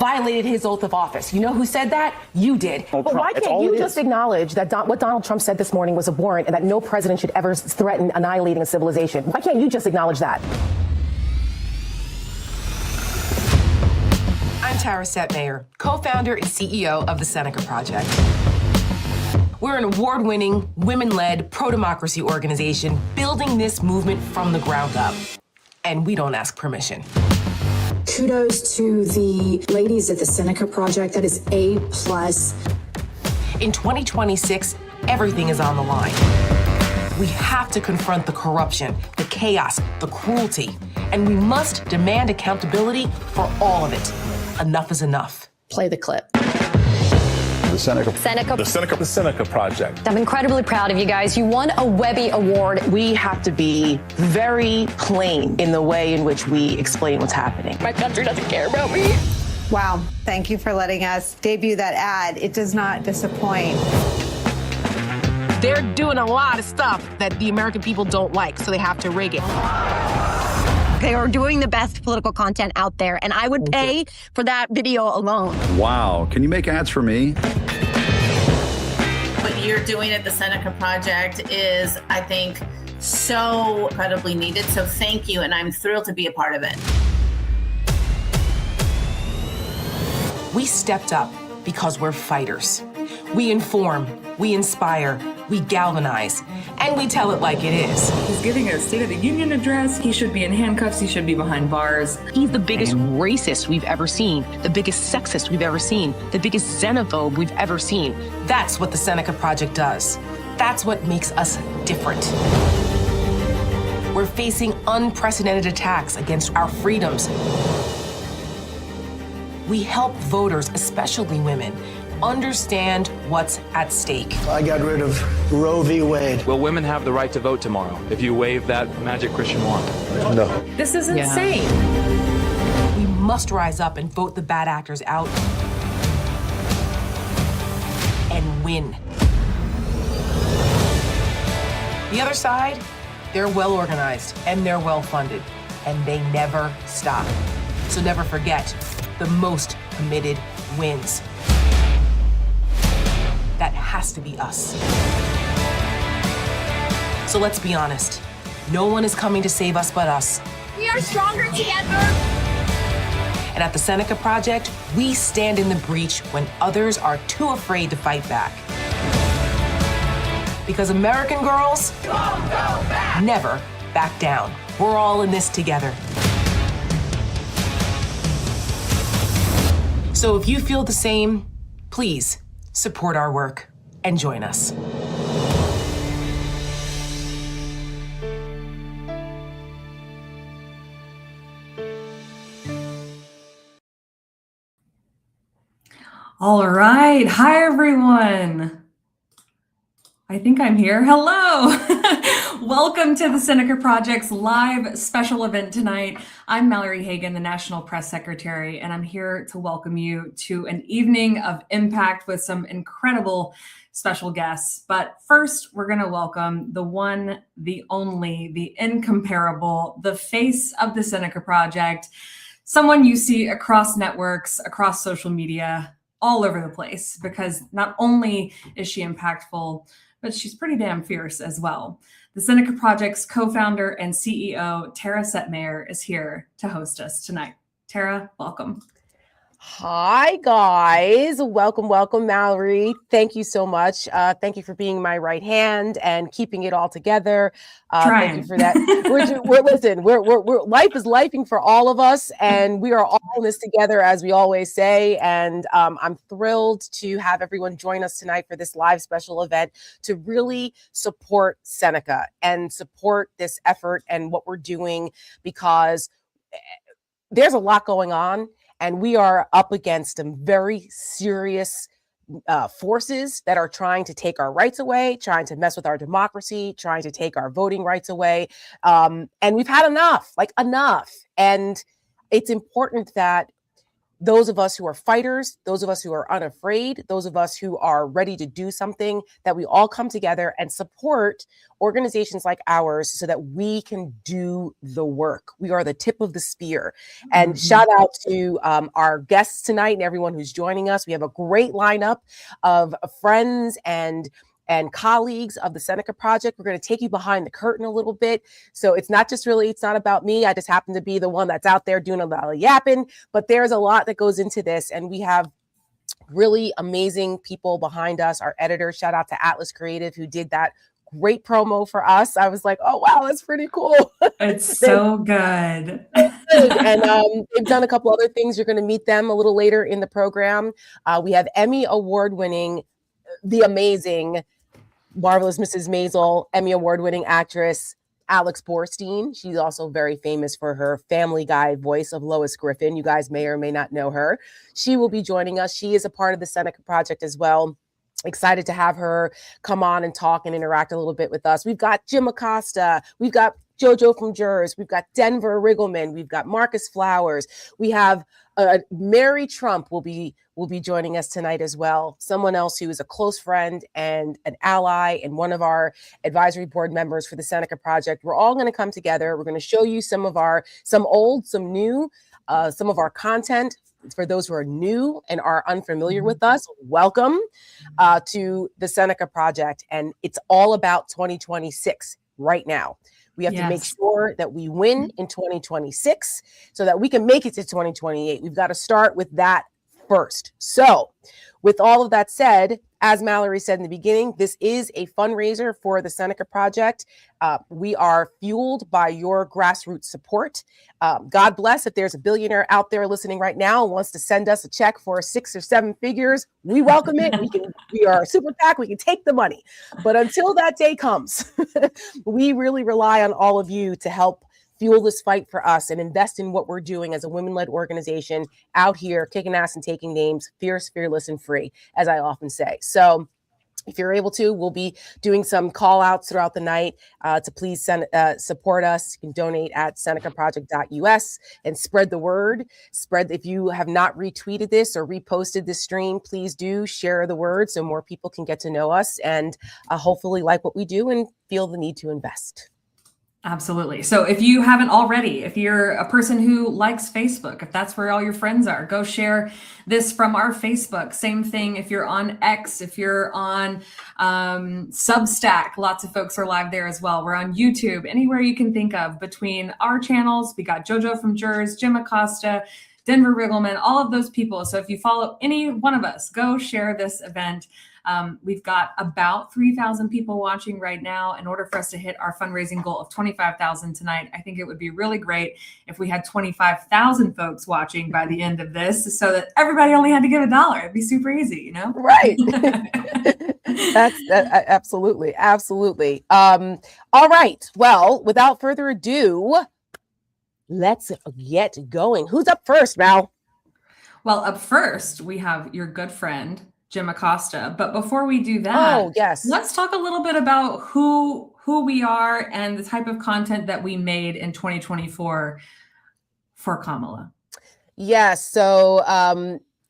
violated his oath of office. You know who said that? You did. But why can't you just acknowledge that what Donald Trump said this morning was abhorrent and that no president should ever threaten annihilating a civilization? Why can't you just acknowledge that? I'm Tara Setmayer, co-founder and CEO of the Seneca Project. We're an award-winning, women-led, pro-democracy organization building this movement from the ground up. And we don't ask permission. Kudos to the ladies at the Seneca Project. That is A+. In 2026, everything is on the line. We have to confront the corruption, the chaos, the cruelty, and we must demand accountability for all of it. Enough is enough. Play the clip. The Seneca Project. I'm incredibly proud of you guys. You won a Webby Award. We have to be very plain in the way in which we explain what's happening. My country doesn't care about me. Wow. Thank you for letting us debut that ad. It does not disappoint. They're doing a lot of stuff that the American people don't like, so they have to rig it. They are doing the best political content out there, and I would pay for that video alone. Wow. Can you make ads for me? What you're doing at the Seneca Project is, I think, so incredibly needed. So thank you, and I'm thrilled to be a part of it. We stepped up because we're fighters. We inform, we inspire, we galvanize, and we tell it like it is. He's giving a State of the Union address. He should be in handcuffs. He should be behind bars. He's the biggest racist we've ever seen, the biggest sexist we've ever seen, the biggest xenophobe we've ever seen. That's what the Seneca Project does. That's what makes us different. We're facing unprecedented attacks against our freedoms. We help voters, especially women, understand what's at stake. I got rid of Roe v. Wade. Will women have the right to vote tomorrow if you wave that magic Christian wand? No. This is insane. We must rise up and vote the bad actors out and win. The other side, they're well organized and they're well funded, and they never stop. So never forget, the most committed wins. That has to be us. So let's be honest. No one is coming to save us but us. We are stronger together. And at the Seneca Project, we stand in the breach when others are too afraid to fight back. Because American girls never back down. We're all in this together. So if you feel the same, please support our work and join us. All right. Hi, everyone. I think I'm here. Hello. Welcome to the Seneca Project's live special event tonight. I'm Mallory Hagan, the National Press Secretary, and I'm here to welcome you to an evening of impact with some incredible special guests. But first, we're going to welcome the one, the only, the incomparable, the face of the Seneca Project, someone you see across networks, across social media, all over the place, because not only is she impactful, but she's pretty damn fierce as well. The Seneca Project's co-founder and CEO, Tara Setmayer, is here to host us tonight. Tara, welcome. Hi, guys. Welcome, welcome, Mallory. Thank you so much. Thank you for being my right hand and keeping it all together. Thank you for that. We're life is lifing for all of us, and we are all in this together, as we always say. And I'm thrilled to have everyone join us tonight for this live special event to really support Seneca and support this effort and what we're doing, because there's a lot going on. And we are up against some very serious forces that are trying to take our rights away, trying to mess with our democracy, trying to take our voting rights away. And we've had enough. And it's important that those of us who are fighters, those of us who are unafraid, those of us who are ready to do something, that we all come together and support organizations like ours so that we can do the work. We are the tip of the spear. And shout out to our guests tonight and everyone who's joining us. We have a great lineup of friends and colleagues of the Seneca Project. We're going to take you behind the curtain a little bit. So it's not about me. I just happen to be the one that's out there doing a lot of yapping, but there's a lot that goes into this. And we have really amazing people behind us. Our editor, shout out to Atlas Creative, who did that great promo for us. I was like, oh, wow, that's pretty cool. It's so good. And they've done a couple other things. You're going to meet them a little later in the program. We have Emmy award-winning, the amazing, marvelous Mrs. Maisel, Emmy award-winning actress, Alex Borstein. She's also very famous for her Family Guy voice of Lois Griffin. You guys may or may not know her. She will be joining us. She is a part of the Seneca Project as well. Excited to have her come on and talk and interact a little bit with us. We've got Jim Acosta. We've got JoJo from Jers. We've got Denver Riggleman. We've got Marcus Flowers. We have Mary Trump will be joining us tonight as well. Someone else who is a close friend and an ally and one of our advisory board members for the Seneca Project. We're all going to come together. We're going to show you some old, some new, some of our content. For those who are new and are unfamiliar with us, welcome to the Seneca Project. And it's all about 2026 right now. We have to make sure that we win in 2026 so that we can make it to 2028. We've got to start with that first. So with all of that said, as Mallory said in the beginning, this is a fundraiser for the Seneca Project. We are fueled by your grassroots support. God bless if there's a billionaire out there listening right now and wants to send us a check for 6 or 7 figures. We welcome it. We are a super PAC. We can take the money. But until that day comes, we really rely on all of you to help fuel this fight for us and invest in what we're doing as a women-led organization out here, kicking ass and taking names, fierce, fearless, and free, as I often say. So if you're able to, we'll be doing some call outs throughout the night to please support us. You can donate at senecaproject.us and spread the word. If you have not retweeted this or reposted this stream, please do share the word so more people can get to know us and hopefully like what we do and feel the need to invest. Absolutely. So if you haven't already, if you're a person who likes Facebook, if that's where all your friends are, go share this from our Facebook. Same thing if you're on X, if you're on Substack, lots of folks are live there as well. We're on YouTube, anywhere you can think of between our channels. We got JoJo from Jers, Jim Acosta, Denver Riggleman, all of those people. So if you follow any one of us, go share this event. We've got about 3,000 people watching right now. In order for us to hit our fundraising goal of 25,000 tonight, I think it would be really great if we had 25,000 folks watching by the end of this so that everybody only had to give $1. It'd be super easy, you know? Right. Absolutely. Absolutely. All right. Well, without further ado, let's get going. Who's up first, Mal? Well, up first, we have your good friend, Jim Acosta. But before we do that, let's talk a little bit about who we are and the type of content that we made in 2024 for Kamala. Yes. So,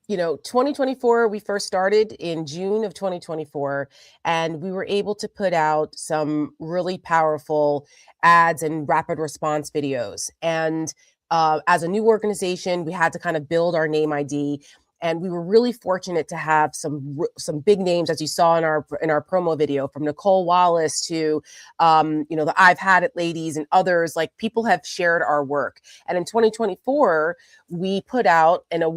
2024, we first started in June of 2024, and we were able to put out some really powerful ads and rapid response videos. And as a new organization, we had to kind of build our name ID. And we were really fortunate to have some big names, as you saw in our promo video, from Nicole Wallace to, the I've Had It ladies and others. Like, people have shared our work. And in 2024, we put out a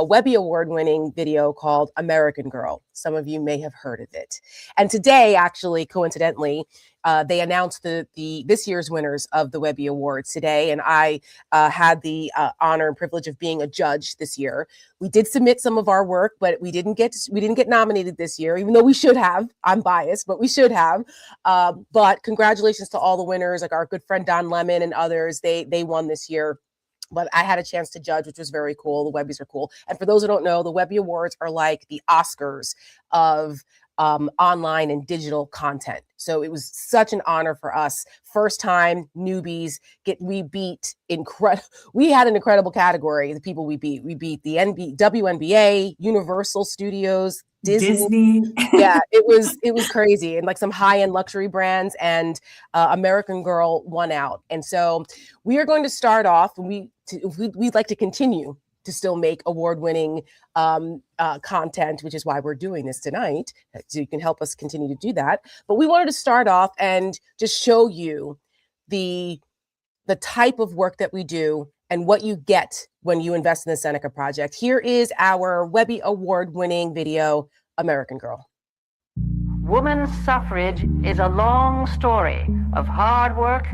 Webby award-winning video called American Girl. Some of you may have heard of it. And today, actually, coincidentally, they announced this year's winners of the Webby Awards today, and I had the honor and privilege of being a judge this year. We did submit some of our work, but we didn't get nominated this year, even though we should have. I'm biased, but we should have. But congratulations to all the winners, like our good friend Don Lemon and others. They won this year. But I had a chance to judge, which was very cool. The Webbies are cool. And for those who don't know, the Webby Awards are like the Oscars of online and digital content. So it was such an honor for us. First time newbies we had an incredible category. The people we beat the WNBA, Universal Studios, Disney. Yeah, it was crazy, and like some high-end luxury brands, and American Girl won out. And so we are going to start off, and we'd like to continue to still make award-winning content, which is why we're doing this tonight, so you can help us continue to do that. But we wanted to start off and just show you the type of work that we do and what you get when you invest in the Seneca Project. Here is our Webby award-winning video, American Girl. Women's suffrage is a long story of hard work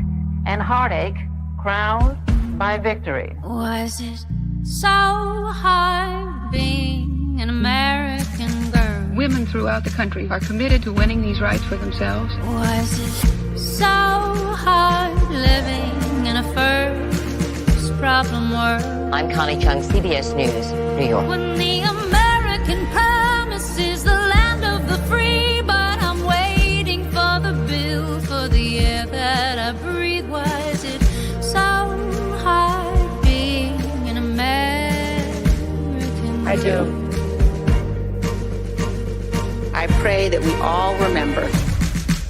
and heartache crowned by victory. Was it so hard being an American girl? Women throughout the country are committed to winning these rights for themselves. Was it so hard living in a first problem world? I'm Connie Chung, CBS News, New York. When the American promise is the land of the free, but I'm waiting for the bill for the air that I breathe. Was it so hard being an American girl? I do. I pray that we all remember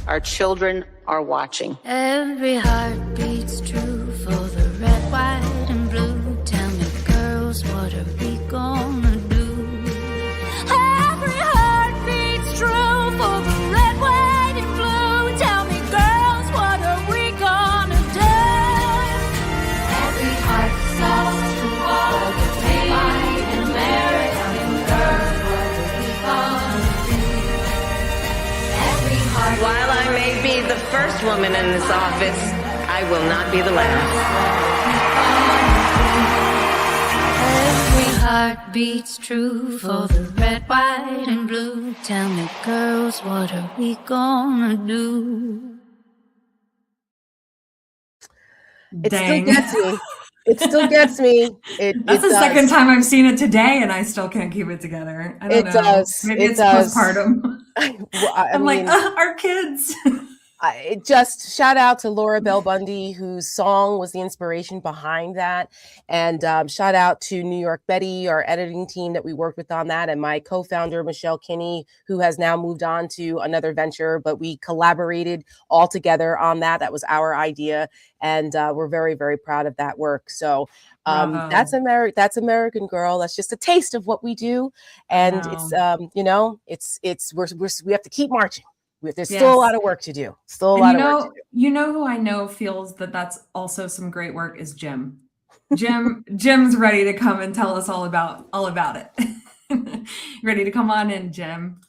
our children are watching. Every heart beats true for the red, white, and blue. Tell me, girls, what are we gonna do? Every heart beats true for the red, white, and blue. Tell me, girls, what are we gonna do? Every heart beats true for the red, white, and American girls. What are we gonna do? Every heart. While I may be the first woman in this office, I will not be the last. Every heart beats true for the red, white, and blue. Tell me, girls, what are we gonna do? It still gets me. It still gets me. That's the second time I've seen it today, and I still can't keep it together. I don't know. Does. Maybe it's postpartum. I'm like, our kids. Just shout out to Laura Bell Bundy, whose song was the inspiration behind that. And shout out to New York Betty, our editing team that we worked with on that, and my co-founder, Michelle Kinney, who has now moved on to another venture, but we collaborated all together on that. That was our idea. And we're very, very proud of that work. So that's American Girl. That's just a taste of what we do. And it's, we have to keep marching. There's still a lot of work to do. Still a lot of work to do. You know who I know feels that that's also some great work is Jim. Jim's ready to come and tell us all about it. Ready to come on in, Jim?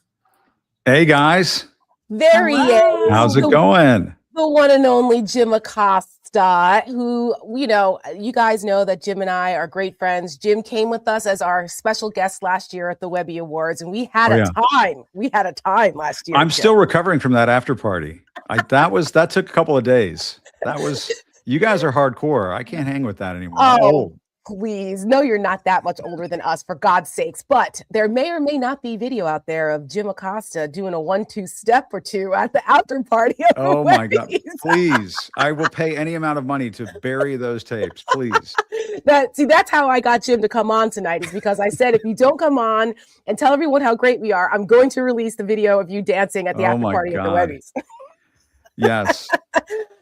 Hey guys. There he is. How's it going? The one and only Jim Acosta, who, you guys know that Jim and I are great friends. Jim came with us as our special guest last year at the Webby Awards, and we had a time. We had a time last year. I'm still recovering from that after party. That took a couple of days. You guys are hardcore. I can't hang with that anymore. Oh, please. No, you're not that much older than us, for God's sakes. But there may or may not be video out there of Jim Acosta doing a 1-2 step or two at the after party. Oh my God. Please. I will pay any amount of money to bury those tapes. Please. That's how I got Jim to come on tonight, is because I said, if you don't come on and tell everyone how great we are, I'm going to release the video of you dancing at the after party at the Webbies. Yes.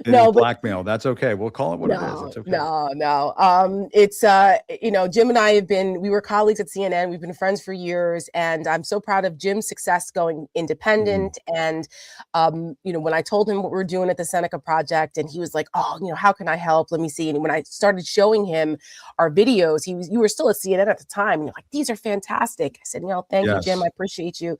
Blackmail. That's okay. We'll call it what it is. It's okay. No. It's Jim and I we were colleagues at CNN. We've been friends for years, and I'm so proud of Jim's success going independent. And when I told him what we're doing at the Seneca Project, and he was like, "Oh, how can I help? Let me see." And when I started showing him our videos, you were still at CNN at the time, and you're like, "These are fantastic." I said, "Thank you, Jim. I appreciate you."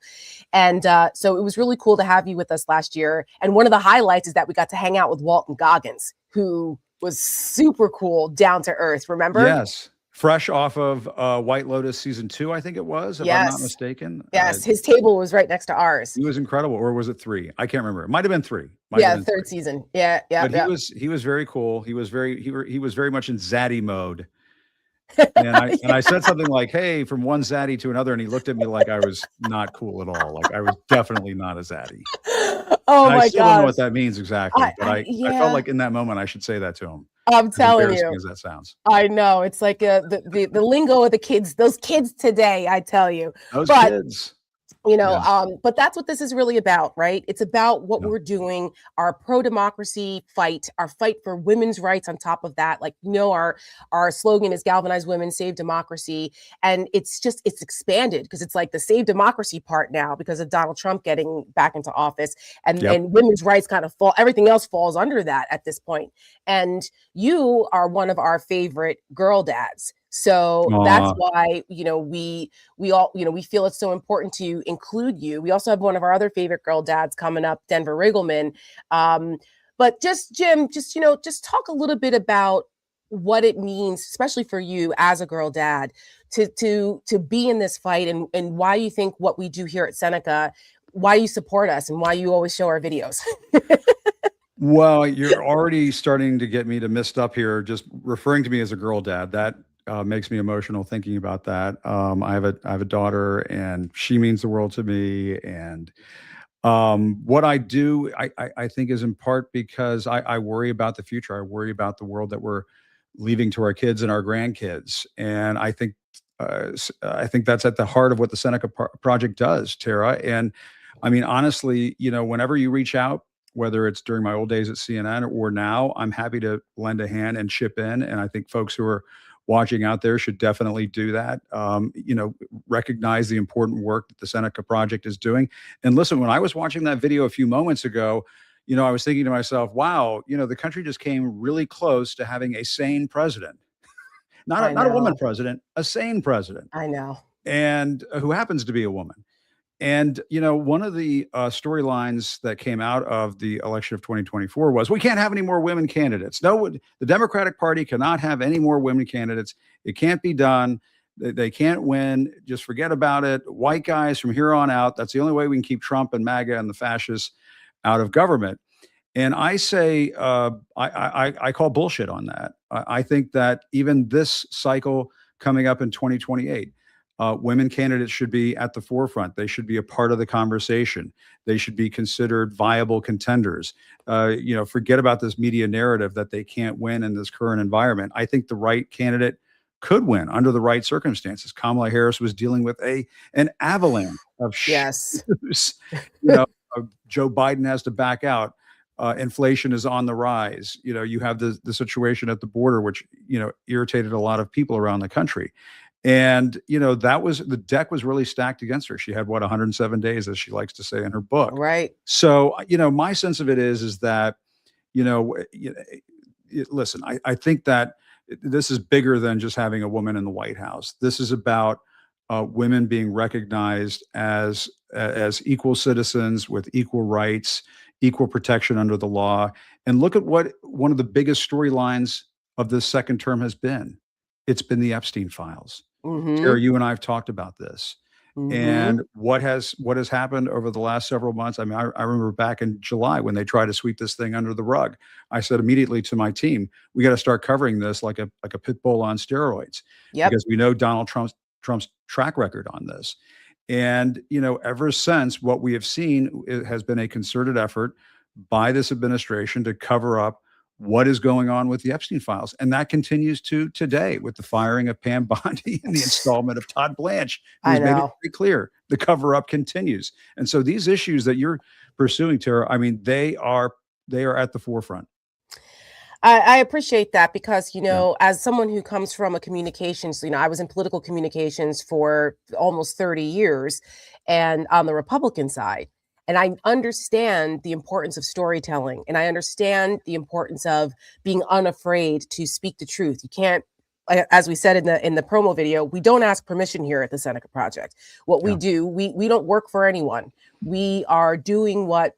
And so it was really cool to have you with us last year. And one of the highlights is that we got to hang out with Walton Goggins, who was super cool, down to earth. Remember? Yes. Fresh off of White Lotus season 2, I think it was, if I'm not mistaken. Yes. His table was right next to ours. He was incredible. Or was it 3? I can't remember. It might have been 3. Third season. Yeah. But he was very cool. He was very much in Zaddy mode. And I said something like, "Hey," from one zaddy to another, and he looked at me like I was not cool at all. Like I was definitely not a zaddy. Oh And I my still don't know gosh. what that means exactly, but I felt Yeah, like in that moment I should say that to him, I'm as telling embarrassing you. as that sounds. I know. It's like the lingo of the kids, those kids today, I tell you. Those But kids. you know, Yeah. but that's what this is really about, right? It's about what Yeah. we're doing, our pro-democracy fight, our fight for women's rights on top of that. Like, our slogan is galvanize women, save democracy. And it's expanded because it's like the save democracy part now because of Donald Trump getting back into office, and Yep. women's rights kind of everything else falls under that at this point. And you are one of our favorite girl dads. So that's Aw. why, we all, we feel it's so important to include you. We also have one of our other favorite girl dads coming up, Denver Riggleman. But just Jim, just talk a little bit about what it means, especially for you as a girl dad, to be in this fight, and why you think what we do here at Seneca, why you support us, and why you always show our videos. Well, you're already starting to get me to mist up here, just referring to me as a girl dad. That makes me emotional thinking about that. I have a daughter, and she means the world to me. And what I do, I think, is in part because I worry about the future. I worry about the world that we're leaving to our kids and our grandkids. And I think that's at the heart of what the Seneca Project does, Tara. And I mean, honestly, whenever you reach out, whether it's during my old days at CNN or now, I'm happy to lend a hand and chip in. And I think folks who are watching out there should definitely do that. Recognize the important work that the Seneca Project is doing. And listen, when I was watching that video a few moments ago, I was thinking to myself, wow, the country just came really close to having a sane president. I Not a woman know. president, a sane president, I know. and who happens to be a woman. And one of the storylines that came out of the election of 2024 was we can't have any more women candidates. No, the Democratic Party cannot have any more women candidates. It can't be done. They can't win. Just forget about it. White guys from here on out. That's the only way we can keep Trump and MAGA and the fascists out of government. And I say, I call bullshit on that. I think that even this cycle coming up in 2028, women candidates should be at the forefront. They should be a part of the conversation. They should be considered viable contenders. Forget about this media narrative that they can't win in this current environment. I think the right candidate could win under the right circumstances. Kamala Harris was dealing with an avalanche of Yes. news. Joe Biden has to back out. Inflation is on the rise. You have the situation at the border, which irritated a lot of people around the country. And the deck was really stacked against her. She had 107 days, as she likes to say in her book. Right. So my sense of it is that listen, I think that this is bigger than just having a woman in the White House. This is about women being recognized as equal citizens with equal rights, equal protection under the law. And look at what one of the biggest storylines of this second term has been. It's been the Epstein files. Tara, you and I have talked about this. And what has happened over the last several months? I mean, I remember back in July when they tried to sweep this thing under the rug. I said immediately to my team, we got to start covering this like a pit bull on steroids. Yep. Because we know Donald Trump's track record on this. And ever since, what we have seen has been a concerted effort by this administration to cover up what is going on with the Epstein files. And that continues to today with the firing of Pam Bondi and the installment of Todd Blanche, who's made it very clear the cover up continues. And so these issues that you're pursuing, Tara, I mean, they are at the forefront. I appreciate that because, as someone who comes from a communications, I was in political communications for almost 30 years and on the Republican side. And I understand the importance of storytelling, and I understand the importance of being unafraid to speak the truth. You can't, as we said in the promo video, we don't ask permission here at the Seneca Project. What we do, we don't work for anyone. We are doing what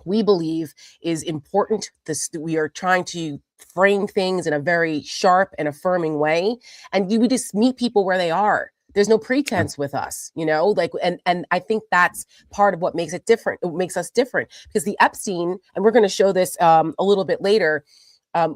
we believe is important. We are trying to frame things in a very sharp and affirming way, and we just meet people where they are. There's no pretense with us, and I think that's part of what makes it different. It makes us different because the Epstein, and we're going to show this a little bit later.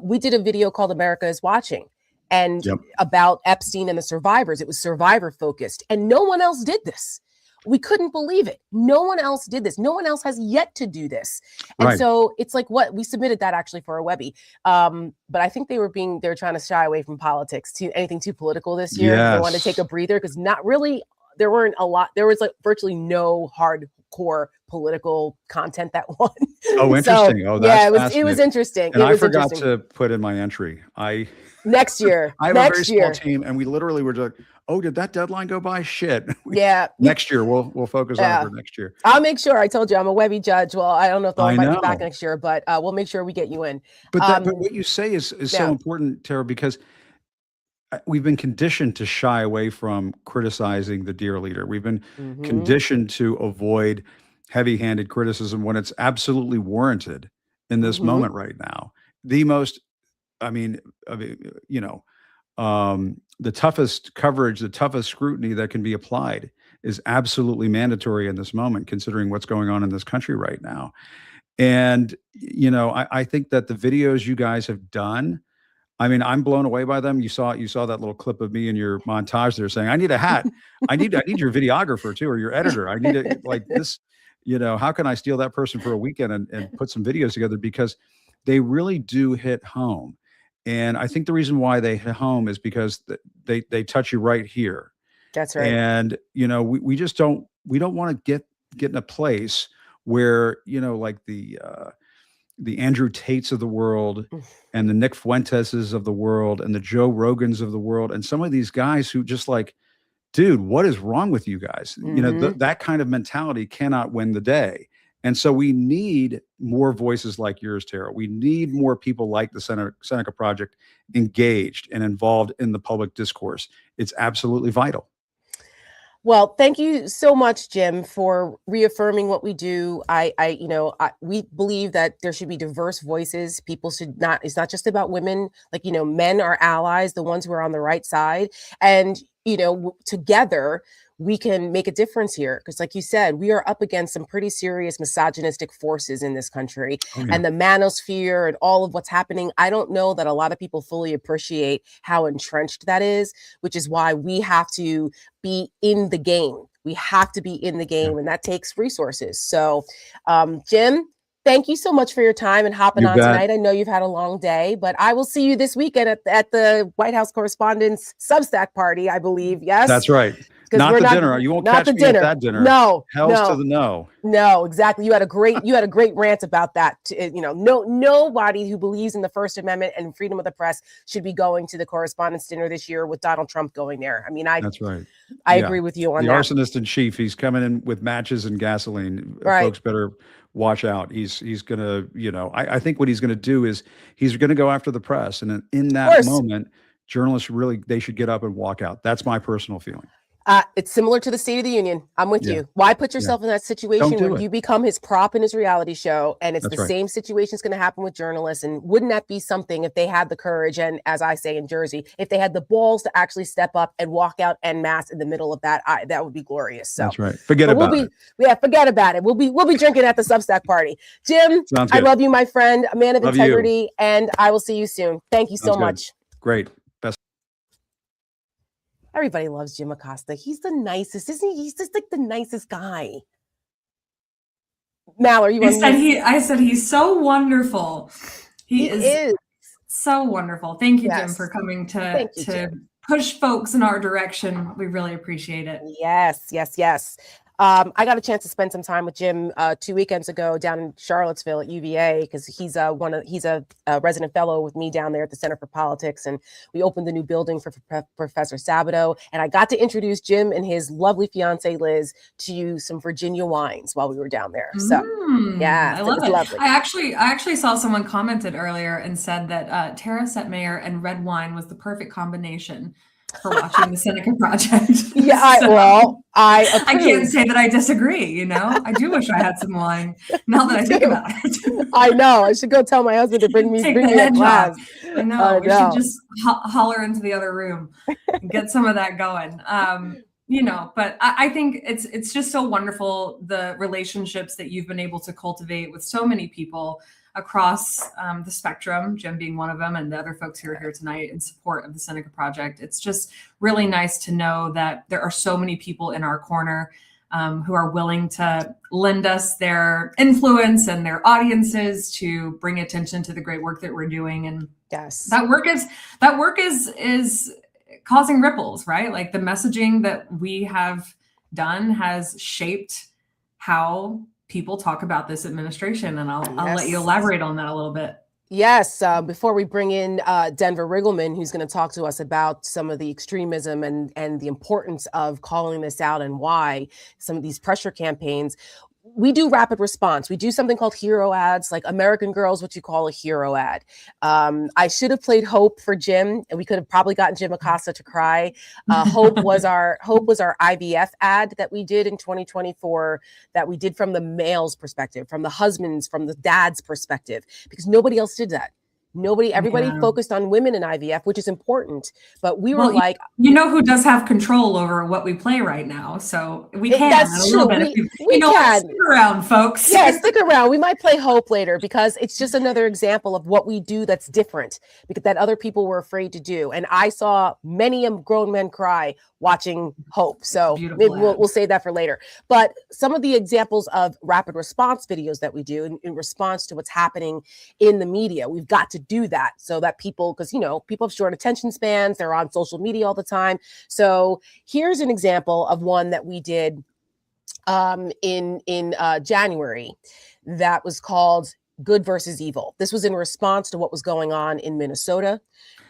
We did a video called America is Watching. and about Epstein and the survivors. It was survivor focused, and no one else did this. We couldn't believe it. No one else did this. No one else has yet to do this. And so it's like, what we submitted that actually for a Webby. But I think they were trying to shy away from politics, to anything too political this year. They wanted to take a breather, because not really, there weren't a lot. There was like virtually no hardcore political content that won. Oh, interesting. So, that's it was interesting. And I forgot to put in my entry. Next year. I have a very small team, and we literally were like, oh, did that deadline go by? Shit. Yeah. Next year, we'll focus on it for next year. I'll make sure. I told you I'm a Webby judge. Well, I don't know if they'll invite you back next year, but we'll make sure we get you in. But what you say is so important, Tara, because we've been conditioned to shy away from criticizing the dear leader. We've been conditioned to avoid heavy-handed criticism when it's absolutely warranted in this moment right now. The most, the toughest coverage, the toughest scrutiny that can be applied is absolutely mandatory in this moment, considering what's going on in this country right now. And, I think that the videos you guys have done, I'm blown away by them. You saw that little clip of me in your montage there saying, I need a hat. I need your videographer too, or your editor. I need it like this, how can I steal that person for a weekend and put some videos together? Because they really do hit home. And I think the reason why they hit home is because they touch you right here. That's right. And, we just don't want to get in a place where, like the Andrew Tates of the world and the Nick Fuenteses of the world and the Joe Rogans of the world, and some of these guys who just like, dude, what is wrong with you guys? That kind of mentality cannot win the day. And so we need more voices like yours, Tara. We need more people like the Seneca Project engaged and involved in the public discourse. It's absolutely vital. Well, thank you so much, Jim, for reaffirming what we do. We believe that there should be diverse voices. People should not, it's not just about women, men are allies, the ones who are on the right side. And, together we can make a difference here. Because like you said, we are up against some pretty serious misogynistic forces in this country. And the manosphere and all of what's happening. I don't know that a lot of people fully appreciate how entrenched that is, which is why we have to be in the game. We have to be in the game, and that takes resources. So, Jim, thank you so much for your time and hopping on tonight. I know you've had a long day, but I will see you this weekend at the White House Correspondents Substack party, I believe. Yes, that's right. Not the dinner. You won't catch me at that dinner. No, Hells to the no. No, exactly. You had a great rant about that. Nobody who believes in the First Amendment and freedom of the press should be going to the Correspondents' dinner this year with Donald Trump going there. That's right. I agree with you on that. The arsonist in chief. He's coming in with matches and gasoline. Right. Folks better watch out. He's gonna. I think what he's gonna do is he's gonna go after the press, and in that moment, journalists they should get up and walk out. That's my personal feeling. It's similar to the State of the Union. I'm with you. Why put yourself in that situation where you become his prop in his reality show? And it's same situation is going to happen with journalists. And wouldn't that be something if they had the courage and, as I say in Jersey, if they had the balls to actually step up and walk out en masse in the middle of that? That would be glorious. So that's right. Forget about it. Yeah, forget about it. We'll be drinking at the Substack party. Jim, I love you, my friend, a man of integrity, and I will see you soon. Thank you so much. Great. Everybody loves Jim Acosta. He's the nicest, isn't he? He's just like the nicest guy. Mallory, I said he's so wonderful. He is so wonderful. Thank you, Jim, for coming to push folks in our direction. We really appreciate it. Yes. I got a chance to spend some time with Jim 2 weekends ago down in Charlottesville at UVA, because he's a resident fellow with me down there at the Center for Politics, and we opened the new building for Professor Sabato, and I got to introduce Jim and his lovely fiance Liz to some Virginia wines while we were down there. So I love it. Lovely. I actually saw someone commented earlier and said that Tara Setmayer and red wine was the perfect combination for watching the Seneca Project. Yeah, I can't say that I disagree. I do wish I had some wine now that I think about it. I know. I should go tell my husband to bring me a glass. I know. We should just holler into the other room and get some of that going. But I think it's just so wonderful, the relationships that you've been able to cultivate with so many people. across the spectrum, Jim being one of them, and the other folks who are here tonight in support of the Seneca Project. It's just really nice to know that there are so many people in our corner who are willing to lend us their influence and their audiences to bring attention to the great work that we're doing. And yes, that work is causing ripples, right? Like the messaging that we have done has shaped how people talk about this administration. And I'll let you elaborate on that a little bit. Yes. Before we bring in Denver Riggleman, who's going to talk to us about some of the extremism and the importance of calling this out and why some of these pressure campaigns. We do rapid response. We do something called hero ads, like American Girl's what you call a hero ad. I should have played Hope for Jim, and we could have probably gotten Jim Acosta to cry. Hope was our IVF ad that we did in 2024, that we did from the male's perspective, from the husband's, from the dad's perspective, because nobody else did that. Everybody focused on women in IVF, which is important. But we were like, you know who does have control over what we play right now? So we can. That's true. We can. Stick around, folks. Yeah, stick around. We might play Hope later because it's just another example of what we do that's different, because that other people were afraid to do. And I saw many grown men cry watching Hope. So maybe we'll save that for later. But some of the examples of rapid response videos that we do in response to what's happening in the media, we've got to do that so that people, because people have short attention spans, they're on social media all the time. So here's an example of one that we did in January that was called Good versus Evil. This was in response to what was going on in Minnesota.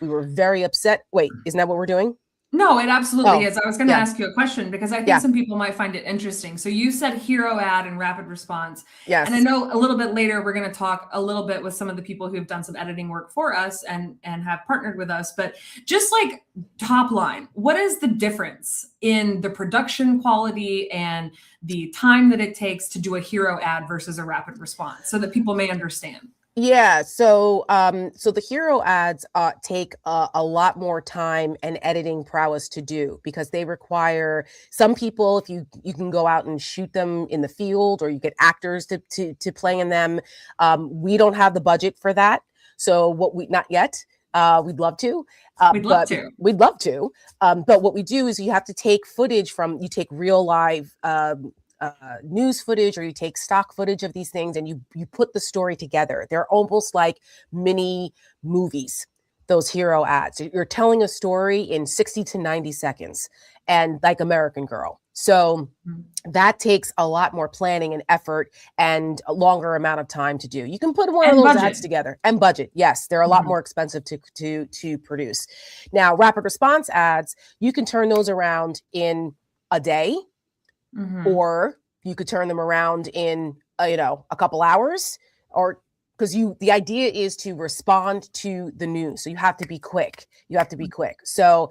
We were very upset. Wait, isn't that what we're doing? No, it absolutely is. I was going to ask you a question because I think some people might find it interesting. So you said hero ad and rapid response. Yes. And I know a little bit later, we're going to talk a little bit with some of the people who've done some editing work for us and have partnered with us. But just like top line, what is the difference in the production quality and the time that it takes to do a hero ad versus a rapid response so that people may understand? Yeah, so the hero ads take a lot more time and editing prowess to do, because they require some people. If you can go out and shoot them in the field, or you get actors to play in them. We don't have the budget for that, so not yet. We'd love to. We'd love to. But what we do is you have to take footage you take real live news footage, or you take stock footage of these things, and you put the story together. They're almost like mini movies, those hero ads. You're telling a story in 60 to 90 seconds, and like American Girl. So that takes a lot more planning and effort and a longer amount of time to do. You can put one of those ads together, and budget. Yes, they're a lot more expensive to produce. Now, rapid response ads, you can turn those around in a day. Or you could turn them around in, a couple hours, or because the idea is to respond to the news. So you have to be quick. So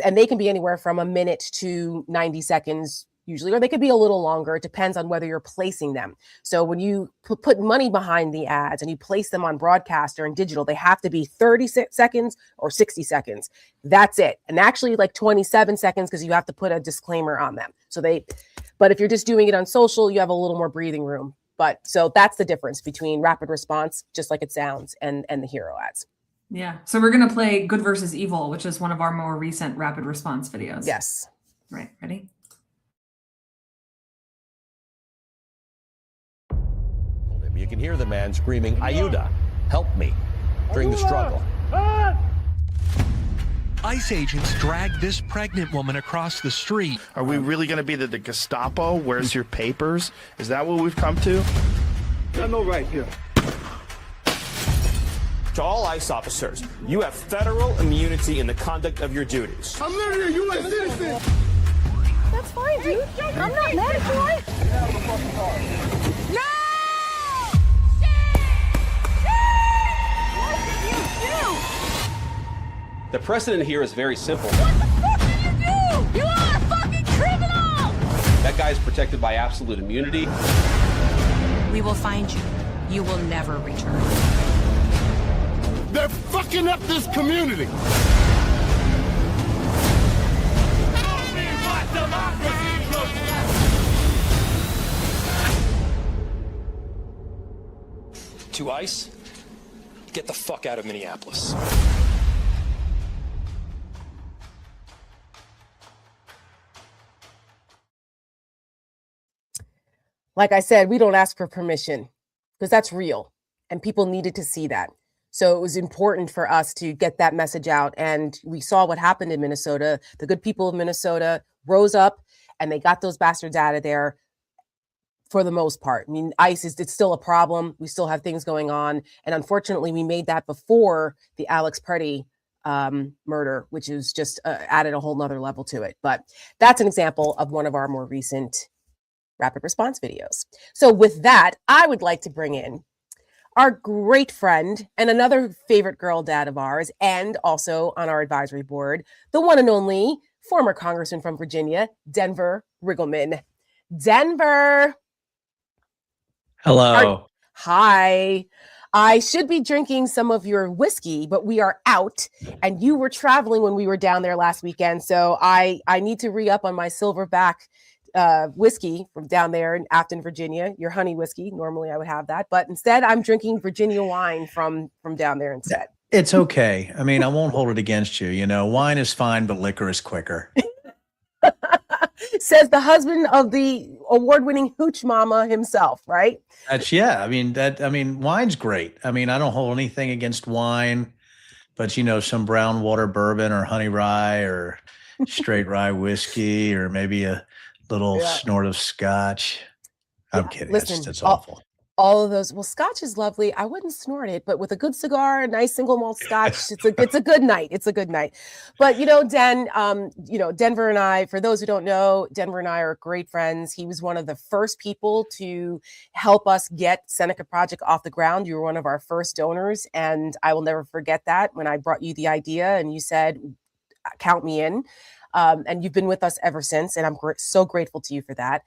and they can be anywhere from a minute to 90 seconds usually, or they could be a little longer. It depends on whether you're placing them. So when you put money behind the ads and you place them on broadcast or in digital, they have to be 30 seconds or 60 seconds. That's it. And actually like 27 seconds, because you have to put a disclaimer on them. But if you're just doing it on social, you have a little more breathing room. So that's the difference between rapid response, just like it sounds, and the hero ads. Yeah. So we're going to play Good versus Evil, which is one of our more recent rapid response videos. Yes. Right. Ready? You can hear the man screaming, "Ayuda, help me," during the struggle. ICE agents dragged this pregnant woman across the street. Are we really going to be the Gestapo? Where's your papers? Is that what we've come to? I know right here. To all ICE officers, you have federal immunity in the conduct of your duties. I'm literally a U.S. citizen. That's fine, dude. I'm not mad at you. No! The precedent here is very simple. What the fuck did you do? You are a fucking criminal! That guy is protected by absolute immunity. We will find you. You will never return. They're fucking up this community. to ICE, get the fuck out of Minneapolis. Like I said, we don't ask for permission because that's real and people needed to see that. So it was important for us to get that message out. And we saw what happened in Minnesota. The good people of Minnesota rose up and they got those bastards out of there for the most part. I mean, ICE it's still a problem. We still have things going on. And unfortunately, we made that before the Alex Preddy murder, which is just added a whole nother level to it. But that's an example of one of our more recent rapid response videos. So with that, I would like to bring in our great friend and another favorite girl dad of ours, and also on our advisory board, the one and only former congressman from Virginia, Denver Riggleman. Denver. Hello. Hi. I should be drinking some of your whiskey, but we are out and you were traveling when we were down there last weekend. So I need to re-up on my silverback whiskey from down there in Afton, Virginia, your honey whiskey. Normally I would have that, but instead I'm drinking Virginia wine from down there instead. It's okay. I mean, I won't hold it against you. You know, wine is fine, but liquor is quicker. Says the husband of the award-winning hooch mama himself, right? I mean, wine's great. I mean, I don't hold anything against wine, but you know, some brown water bourbon or honey rye or straight rye whiskey or maybe a little snort of scotch. I'm kidding. Listen, it's awful. All of those. Well, scotch is lovely. I wouldn't snort it, but with a good cigar, a nice single malt scotch, it's a good night. It's a good night. But you know, Denver and I, for those who don't know, Denver and I are great friends. He was one of the first people to help us get Seneca Project off the ground. You were one of our first donors, and I will never forget that when I brought you the idea and you said, "Count me in." And you've been with us ever since, and I'm so grateful to you for that.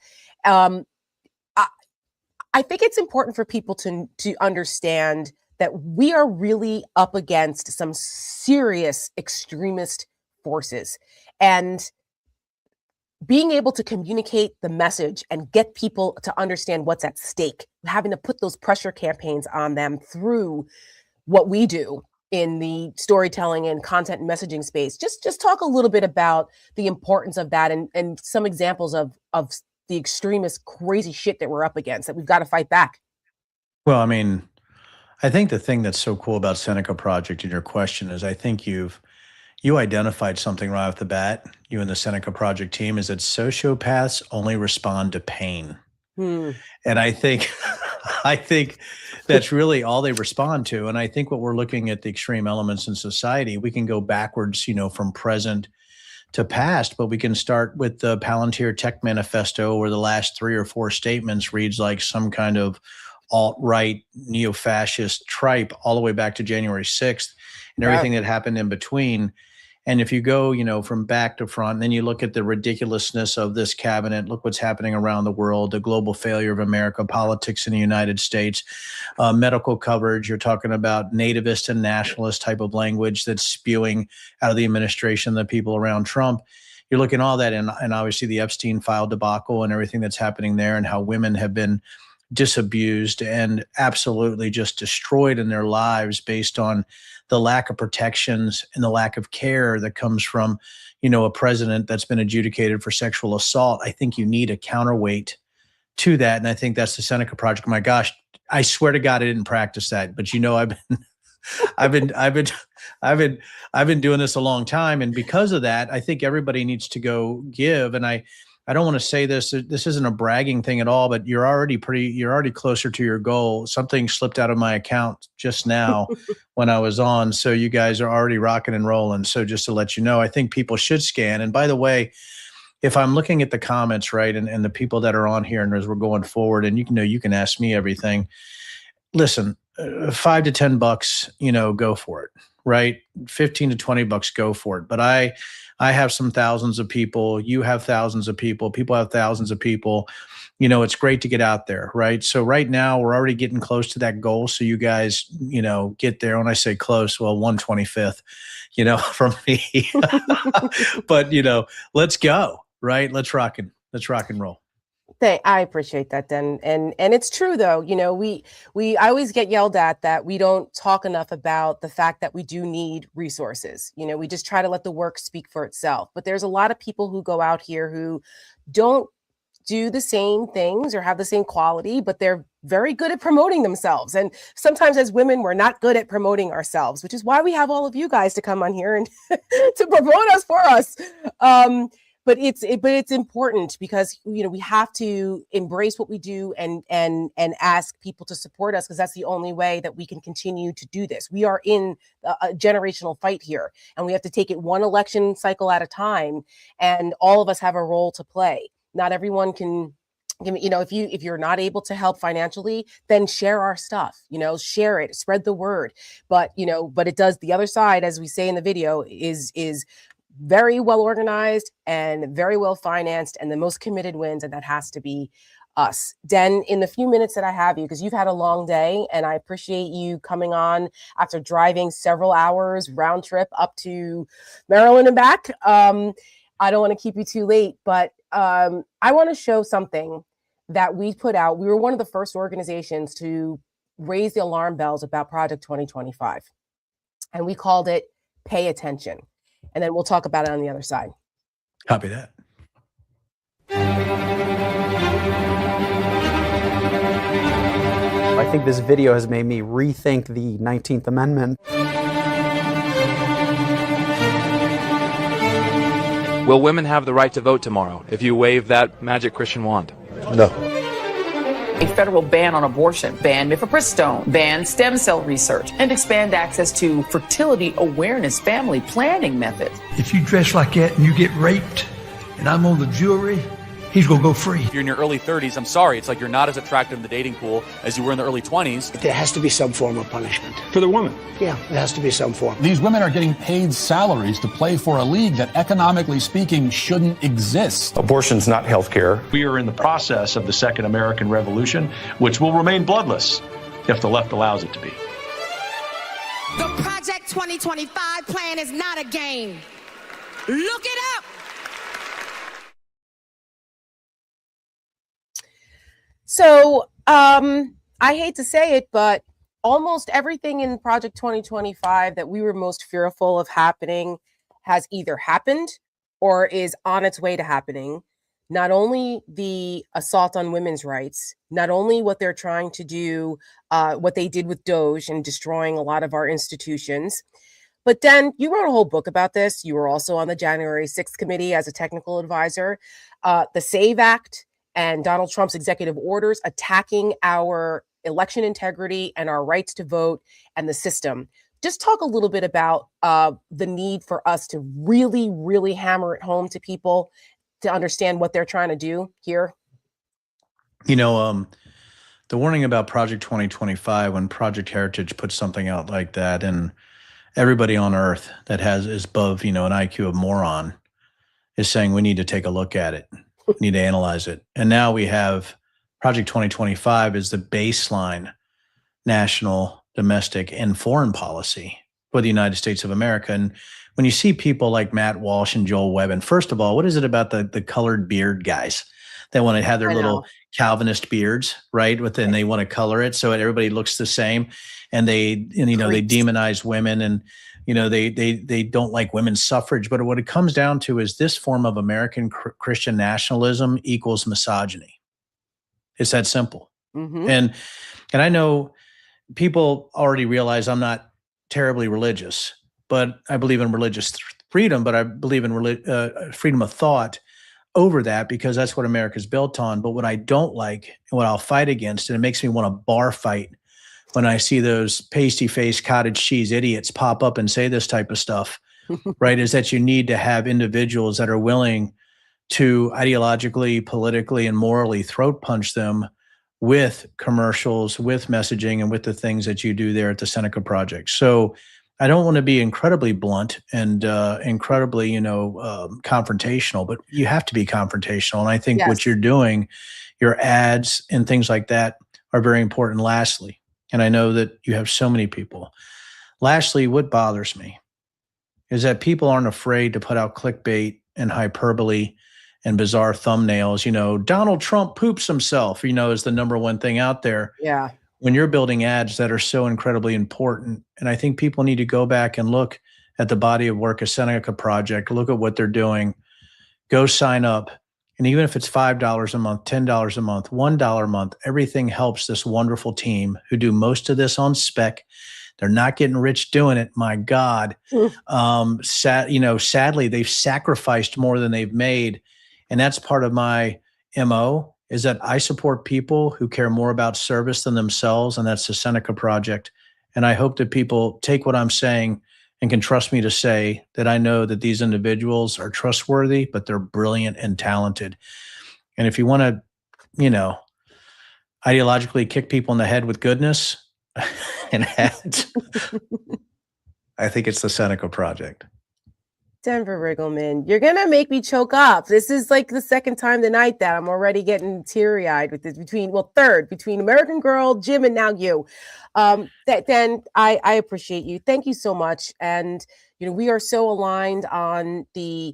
I think it's important for people to understand that we are really up against some serious extremist forces, and being able to communicate the message and get people to understand what's at stake, having to put those pressure campaigns on them through what we do in the storytelling and content and messaging space. Just talk a little bit about the importance of that and some examples of the extremist crazy shit that we're up against that we've got to fight back. Well, I mean, I think the thing that's so cool about Seneca Project in your question is I think you identified something right off the bat, you and the Seneca Project team, is that sociopaths only respond to pain. And I think that's really all they respond to. And I think what we're looking at the extreme elements in society, we can go backwards, you know, from present to past, but we can start with the Palantir Tech Manifesto, where the last 3 or 4 statements reads like some kind of alt-right neo-fascist tripe all the way back to January 6th and everything that happened in between. And if you go, you know, from back to front, then you look at the ridiculousness of this cabinet, look what's happening around the world, the global failure of America, politics in the United States, medical coverage. You're talking about nativist and nationalist type of language that's spewing out of the administration, the people around Trump. You're looking at all that, and obviously the Epstein file debacle and everything that's happening there, and how women have been disabused and absolutely just destroyed in their lives based on the lack of protections and the lack of care that comes from, you know, a president that's been adjudicated for sexual assault. I think you need a counterweight to that. And I think that's the Seneca Project. My gosh, I swear to God, I didn't practice that, but you know, I've been doing this a long time. And because of that, I think everybody needs to go give. And I don't want to say this isn't a bragging thing at all, but you're already closer to your goal. Something slipped out of my account just now when I was on. So you guys are already rocking and rolling. So just to let you know, I think people should scan. And by the way, if I'm looking at the comments, right, and the people that are on here, and as we're going forward, and you can ask me everything. Listen, $5 to $10, you know, go for it, right? $15 to $20, go for it. But I have some thousands of people. You have thousands of people. People have thousands of people. You know, it's great to get out there, right? So right now we're already getting close to that goal. So you guys, you know, get there. When I say close, well, 125th, you know, from me. But, you know, let's go, right? Let's rock and roll. I appreciate that, Den, and it's true though. You know, I always get yelled at that we don't talk enough about the fact that we do need resources. You know, we just try to let the work speak for itself. But there's a lot of people who go out here who don't do the same things or have the same quality, but they're very good at promoting themselves. And sometimes as women, we're not good at promoting ourselves, which is why we have all of you guys to come on here and to promote us for us. But it's important because, you know, we have to embrace what we do and ask people to support us, because that's the only way that we can continue to do this. We are in a generational fight here, and we have to take it one election cycle at a time, and all of us have a role to play. Not everyone can, you know, if you're not able to help financially, then share our stuff, you know, share it, spread the word. But, you know, but it does, the other side, as we say in the video, is very well organized and very well financed, and the most committed wins, and that has to be us. Den, in the few minutes that I have you, because you've had a long day, and I appreciate you coming on after driving several hours round trip up to Maryland and back. I don't want to keep you too late, but I want to show something that we put out. We were one of the first organizations to raise the alarm bells about Project 2025, and we called it Pay Attention. And then we'll talk about it on the other side. Copy that. I think this video has made me rethink the 19th Amendment. Will women have the right to vote tomorrow if you wave that magic Christian wand? No. A federal ban on abortion, ban mifepristone, ban stem cell research, and expand access to fertility awareness family planning methods. If you dress like that and you get raped and I'm on the jury, he's going to go free. If you're in your early 30s, I'm sorry, it's like you're not as attractive in the dating pool as you were in the early 20s. There has to be some form of punishment. For the woman. Yeah, there has to be some form. These women are getting paid salaries to play for a league that, economically speaking, shouldn't exist. Abortion's not health care. We are in the process of the Second American Revolution, which will remain bloodless if the left allows it to be. The Project 2025 plan is not a game. Look it up. So I hate to say it, but almost everything in Project 2025 that we were most fearful of happening has either happened or is on its way to happening. Not only the assault on women's rights, not only what they're trying to do, what they did with Doge and destroying a lot of our institutions, but then you wrote a whole book about this. You were also on the January 6th committee as a technical advisor. The SAVE Act and Donald Trump's executive orders attacking our election integrity and our rights to vote and the system. Just talk a little bit about the need for us to really, really hammer it home to people to understand what they're trying to do here. You know, the warning about Project 2025, when Project Heritage puts something out like that, and everybody on earth that is above, you know, an IQ of moron is saying we need to take a look at it, we need to analyze it. And now we have Project 2025 is the baseline national, domestic, and foreign policy for the United States of America. And when you see people like Matt Walsh and Joel Webb, and first of all, what is it about the colored beard guys that want to have their little Calvinist beards, right? And they want to color it so everybody looks the they demonize women, and you know they don't like women's suffrage. But what it comes down to is this form of American Christian nationalism equals misogyny. It's that simple. Mm-hmm. And I know people already realize I'm not terribly religious, but I believe in religious freedom, but I believe in freedom of thought over that, because that's what America's built on. But what I don't like and what I'll fight against, and it makes me want to bar fight when I see those pasty-faced cottage cheese idiots pop up and say this type of stuff, right, is that you need to have individuals that are willing to ideologically, politically, and morally throat punch them with commercials, with messaging, and with the things that you do there at the Seneca Project. So I don't want to be incredibly blunt and incredibly, confrontational, but you have to be confrontational. And I think what you're doing, your ads and things like that, are very important. Lastly, and I know that you have so many people. Lastly, what bothers me is that people aren't afraid to put out clickbait and hyperbole and bizarre thumbnails. Donald Trump poops himself, is the number one thing out there. Yeah. When you're building ads that are so incredibly important. And I think people need to go back and look at the body of work of Seneca Project, look at what they're doing, go sign up. And even if it's $5 a month, $10 a month, $1 a month, everything helps this wonderful team who do most of this on spec. They're not getting rich doing it. My God. Sadly, they've sacrificed more than they've made. And that's part of my MO, is that I support people who care more about service than themselves. And that's the Seneca Project. And I hope that people take what I'm saying and can trust me to say that I know that these individuals are trustworthy, but they're brilliant and talented. And if you want to, ideologically kick people in the head with goodness and ads, I think it's the Seneca Project. Denver Riggleman, you're going to make me choke up. This is like the second time tonight that I'm already getting teary-eyed with this third, between American Girl, Jim, and now you. Dan, I appreciate you. Thank you so much. And, we are so aligned on the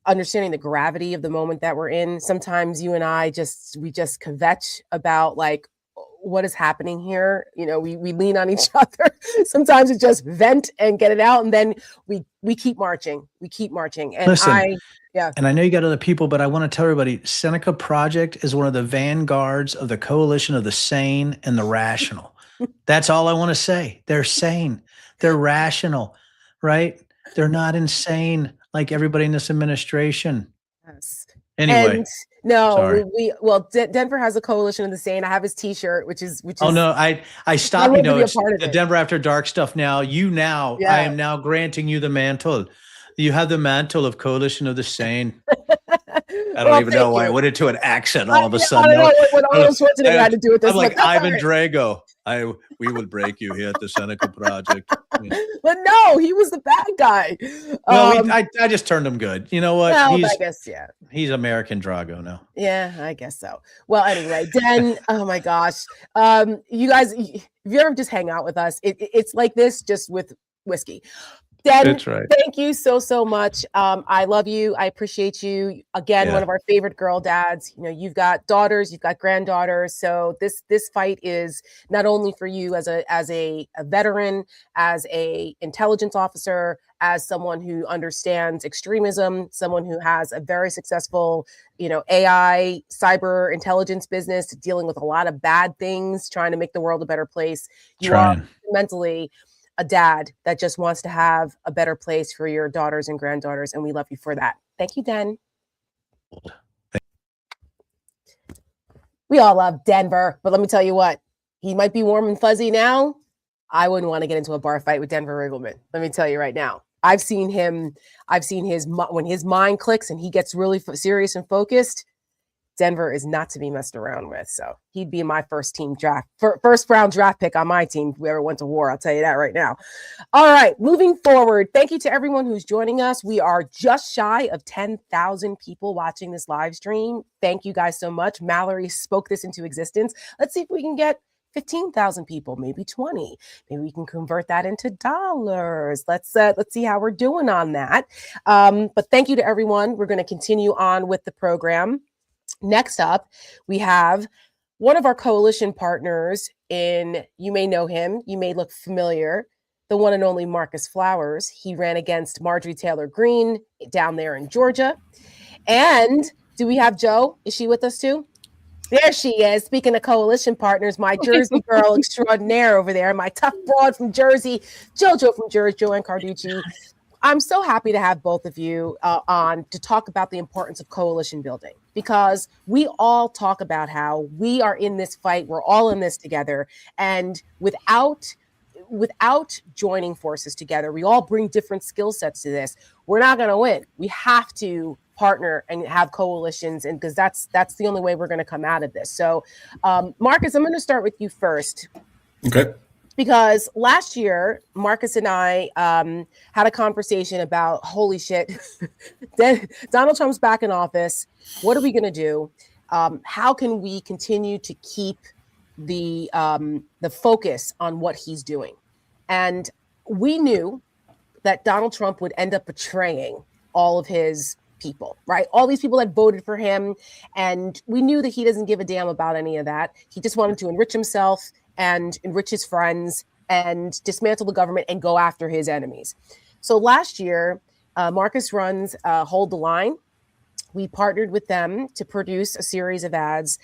understanding the gravity of the moment that we're in. Sometimes you and I just kvetch about like, what is happening here? We lean on each other. Sometimes it's just vent and get it out. And then we keep marching. And listen, and I know you got other people, but I want to tell everybody, Seneca Project is one of the vanguards of the coalition of the sane and the rational. That's all I want to say. They're sane. They're rational, right? They're not insane like everybody in this administration. Yes. Anyway. And Denver has a coalition of the sane. I have his T-shirt, which is. Oh no, I stopped. It's the Denver After Dark stuff now. I am now granting you the mantle. You have the mantle of coalition of the sane. I don't even know why I went into an accent all of a sudden. I don't know what Arnold Schwarzenegger had to do with this. I'm like Ivan Drago. We will break you here at the Seneca Project. But no, he was the bad guy. Well, I just turned him good. You know what? Well, I guess, yeah. He's American Drago now. Yeah, I guess so. Well, anyway, Dan, oh my gosh. You guys, if you ever just hang out with us, it's like this, just with whiskey. Dan, that's right. Thank you so much. I love you. I appreciate you. Again, one of our favorite girl dads. You've got daughters, you've got granddaughters. So this fight is not only for you as a veteran, as a intelligence officer, as someone who understands extremism, someone who has a very successful, AI, cyber intelligence business, dealing with a lot of bad things, trying to make the world a better place. You are mentally a dad that just wants to have a better place for your daughters and granddaughters, and we love you for that. Thank you, Dan. We all love Denver, but let me tell you what, he might be warm and fuzzy now. I wouldn't want to get into a bar fight with Denver Riggleman. Let me tell you right now. I've seen when his mind clicks and he gets really serious and focused. Denver is not to be messed around with. So he'd be my first round draft pick on my team if we ever went to war. I'll tell you that right now. All right, moving forward. Thank you to everyone who's joining us. We are just shy of 10,000 people watching this live stream. Thank you guys so much. Mallory spoke this into existence. Let's see if we can get 15,000 people, maybe 20. Maybe we can convert that into dollars. Let's see how we're doing on that. But thank you to everyone. We're going to continue on with the program. Next up, we have one of our coalition partners you may know him, you may look familiar, the one and only Marcus Flowers. He ran against Marjorie Taylor Greene down there in Georgia. And do we have Jo? Is she with us too? There she is. Speaking of coalition partners, my Jersey girl extraordinaire over there, my tough broad from Jersey, JoJo from Jersey, Joanne Carducci. I'm so happy to have both of you on to talk about the importance of coalition building, because we all talk about how we are in this fight. We're all in this together. And without joining forces together, we all bring different skill sets to this. We're not going to win. We have to partner and have coalitions, and because that's the only way we're going to come out of this. So, Marcus, I'm going to start with you first. Okay. Because last year, Marcus and I had a conversation about, holy shit, Donald Trump's back in office. What are we going to do? How can we continue to keep the focus on what he's doing? And we knew that Donald Trump would end up betraying all of his people, right? All these people that voted for him. And we knew that he doesn't give a damn about any of that. He just wanted to enrich himself and enrich his friends and dismantle the government and go after his enemies. So last year, Marcus runs Hold the Line. We partnered with them to produce a series of ads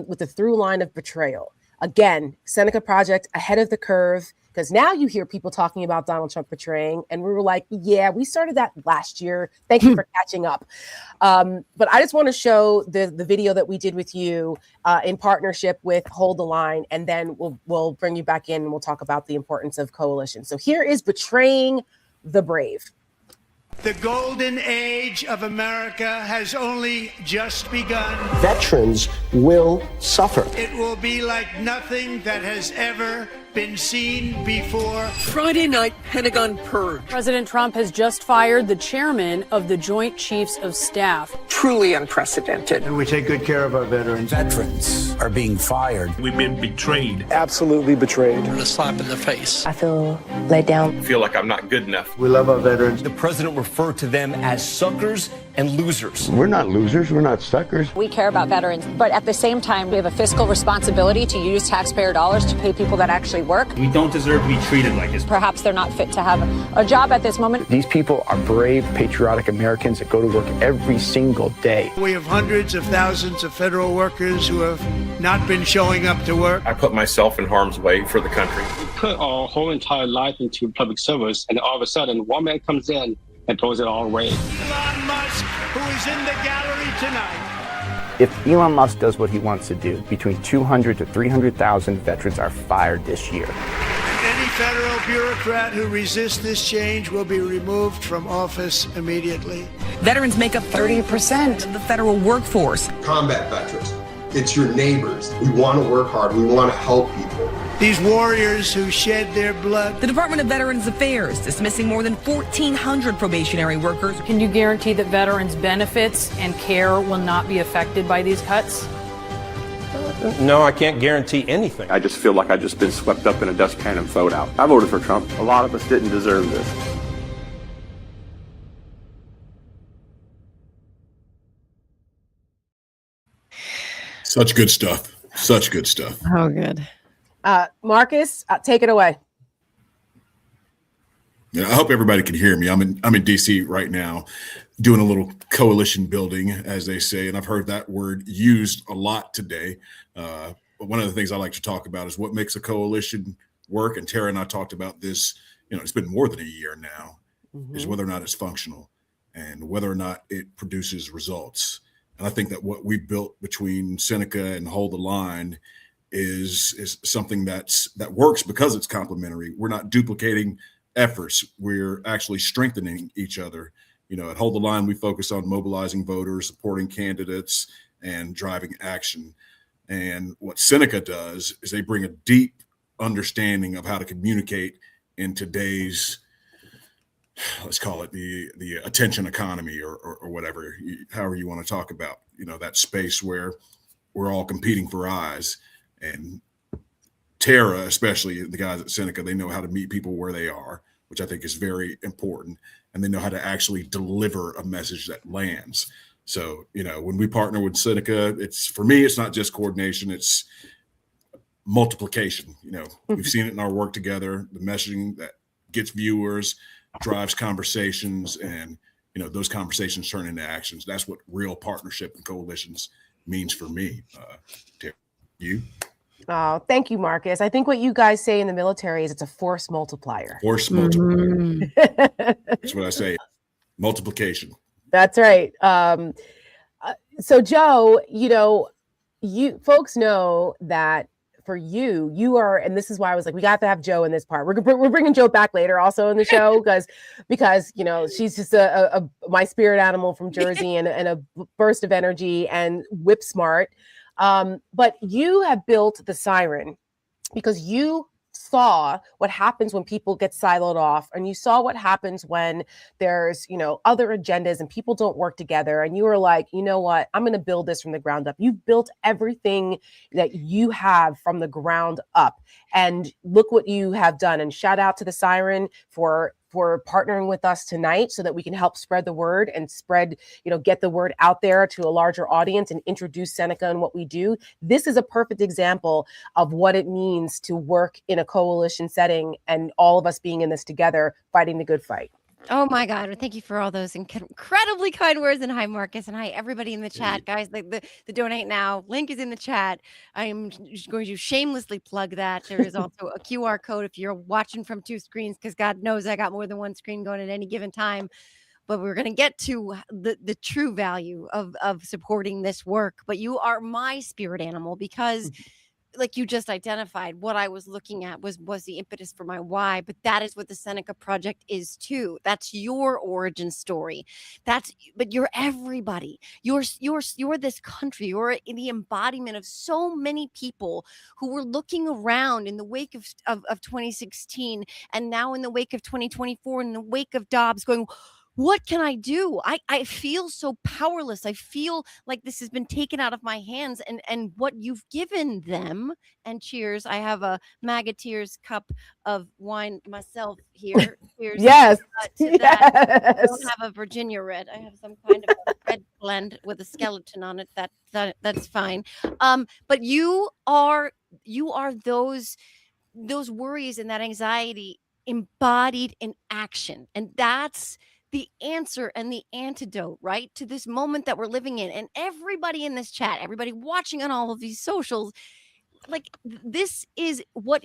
with the through line of betrayal. Again, Seneca Project ahead of the curve, because now you hear people talking about Donald Trump betraying, and we were like, yeah, we started that last year. Thank you for catching up. But I just want to show the video that we did with you in partnership with Hold the Line, and then we'll bring you back in and we'll talk about the importance of coalition. So here is Betraying the Brave. The golden age of America has only just begun. Veterans will suffer. It will be like nothing that has ever been seen before. Friday night Pentagon purge. President Trump has just fired the chairman of the Joint Chiefs of Staff. Truly unprecedented. And we take good care of our veterans. Veterans are being fired. We've been betrayed. Absolutely betrayed. A slap in the face. I feel let down. I feel like I'm not good enough. We love our veterans. The president referred to them as suckers and losers. We're not losers. We're not suckers. We care about veterans, but at the same time, we have a fiscal responsibility to use taxpayer dollars to pay people that actually work. We don't deserve to be treated like this. Perhaps they're not fit to have a job at this moment. These people are brave, patriotic Americans that go to work every single day. We have hundreds of thousands of federal workers who have not been showing up to work. I put myself in harm's way for the country. We put our whole entire life into public service, and all of a sudden, one man comes in and throws it all away. Elon Musk, who is in the gallery tonight. If Elon Musk does what he wants to do, between 200 to 300,000 veterans are fired this year. Any federal bureaucrat who resists this change will be removed from office immediately. Veterans make up 30% of the federal workforce. Combat veterans. It's your neighbors. We want to work hard. We want to help people. These warriors who shed their blood. The Department of Veterans Affairs dismissing more than 1,400 probationary workers. Can you guarantee that veterans' benefits and care will not be affected by these cuts? No, I can't guarantee anything. I just feel like I've just been swept up in a dustpan and thrown out. I voted for Trump. A lot of us didn't deserve this. Such good stuff. Such good stuff. Oh, good. Marcus, take it away. Yeah, I hope everybody can hear me. I'm in DC right now doing a little coalition building, as they say, and I've heard that word used a lot today. But one of the things I like to talk about is what makes a coalition work. And Tara and I talked about this, it's been more than a year now, is whether or not it's functional and whether or not it produces results. And I think that what we built between Seneca and Hold the Line is something that works because it's complementary. We're not duplicating efforts. We're actually strengthening each other. At Hold the Line, we focus on mobilizing voters, supporting candidates, and driving action. And what Seneca does is they bring a deep understanding of how to communicate in today's, let's call it the attention economy or whatever, however you want to talk about, that space where we're all competing for eyes. And Tara, especially the guys at Seneca, they know how to meet people where they are, which I think is very important. And they know how to actually deliver a message that lands. So, when we partner with Seneca, for me, it's not just coordination, it's multiplication. We've seen it in our work together, the messaging that gets viewers, drives conversations, and, those conversations turn into actions. That's what real partnership and coalitions means for me. Tara, you? Oh, thank you, Marcus. I think what you guys say in the military is it's a force multiplier. Force multiplier. That's what I say. Multiplication. That's right. So Joe, you folks know that for you are, and this is why I was like, we got to have Joe in this part. We're bringing Joe back later also in the show because she's just my spirit animal from Jersey and a burst of energy and whip smart. But you have built the Siren because you saw what happens when people get siloed off, and you saw what happens when there's, other agendas and people don't work together. And you were like, you know what, I'm going to build this from the ground up. You've built everything that you have from the ground up, and look what you have done. And shout out to the Siren for for partnering with us tonight so that we can help spread the word and get the word out there to a larger audience and introduce Seneca and what we do. This is a perfect example of what it means to work in a coalition setting and all of us being in this together, fighting the good fight. Oh my God. Thank you for all those incredibly kind words. And hi, Marcus. And hi, everybody in the chat. Guys, the donate now link is in the chat. I'm going to shamelessly plug that. There is also a QR code if you're watching from two screens, because God knows I got more than one screen going at any given time. But we're going to get to the true value of supporting this work. But you are my spirit animal, because like you just identified, what I was looking at was the impetus for my why, but that is what the Seneca Project is too. That's your origin story. But you're everybody. You're this country. You're in the embodiment of so many people who were looking around in the wake of 2016, and now in the wake of 2024, in the wake of Dobbs, going, what can I do? I feel so powerless. I feel like this has been taken out of my hands, and what you've given them. And cheers. I have a MAGA Tears cup of wine myself here. Cheers. Yes. To that. I don't have a Virginia red. I have some kind of red blend with a skeleton on it. That's fine. But you are those worries and that anxiety embodied in action. And that's the answer and the antidote, right, to this moment that we're living in. And everybody in this chat, everybody watching on all of these socials, like, this is what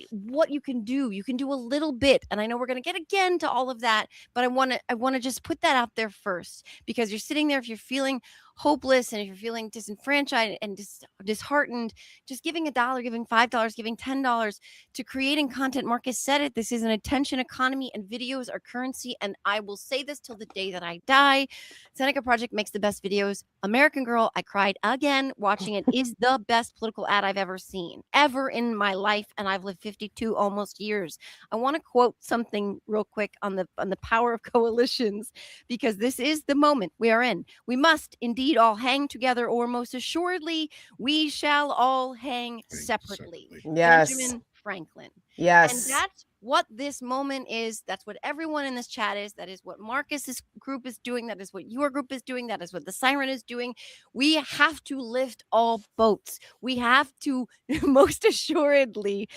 you can do. You can do a little bit. And I know we're going to get again to all of that, but I want to just put that out there first, because you're sitting there, if you're feeling hopeless and if you're feeling disenfranchised and disheartened, just giving $1, giving $5, giving $10 to creating content. Marcus said it. This is an attention economy, and videos are currency. And I will say this till the day that I die. Seneca Project makes the best videos. American Girl, I cried again watching it, is the best political ad I've ever seen, ever in my life. And I've lived 52 almost years. I want to quote something real quick on the power of coalitions, because this is the moment we are in. We must indeed all hang together, or most assuredly we shall all hang separately. Yes. Benjamin Franklin. Yes. And that's what this moment is. That's what everyone in this chat is. That is what Marcus's group is doing. That is what your group is doing. That is what the Siren is doing. We have to lift all boats. We have to most assuredly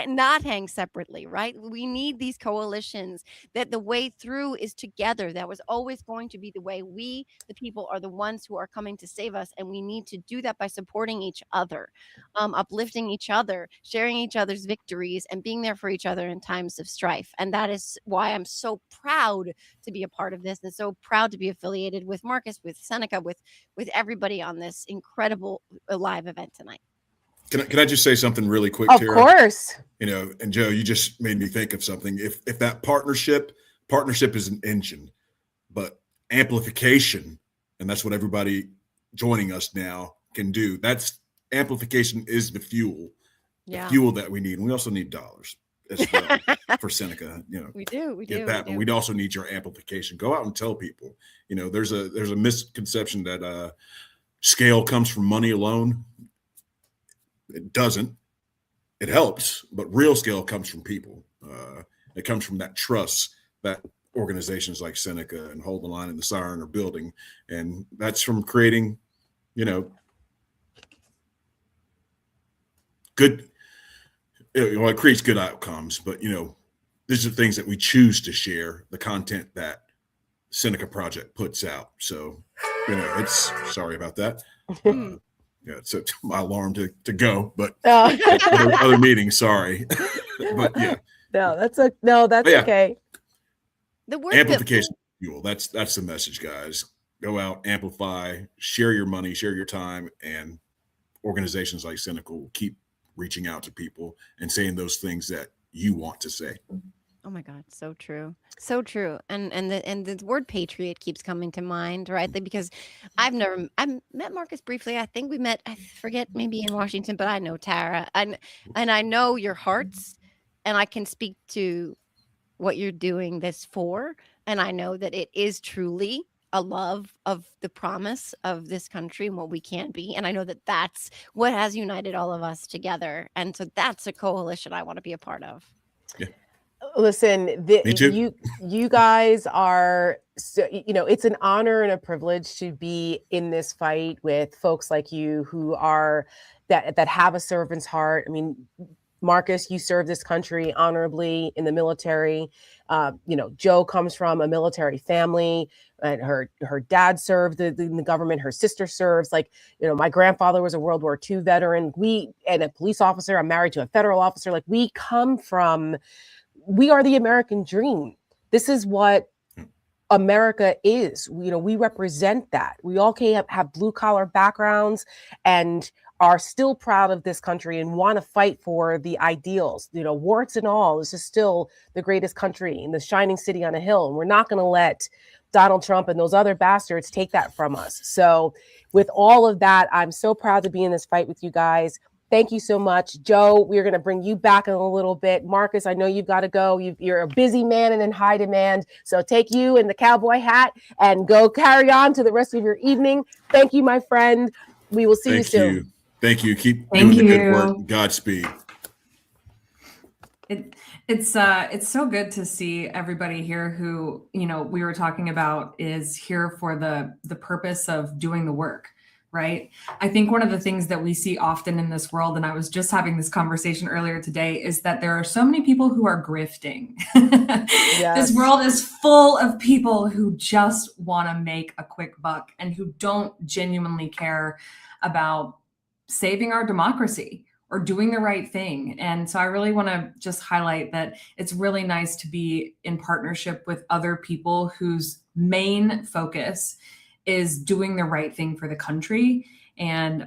not hang separately, right? We need these coalitions, that the way through is together. That was always going to be the way. We, the people, are the ones who are coming to save us, and we need to do that by supporting each other, uplifting each other, sharing each other's victories, and being there for each other in times of strife. And that is why I'm so proud to be a part of this, and so proud to be affiliated with Marcus, with Seneca, with everybody on this incredible live event tonight. Can I just say something really quick, Of Tara? course. And Joe, you just made me think of something. If that partnership is an engine, but amplification, and that's what everybody joining us now can do. That's amplification is the fuel that we need. And we also need dollars as well for Seneca. We do. But we'd also need your amplification. Go out and tell people. There's a misconception that scale comes from money alone. It doesn't. It helps, but real scale comes from people. It comes from that trust that organizations like Seneca and Hold the Line and the Siren are building, and that's from creating, good. It creates good outcomes, but these are things that we choose to share. The content that Seneca Project puts out. So, it's sorry about that. It's my alarm to go, but other meetings. Sorry, but yeah. That's okay. The word amplification fuel. That's the message, guys. Go out, amplify, share your money, share your time, and organizations like Seneca will keep reaching out to people and saying those things that you want to say. Oh my God, so true. So true. And the word patriot keeps coming to mind, right? Because I met Marcus briefly. I think we met, I forget, maybe in Washington, but I know Tara. And I know your hearts, and I can speak to what you're doing this for. And I know that it is truly a love of the promise of this country and what we can be. And I know that that's what has united all of us together. And so that's a coalition I want to be a part of. Yeah. Listen, Me too. you guys are, so, it's an honor and a privilege to be in this fight with folks like you who are that have a servant's heart. I mean, Marcus, you served this country honorably in the military. Joe comes from a military family, and her dad served in the government. Her sister serves. My grandfather was a World War II veteran. And a police officer. I'm married to a federal officer. We are the American dream. This is what America is. We represent that. We all have blue collar backgrounds and are still proud of this country and want to fight for the ideals. Warts and all, this is still the greatest country in the shining city on a hill. And we're not going to let Donald Trump and those other bastards take that from us. So with all of that, I'm so proud to be in this fight with you guys. Thank you so much. Joe, we're going to bring you back in a little bit. Marcus, I know you've got to go. You're a busy man and in high demand. So take you in the cowboy hat and go carry on to the rest of your evening. Thank you, my friend. We will see you soon. Thank you. Keep doing the good work. Godspeed. It's so good to see everybody here who, we were talking about is here for the purpose of doing the work. Right. I think one of the things that we see often in this world, and I was just having this conversation earlier today, is that there are so many people who are grifting. Yes. This world is full of people who just want to make a quick buck and who don't genuinely care about saving our democracy or doing the right thing. And so I really want to just highlight that it's really nice to be in partnership with other people whose main focus is doing the right thing for the country, and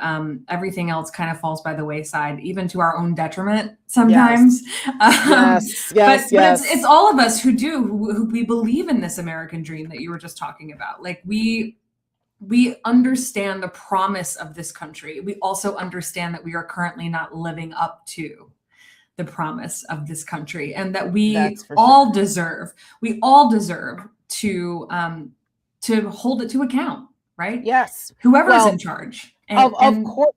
everything else kind of falls by the wayside, even to our own detriment sometimes. Yes. But it's all of us who we believe in this American dream that you were just talking about. Like we understand the promise of this country. We also understand that we are currently not living up to the promise of this country, and that we all deserve to hold it to account, right? Yes. Whoever's in charge. Of course.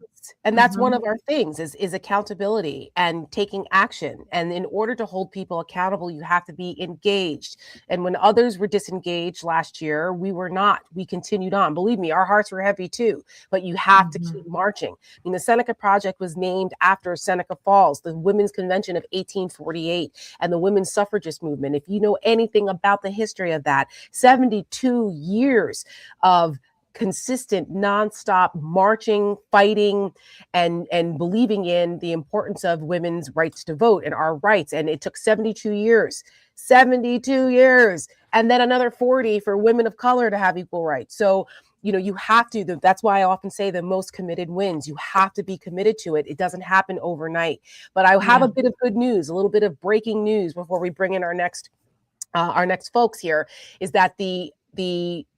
And that's one of our things is accountability and taking action. And in order to hold people accountable, you have to be engaged. And when others were disengaged last year, we were not. We continued on. Believe me, our hearts were heavy too, but you have to keep marching. I mean, the Seneca Project was named after Seneca Falls, the Women's Convention of 1848, and the women's suffragist movement. If you know anything about the history of that, 72 years of consistent, nonstop marching, fighting, and believing in the importance of women's rights to vote and our rights. And it took 72 years, and then another 40 for women of color to have equal rights. So, you have to, that's why I often say the most committed wins. You have to be committed to it. It doesn't happen overnight. But I have a bit of good news, a little bit of breaking news before we bring in our next folks here, is that the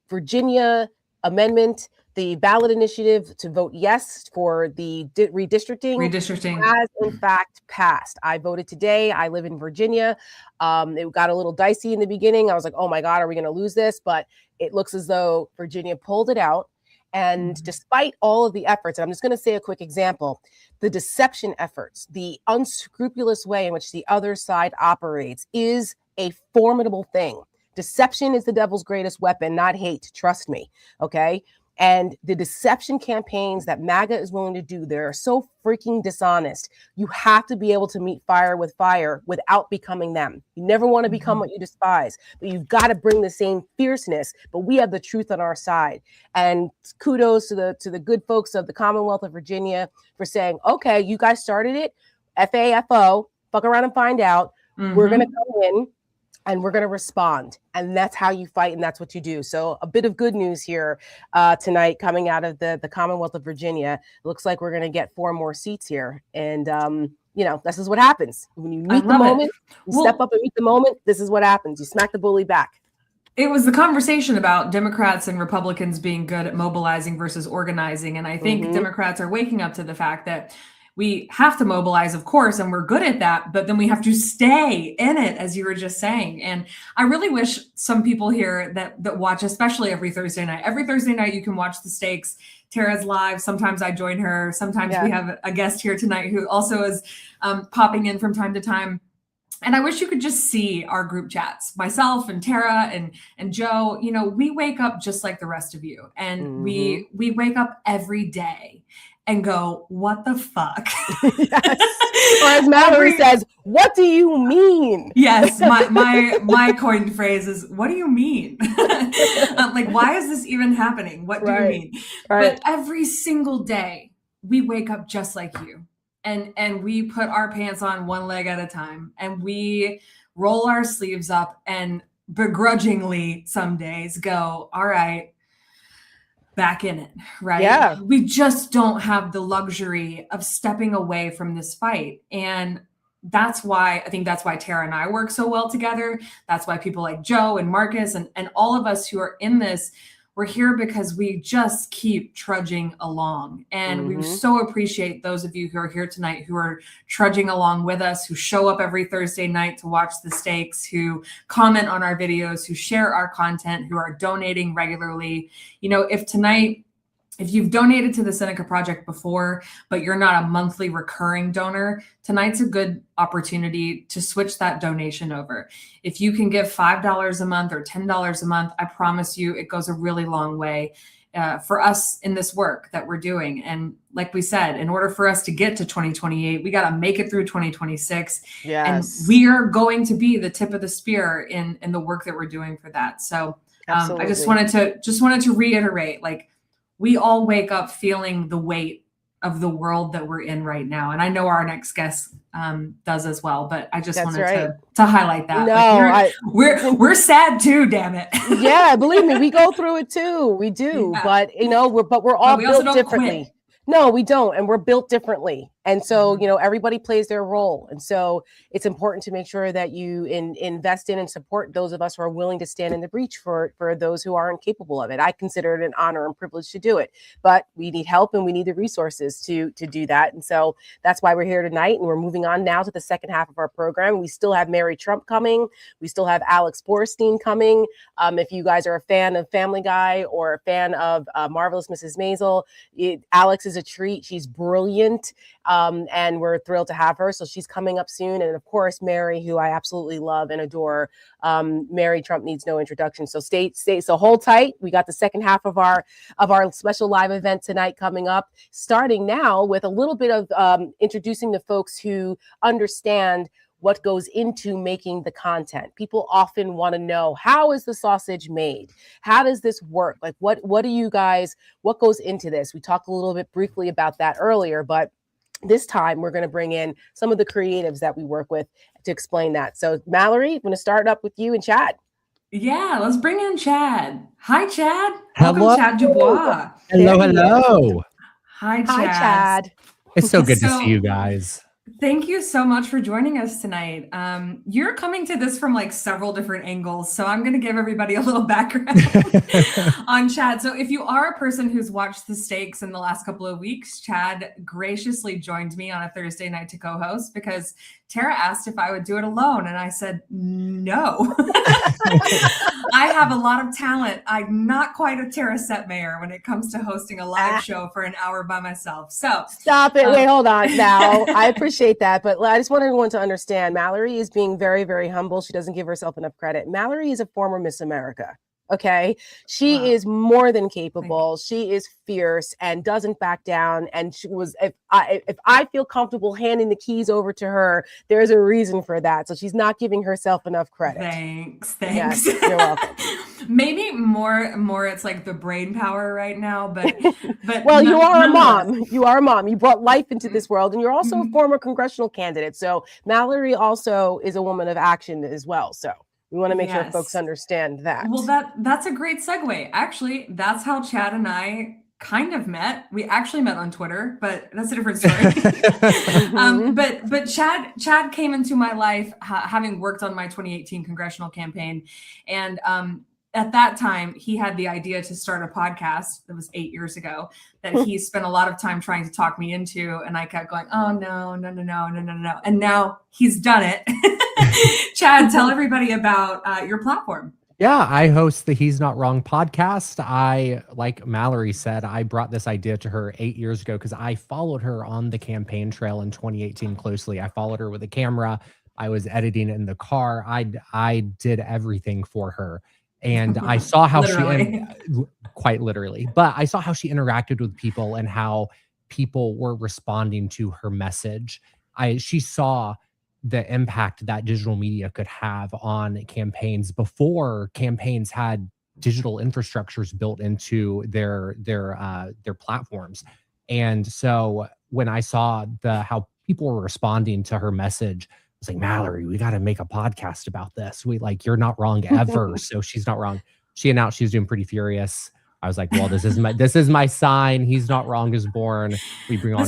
Virginia amendment, the ballot initiative to vote yes for the redistricting has in fact passed. I voted today. I live in Virginia. It got a little dicey in the beginning. I was like, oh my God, are we going to lose this? But it looks as though Virginia pulled it out. And despite all of the efforts, and I'm just going to say a quick example, the deception efforts, the unscrupulous way in which the other side operates is a formidable thing. Deception is the devil's greatest weapon, not hate. Trust me. Okay. And the deception campaigns that MAGA is willing to do, they're so freaking dishonest. You have to be able to meet fire with fire without becoming them. You never want to become what you despise, but you've got to bring the same fierceness. But we have the truth on our side. And kudos to the good folks of the Commonwealth of Virginia for saying, okay, you guys started it. FAFO, fuck around and find out. We're going to come in and we're going to respond. And that's how you fight. And that's what you do. So a bit of good news here tonight coming out of the Commonwealth of Virginia. It looks like we're going to get 4 more seats here. And, this is what happens. When you meet the moment, step up and meet the moment. This is what happens. You smack the bully back. It was the conversation about Democrats and Republicans being good at mobilizing versus organizing. And I think Democrats are waking up to the fact that we have to mobilize, of course, and we're good at that, but then we have to stay in it, as you were just saying. And I really wish some people here that watch, especially every Thursday night, you can watch the stakes. Tara's live. Sometimes I join her. Sometimes we have a guest here tonight who also is popping in from time to time. And I wish you could just see our group chats, myself and Tara and Joe. You know, we wake up just like the rest of you, and we wake up every day and go, "What the fuck?" Yes. Or as Mallory says, "What do you mean?" Yes, my coined phrase is, "What do you mean?" Like, why is this even happening? What do you mean? Right. But every single day, we wake up just like you. And we put our pants on one leg at a time, and we roll our sleeves up and begrudgingly some days go, all right, back in it, right? Yeah. We just don't have the luxury of stepping away from this fight. And that's why Tara and I work so well together. That's why people like Joe and Marcus and all of us who are in this, we're here because we just keep trudging along. And we so appreciate those of you who are here tonight, who are trudging along with us, who show up every Thursday night to watch the stakes, who comment on our videos, who share our content, who are donating regularly. You know, if you've donated to the Seneca Project before, but you're not a monthly recurring donor, tonight's a good opportunity to switch that donation over. If you can give $5 a month or $10 a month, I promise you it goes a really long way for us in this work that we're doing. And like we said, in order for us to get to 2028, we got to make it through 2026. Yes. And we are going to be the tip of the spear in the work that we're doing for that. So I just wanted to reiterate, like, we all wake up feeling the weight of the world that we're in right now. And I know our next guest does as well, but I just wanted to highlight that. No, like we're sad too, damn it. Yeah, believe me, we go through it too. We do. Yeah. But you know, we're all built differently. Quit. No, we don't. And we're built differently. And so, you know, everybody plays their role. And so it's important to make sure that you invest in and support those of us who are willing to stand in the breach for those who aren't capable of it. I consider it an honor and privilege to do it, but we need help and we need the resources to do that. And so that's why we're here tonight. And we're moving on now to the second half of our program. We still have Mary Trump coming. We still have Alex Borstein coming. If you guys are a fan of Family Guy or a fan of Marvelous Mrs. Maisel, Alex is a treat. She's brilliant. And we're thrilled to have her. So she's coming up soon. And of course, Mary, who I absolutely love and adore. Mary Trump needs no introduction. So so hold tight. We got the second half of our special live event tonight coming up, starting now with a little bit of introducing the folks who understand what goes into making the content. People often want to know, how is the sausage made? How does this work? Like, what goes into this? We talked a little bit briefly about that earlier, but this time, we're going to bring in some of the creatives that we work with to explain that. So, Mallory, I'm going to start up with you and Chad. Yeah, let's bring in Chad. Hi, Chad. Hello. Welcome, Chad Dubois. Hello. Hi, Chad. Hi, Chad. It's so good to see you guys. Thank you so much for joining us tonight. You're coming to this from like several different angles, so I'm going to give everybody a little background on Chad. So if you are a person who's watched the stakes in the last couple of weeks, Chad graciously joined me on a Thursday night to co-host because Tara asked if I would do it alone, and I said, no. I have a lot of talent. I'm not quite a Tara Setmayer when it comes to hosting a live show for an hour by myself. So stop it. Wait, hold on now. I appreciate that, but I just want everyone to understand Mallory is being very, very humble. She doesn't give herself enough credit. Mallory is a former Miss America. Okay. She is more than capable. She is fierce and doesn't back down. And she was, if I feel comfortable handing the keys over to her, there's a reason for that. So she's not giving herself enough credit. Thanks. Yes, you're welcome. Maybe more it's like the brain power right now, but well, you are a mom. You are a mom. You brought life into this world, and you're also a former congressional candidate. So Mallory also is a woman of action as well. So we want to make sure folks understand that. Well, that's a great segue. Actually, that's how Chad and I kind of met. We actually met on Twitter, but that's a different story. But Chad came into my life having worked on my 2018 congressional campaign. And at that time, he had the idea to start a podcast that was 8 years ago that he spent a lot of time trying to talk me into. And I kept going, oh, no. And now he's done it. Chad, tell everybody about your platform. Yeah, I host the He's Not Wrong podcast. Like Mallory said, I brought this idea to her 8 years ago because I followed her on the campaign trail in 2018 closely. I followed her with a camera. I was editing in the car. I did everything for her. And I saw how quite literally, but I saw how she interacted with people and how people were responding to her message. She saw the impact that digital media could have on campaigns before campaigns had digital infrastructures built into their platforms. And so when I saw how people were responding to her message, I was like, Mallory, we got to make a podcast about this. You're not wrong ever. So she's not wrong. She announced she's doing Pretty Furious. I was like, well, this is my sign. He's not wrong is born. We bring on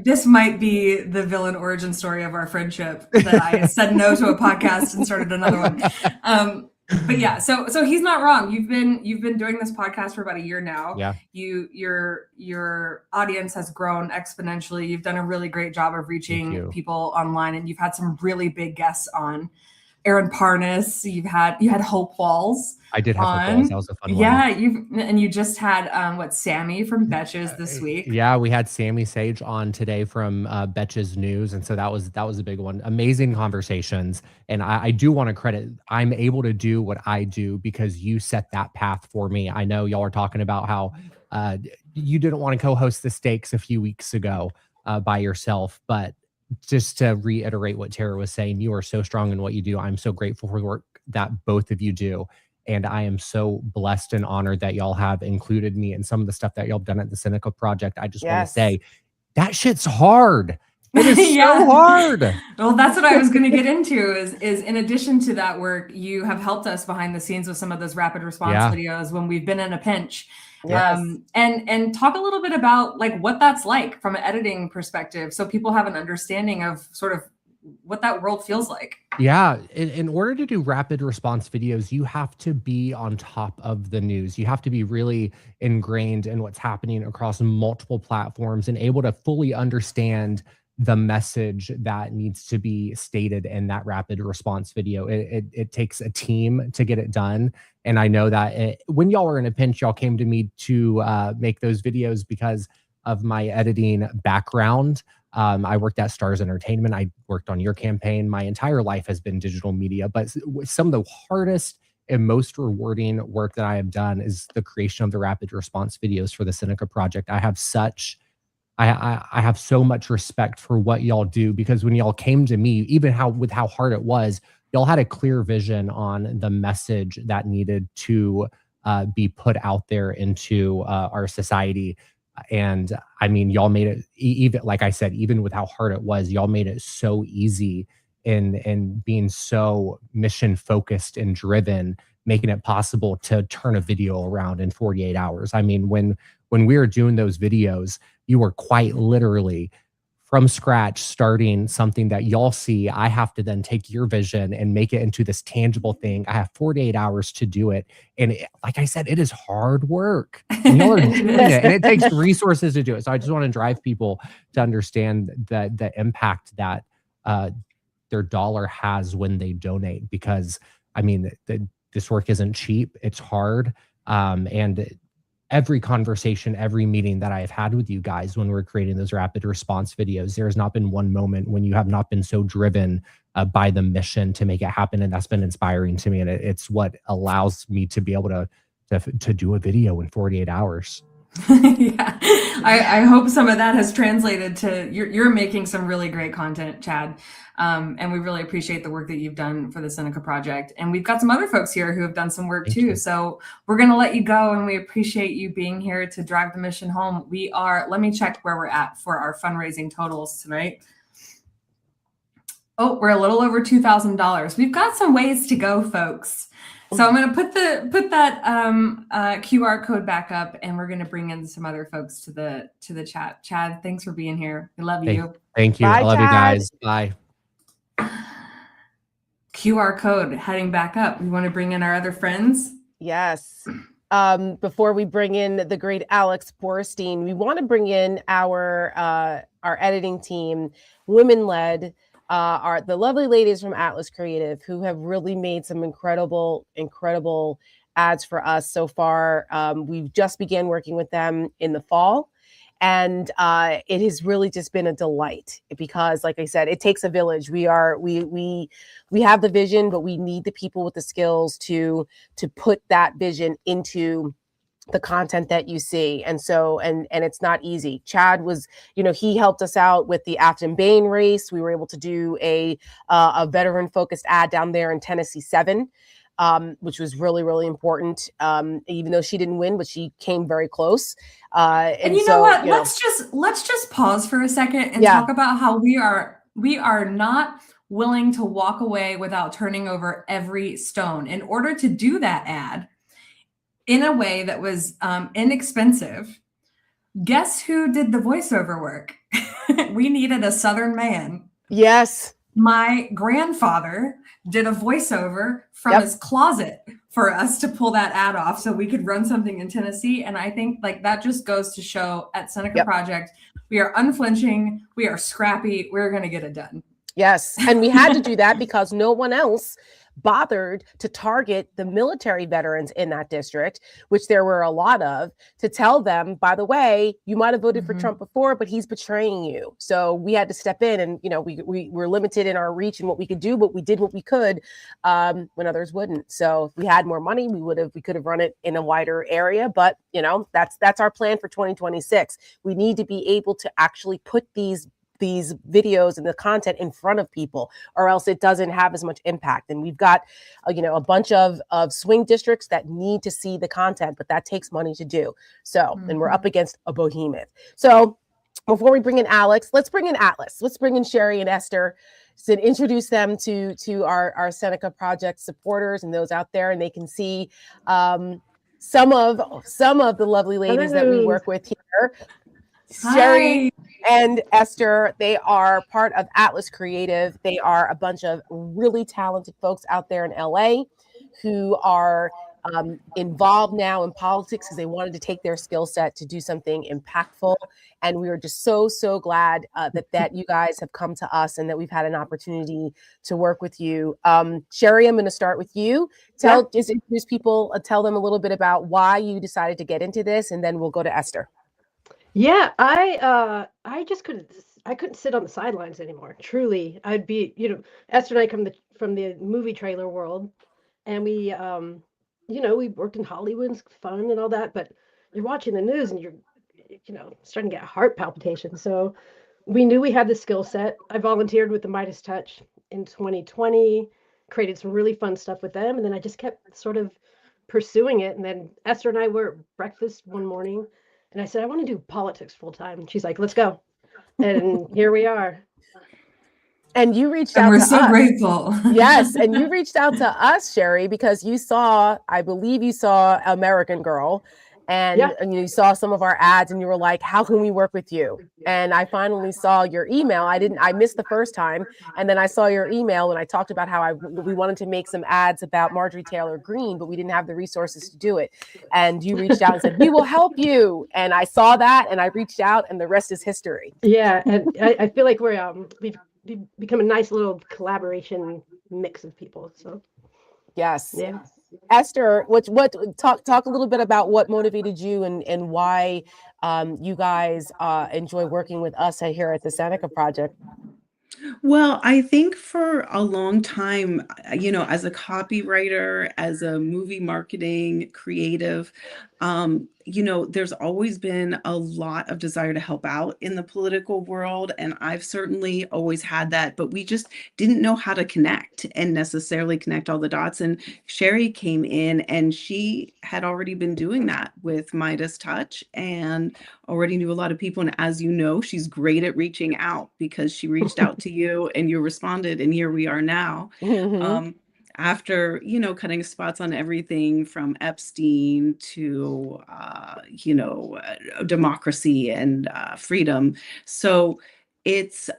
this might be the villain origin story of our friendship, that I said no to a podcast and started another one. But yeah, so he's not wrong. You've been doing this podcast for about a year now. Yeah. Your audience has grown exponentially. You've done a really great job of reaching people online, and you've had some really big guests on. Aaron Parnas, you had Hope Walls. I did have Hope Walls. That was a fun one. Yeah, you just had Sammy from Betches this week. Yeah, we had Sammy Sage on today from Betches News, and so that was a big one. Amazing conversations, and I do want to credit. I'm able to do what I do because you set that path for me. I know y'all are talking about how you didn't want to co-host the Stakes a few weeks ago by yourself, but just to reiterate what Tara was saying, you are so strong in what you do. I'm so grateful for the work that both of you do. And I am so blessed and honored that y'all have included me in some of the stuff that y'all have done at the Seneca Project. I just want to say that shit's hard. It is so hard. Well, that's what I was going to get into is in addition to that work, you have helped us behind the scenes with some of those rapid response videos when we've been in a pinch. Yes. And talk a little bit about what that's like from an editing perspective, so people have an understanding of sort of what that world feels like. Yeah. In order to do rapid response videos, you have to be on top of the news. You have to be really ingrained in what's happening across multiple platforms and able to fully understand the message that needs to be stated in that rapid response video. It takes a team to get it done. And I know that when y'all were in a pinch, y'all came to me to make those videos because of my editing background. I worked at Stars Entertainment. I worked on your campaign. My entire life has been digital media, but some of the hardest and most rewarding work that I have done is the creation of the rapid response videos for the Seneca Project. I have so much respect for what y'all do, because when y'all came to me, even with how hard it was, y'all had a clear vision on the message that needed to be put out there into our society. And I mean, y'all made it, even like I said, even with how hard it was, y'all made it so easy in being so mission focused and driven, making it possible to turn a video around in 48 hours. I mean, when we were doing those videos, you were quite literally from scratch starting something that y'all see. I have to then take your vision and make it into this tangible thing. I have 48 hours to do it. And like I said, it is hard work. And y'all are doing it, and it takes resources to do it. So I just want to drive people to understand the impact that their dollar has when they donate, because I mean, this work isn't cheap. It's hard. And every conversation, every meeting that I have had with you guys when we're creating those rapid response videos, there has not been one moment when you have not been so driven by the mission to make it happen. And that's been inspiring to me. And it's what allows me to be able to do a video in 48 hours. Yeah, I hope some of that has translated to you're making some really great content, Chad. And we really appreciate the work that you've done for the Seneca Project. And we've got some other folks here who have done some work too. So we're going to let you go, and we appreciate you being here to drive the mission home. Let me check where we're at for our fundraising totals tonight. Oh, we're a little over $2,000. We've got some ways to go, folks. So I'm going to put that QR code back up, and we're going to bring in some other folks to the chat. Chad, thanks for being here. We love you. Thank you. Bye, I love Chad. you guys. Bye. QR code heading back up. We want to bring in our other friends. Yes. Before we bring in the great Alex Borstein, we want to bring in our editing team, women-led. Are the lovely ladies from Atlas Creative, who have really made some incredible ads for us so far. We've just began working with them in the fall, And it has really just been a delight because, like I said, it takes a village. We have the vision, but we need the people with the skills to put that vision into the content that you see. And so, and it's not easy. Chad was, he helped us out with the Afton Bain race. We were able to do a veteran focused ad down there in Tennessee 7. Which was really, really important. Even though she didn't win, but she came very close. And you know what? Let's just pause for a second and talk about how we are not willing to walk away without turning over every stone. In order to do that ad in a way that was inexpensive, guess who did the voiceover work? We needed a Southern man. Yes. My grandfather did a voiceover from his closet for us to pull that ad off so we could run something in Tennessee. And I think like that just goes to show at Seneca Project, we are unflinching, we are scrappy, we're going to get it done. Yes. And we had to do that because no one else bothered to target the military veterans in that district, which there were a lot of, to tell them, by the way, you might have voted for Trump before, but he's betraying you. So we had to step in, and we were limited in our reach and what we could do, but we did what we could when others wouldn't. So if we had more money, we could have run it in a wider area. But that's our plan for 2026. We need to be able to actually put these videos and the content in front of people, or else it doesn't have as much impact. And we've got a bunch of swing districts that need to see the content, but that takes money to do. So and we're up against a behemoth. So before we bring in Alex, let's bring in Atlas, let's bring in Sherry and Esther to introduce them to our Seneca Project supporters and those out there, and they can see some of the lovely ladies that we work with here. Sherry and Esther, they are part of Atlas Creative. They are a bunch of really talented folks out there in LA who are involved now in politics because they wanted to take their skill set to do something impactful. And we are just so glad that you guys have come to us and that we've had an opportunity to work with you. Sherry, I'm going to start with you. Just introduce people, tell them a little bit about why you decided to get into this, and then we'll go to Esther. Yeah, I just couldn't sit on the sidelines anymore. Truly, I'd be, Esther and I come from the movie trailer world, and we worked in Hollywood, it's fun and all that, but you're watching the news and you're, starting to get heart palpitations. So we knew we had the skill set. I volunteered with the Midas Touch in 2020, created some really fun stuff with them, and then I just kept sort of pursuing it. And then Esther and I were at breakfast one morning, and I said, I want to do politics full time. And she's like, let's go. And here we are. And you reached out to us. And we're so grateful. Yes. And you reached out to us, Sherry, because I believe you saw American Girl, and you saw some of our ads, and you were like, how can we work with you? And I finally saw your email. I missed the first time. And then I saw your email, and I talked about how we wanted to make some ads about Marjorie Taylor Greene, but we didn't have the resources to do it. And you reached out and said, we will help you. And I saw that, and I reached out, and the rest is history. Yeah. And I feel like we've become a nice little collaboration mix of people. So yes. Yeah. Esther, talk a little bit about what motivated you and why you guys enjoy working with us here at the Seneca Project. Well, I think for a long time, as a copywriter, as a movie marketing creative, there's always been a lot of desire to help out in the political world. And I've certainly always had that, but we just didn't know how to connect and necessarily connect all the dots. And Sherry came in, and she had already been doing that with Midas Touch and already knew a lot of people. And as you know, she's great at reaching out because she reached out to you and you responded, and here we are now. After, cutting spots on everything from Epstein to, democracy and freedom. So it's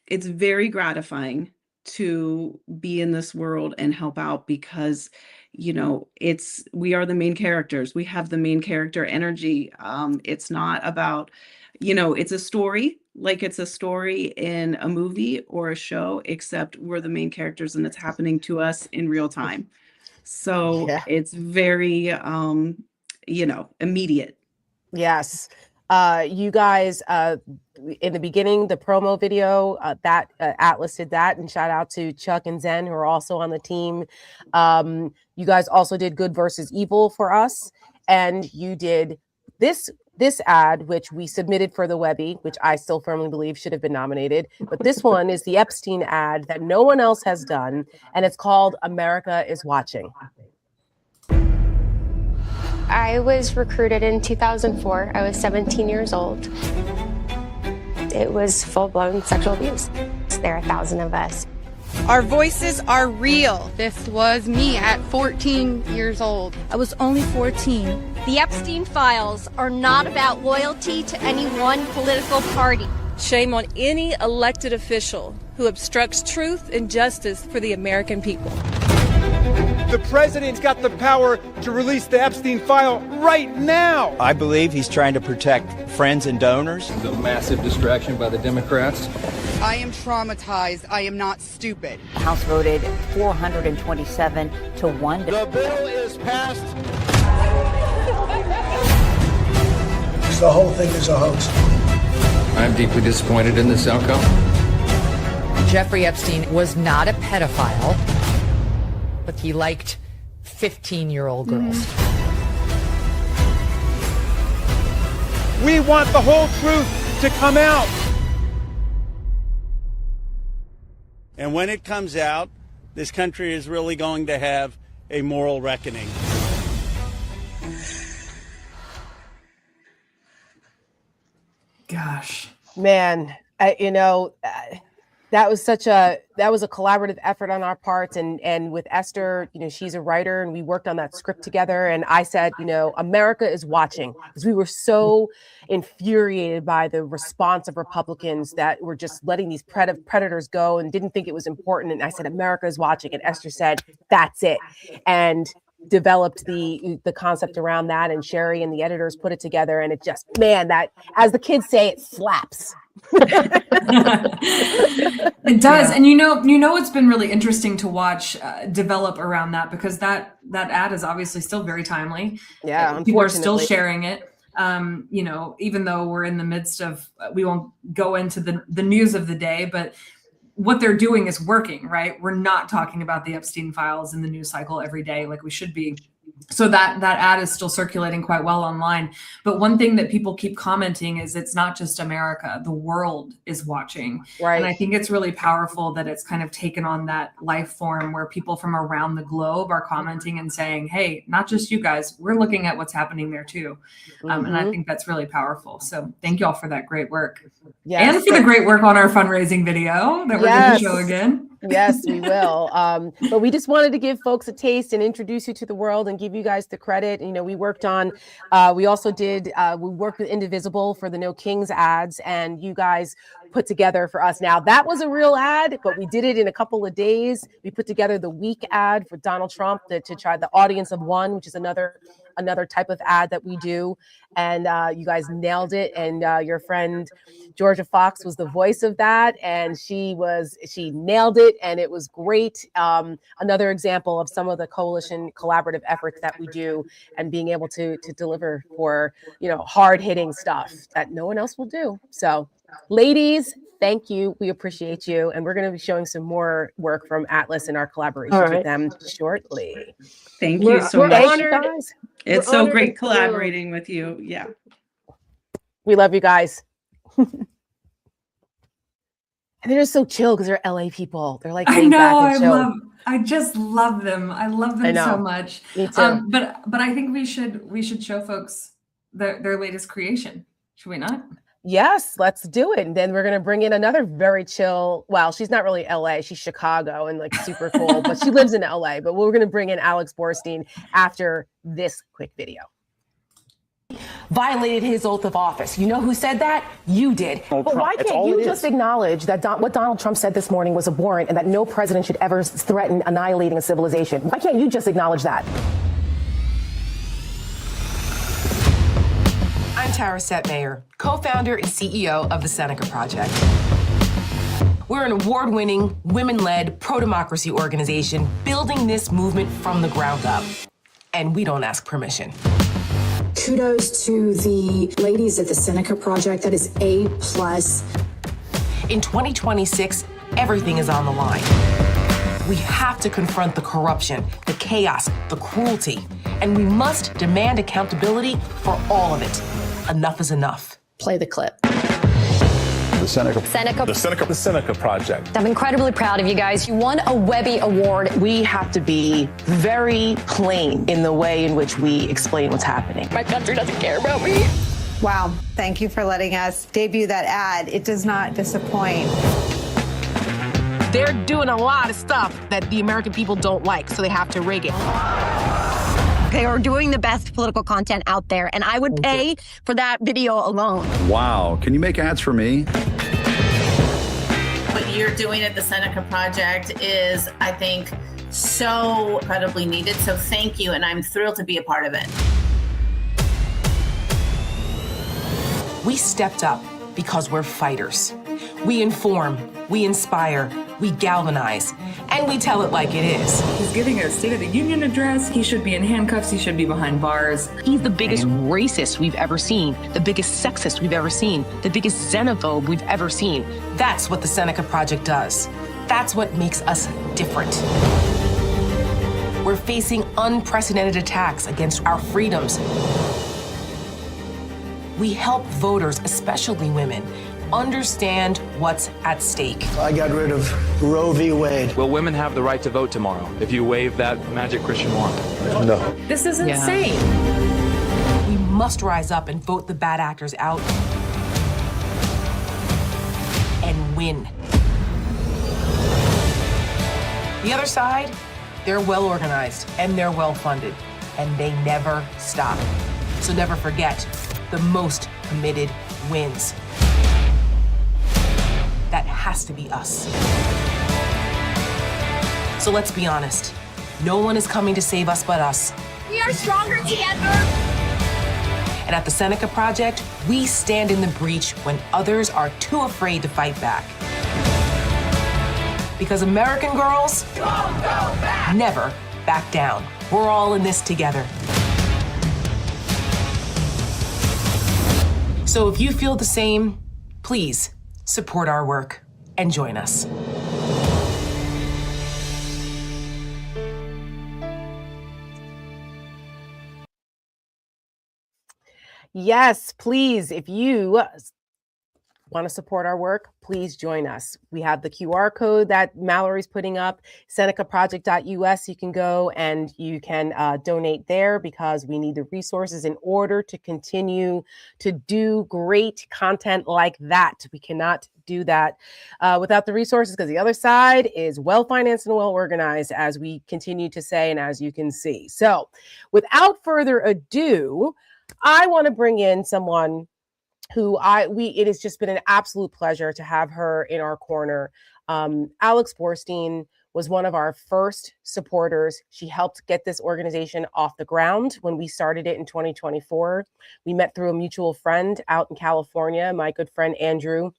very gratifying to be in this world and help out because, we are the main characters. We have the main character energy. It's not about, it's a story. Like it's a story in a movie or a show, except we're the main characters and it's happening to us in real time. So it's very, immediate. Yes. You guys, in the beginning, the promo video, Atlas did that, and shout out to Chuck and Zen, who are also on the team. You guys also did Good versus Evil for us, and you did this ad, which we submitted for the Webby, which I still firmly believe should have been nominated. But this one is the Epstein ad that no one else has done, and it's called America is Watching. I was recruited in 2004. I was 17 years old. It was full-blown sexual abuse. There are 1,000 of us. Our voices are real. This was me at 14 years old. I was only 14. The Epstein files are not about loyalty to any one political party. Shame on any elected official who obstructs truth and justice for the American people. The president's got the power to release the Epstein file right now. I believe he's trying to protect friends and donors. The massive distraction by the Democrats. I am traumatized. I am not stupid. The House voted 427 to 1. The bill is passed. The whole thing is a hoax. I'm deeply disappointed in this outcome. Jeffrey Epstein was not a pedophile, but he liked 15-year-old girls. We want the whole truth to come out. And when it comes out, this country is really going to have a moral reckoning. Gosh, man, that was a collaborative effort on our parts, and with Esther, she's a writer, and we worked on that script together. And I said, America is watching, because we were so infuriated by the response of Republicans that were just letting these predators go and didn't think it was important. And I said, America is watching, and Esther said, that's it, and developed the concept around that. And Sherry and the editors put it together, and it just, man, that, as the kids say, it slaps. It does. Yeah. And it's been really interesting to watch develop around that, because that ad is obviously still very timely. Yeah, people are still sharing it. Even though we're in the midst of, we won't go into the news of the day, but what they're doing is working, right? We're not talking about the Epstein files in the news cycle every day like we should be. So that ad is still circulating quite well online. But one thing that people keep commenting is it's not just America, the world is watching. Right. And I think it's really powerful that it's kind of taken on that life form where people from around the globe are commenting and saying, hey, not just you guys, we're looking at what's happening there too. And I think that's really powerful. So thank you all for that great work. Yes. And for the great work on our fundraising video that we're going to show again. Yes, we will. But we just wanted to give folks a taste and introduce you to the world and give you guys the credit. We worked on, we also did, we worked with Indivisible for the No Kings ads, and you guys put together for us. Now, that was a real ad, but we did it in a couple of days. We put together the week ad for Donald Trump to try the audience of one, which is another type of ad that we do. And you guys nailed it. And your friend Georgia Fox was the voice of that, and she nailed it, and it was great. Another example of some of the coalition collaborative efforts that we do, and being able to deliver for hard-hitting stuff that no one else will do. So, ladies, thank you. We appreciate you, and we're going to be showing some more work from Atlas in our collaboration with them shortly. Thank you so much. Honored. Guys. It's so great collaborating with you. Yeah. We love you guys. And they're just so chill because they're LA people. They're like, I know, I just love them. I love them so much. Me too. But I think we should show folks their latest creation. Should we not? Yes, let's do it. And then we're going to bring in another very chill. Well, she's not really LA. She's Chicago and like super cool, but she lives in LA. But we're going to bring in Alex Borstein after this quick video. Violated his oath of office. You know who said that? You did. But why can't you just acknowledge that what Donald Trump said this morning was abhorrent and that no president should ever threaten annihilating a civilization? Why can't you just acknowledge that? I'm Tara Setmayer, co-founder and CEO of the Seneca Project. We're an award-winning, women-led, pro-democracy organization building this movement from the ground up. And we don't ask permission. Kudos to the ladies at the Seneca Project. That is A+. In 2026, everything is on the line. We have to confront the corruption, the chaos, the cruelty, and we must demand accountability for all of it. Enough is enough. Play the clip. The Seneca. The Seneca Project. I'm incredibly proud of you guys. You won a Webby Award. We have to be very plain in the way in which we explain what's happening. My country doesn't care about me. Wow, thank you for letting us debut that ad. It does not disappoint. They're doing a lot of stuff that the American people don't like, so they have to rig it. They are doing the best political content out there, and I would pay for that video alone. Wow. Can you make ads for me? What you're doing at the Seneca Project is, I think, so incredibly needed. So thank you, and I'm thrilled to be a part of it. We stepped up because we're fighters. We inform, we inspire, we galvanize, and we tell it like it is. He's giving a State of the Union address. He should be in handcuffs. He should be behind bars. He's the biggest racist we've ever seen, the biggest sexist we've ever seen, the biggest xenophobe we've ever seen. That's what the Seneca Project does. That's what makes us different. We're facing unprecedented attacks against our freedoms. We help voters, especially women, understand what's at stake. I got rid of Roe v. Wade. Will women have the right to vote tomorrow if you wave that magic Christian wand? No. This is insane. We must rise up and vote the bad actors out and win. The other side, they're well organized and they're well funded, and they never stop. So never forget, the most committed wins. That has to be us. So let's be honest. No one is coming to save us but us. We are stronger together. And at the Seneca Project, we stand in the breach when others are too afraid to fight back. Because American girls never back down. We're all in this together. So if you feel the same, please support our work and join us. Yes, please, if you want to support our work, please join us. We have the QR code that Mallory's putting up, senecaproject.us. You can go and you can donate there because we need the resources in order to continue to do great content like that. We cannot do that without the resources because the other side is well-financed and well-organized, as we continue to say and as you can see. So without further ado, I want to bring in someone who it has just been an absolute pleasure to have her in our corner. Alex Borstein was one of our first supporters. She helped get this organization off the ground when we started it in 2024. We met through a mutual friend out in California, my good friend Andrew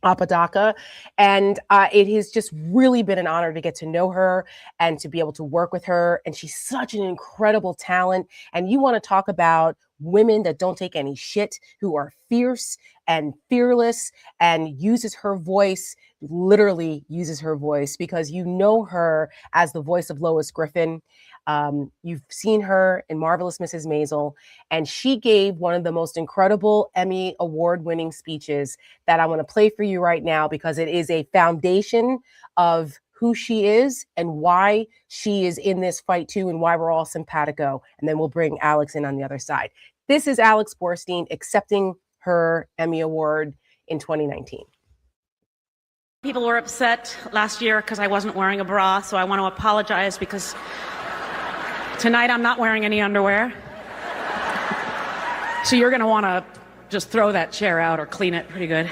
Apodaca. And it has just really been an honor to get to know her and to be able to work with her. And she's such an incredible talent. And you want to talk about women that don't take any shit, who are fierce and fearless and uses her voice, literally uses her voice, because you know her as the voice of Lois Griffin. You've seen her in Marvelous Mrs. Maisel, and she gave one of the most incredible Emmy award-winning speeches that I want to play for you right now because it is a foundation of who she is and why she is in this fight too and why we're all simpatico. And then we'll bring Alex in on the other side. This is Alex Borstein accepting her Emmy Award in 2019. People were upset last year because I wasn't wearing a bra, so I want to apologize because tonight I'm not wearing any underwear. So you're going to want to just throw that chair out or clean it pretty good.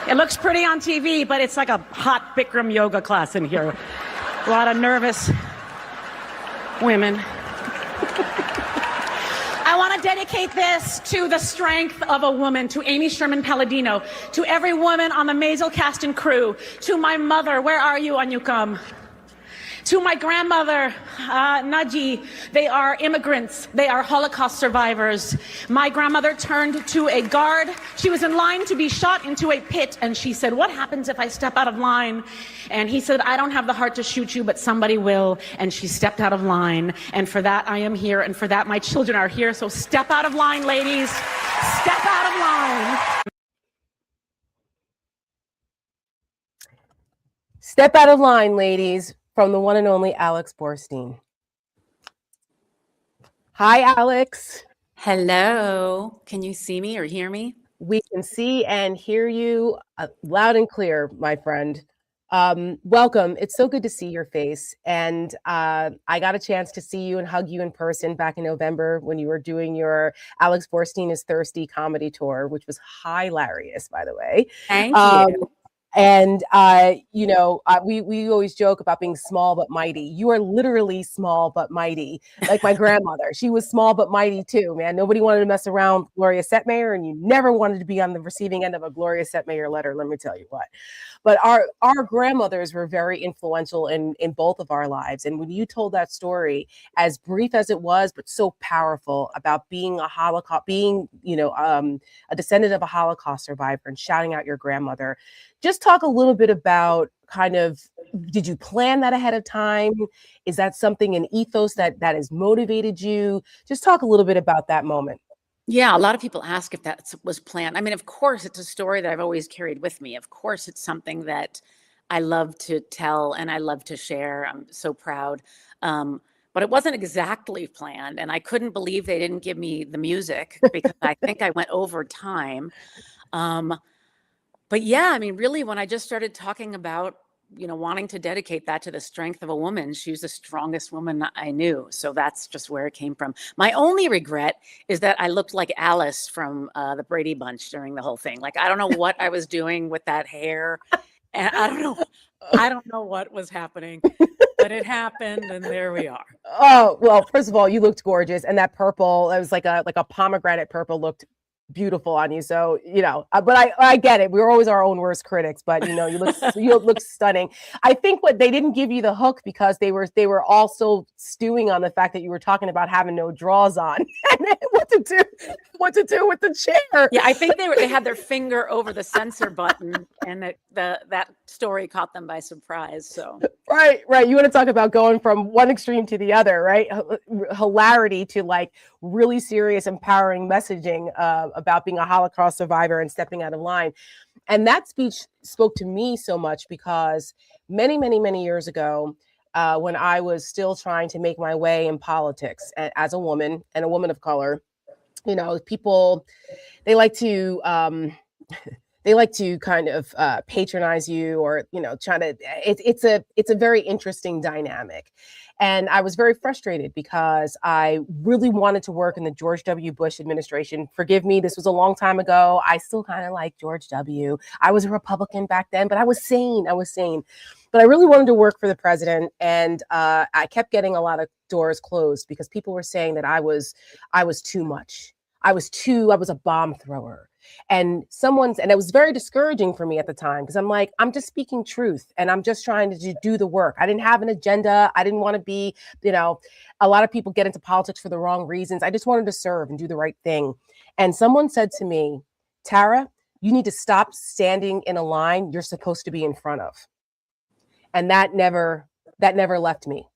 It looks pretty on TV, but it's like a hot Bikram yoga class in here. A lot of nervous women. I want to dedicate this to the strength of a woman, to Amy Sherman Palladino, to every woman on the Maisel cast and crew, to my mother, where are you when you come? To my grandmother, Naji, they are immigrants. They are Holocaust survivors. My grandmother turned to a guard. She was in line to be shot into a pit, and she said, "What happens if I step out of line?" And he said, "I don't have the heart to shoot you, but somebody will." And she stepped out of line. And for that, I am here. And for that, my children are here. So step out of line, ladies. Step out of line. Step out of line, ladies, from the one and only Alex Borstein. Hi, Alex. Hello. Can you see me or hear me? We can see and hear you loud and clear, my friend. Welcome. It's so good to see your face. And I got a chance to see you and hug you in person back in November when you were doing your Alex Borstein is Thirsty comedy tour, which was hilarious, by the way. Thank you. And we always joke about being small but mighty. You are literally small but mighty, like my grandmother. She was small but mighty too, man. Nobody wanted to mess around with Gloria Setmayer, and you never wanted to be on the receiving end of a Gloria Setmayer letter. Let me tell you what. But our grandmothers were very influential in both of our lives. And when you told that story, as brief as it was, but so powerful, about being a Holocaust, being a descendant of a Holocaust survivor, and shouting out your grandmother. Just talk a little bit about did you plan that ahead of time? Is that something, an ethos that has motivated you? Just talk a little bit about that moment. Yeah, a lot of people ask if that was planned. I mean, of course, it's a story that I've always carried with me. Of course, it's something that I love to tell and I love to share. I'm so proud. But it wasn't exactly planned. And I couldn't believe they didn't give me the music because I think I went over time. But yeah, I mean, really, when I just started talking about, wanting to dedicate that to the strength of a woman, she was the strongest woman I knew. So that's just where it came from. My only regret is that I looked like Alice from the Brady Bunch during the whole thing. Like, I don't know what I was doing with that hair. And I don't know what was happening, but it happened and there we are. Oh, well, first of all, you looked gorgeous. And that purple, it was like a pomegranate purple, looked beautiful on you. So, but I get it. We're always our own worst critics, but you look stunning. I think what they didn't give you the hook because they were also stewing on the fact that you were talking about having no drawers on. And what to do with the chair. Yeah, I think they had their finger over the censor button and that story caught them by surprise. So Right. You want to talk about going from one extreme to the other, right? Hilarity to like really serious, empowering messaging about being a Holocaust survivor and stepping out of line. And that speech spoke to me so much because many, many, many years ago, when I was still trying to make my way in politics as a woman and a woman of color, people, they like to kind of patronize you or, try to, it's a very interesting dynamic. And I was very frustrated because I really wanted to work in the George W. Bush administration. Forgive me, this was a long time ago. I still kind of like George W. I was a Republican back then, but I was sane. But I really wanted to work for the president. And I kept getting a lot of doors closed because people were saying that I was too much. I was a bomb thrower. And it was very discouraging for me at the time because I'm like, I'm just speaking truth and I'm just trying to do the work. I didn't have an agenda. I didn't want to be, a lot of people get into politics for the wrong reasons. I just wanted to serve and do the right thing. And someone said to me, Tara, you need to stop standing in a line you're supposed to be in front of. And that never left me.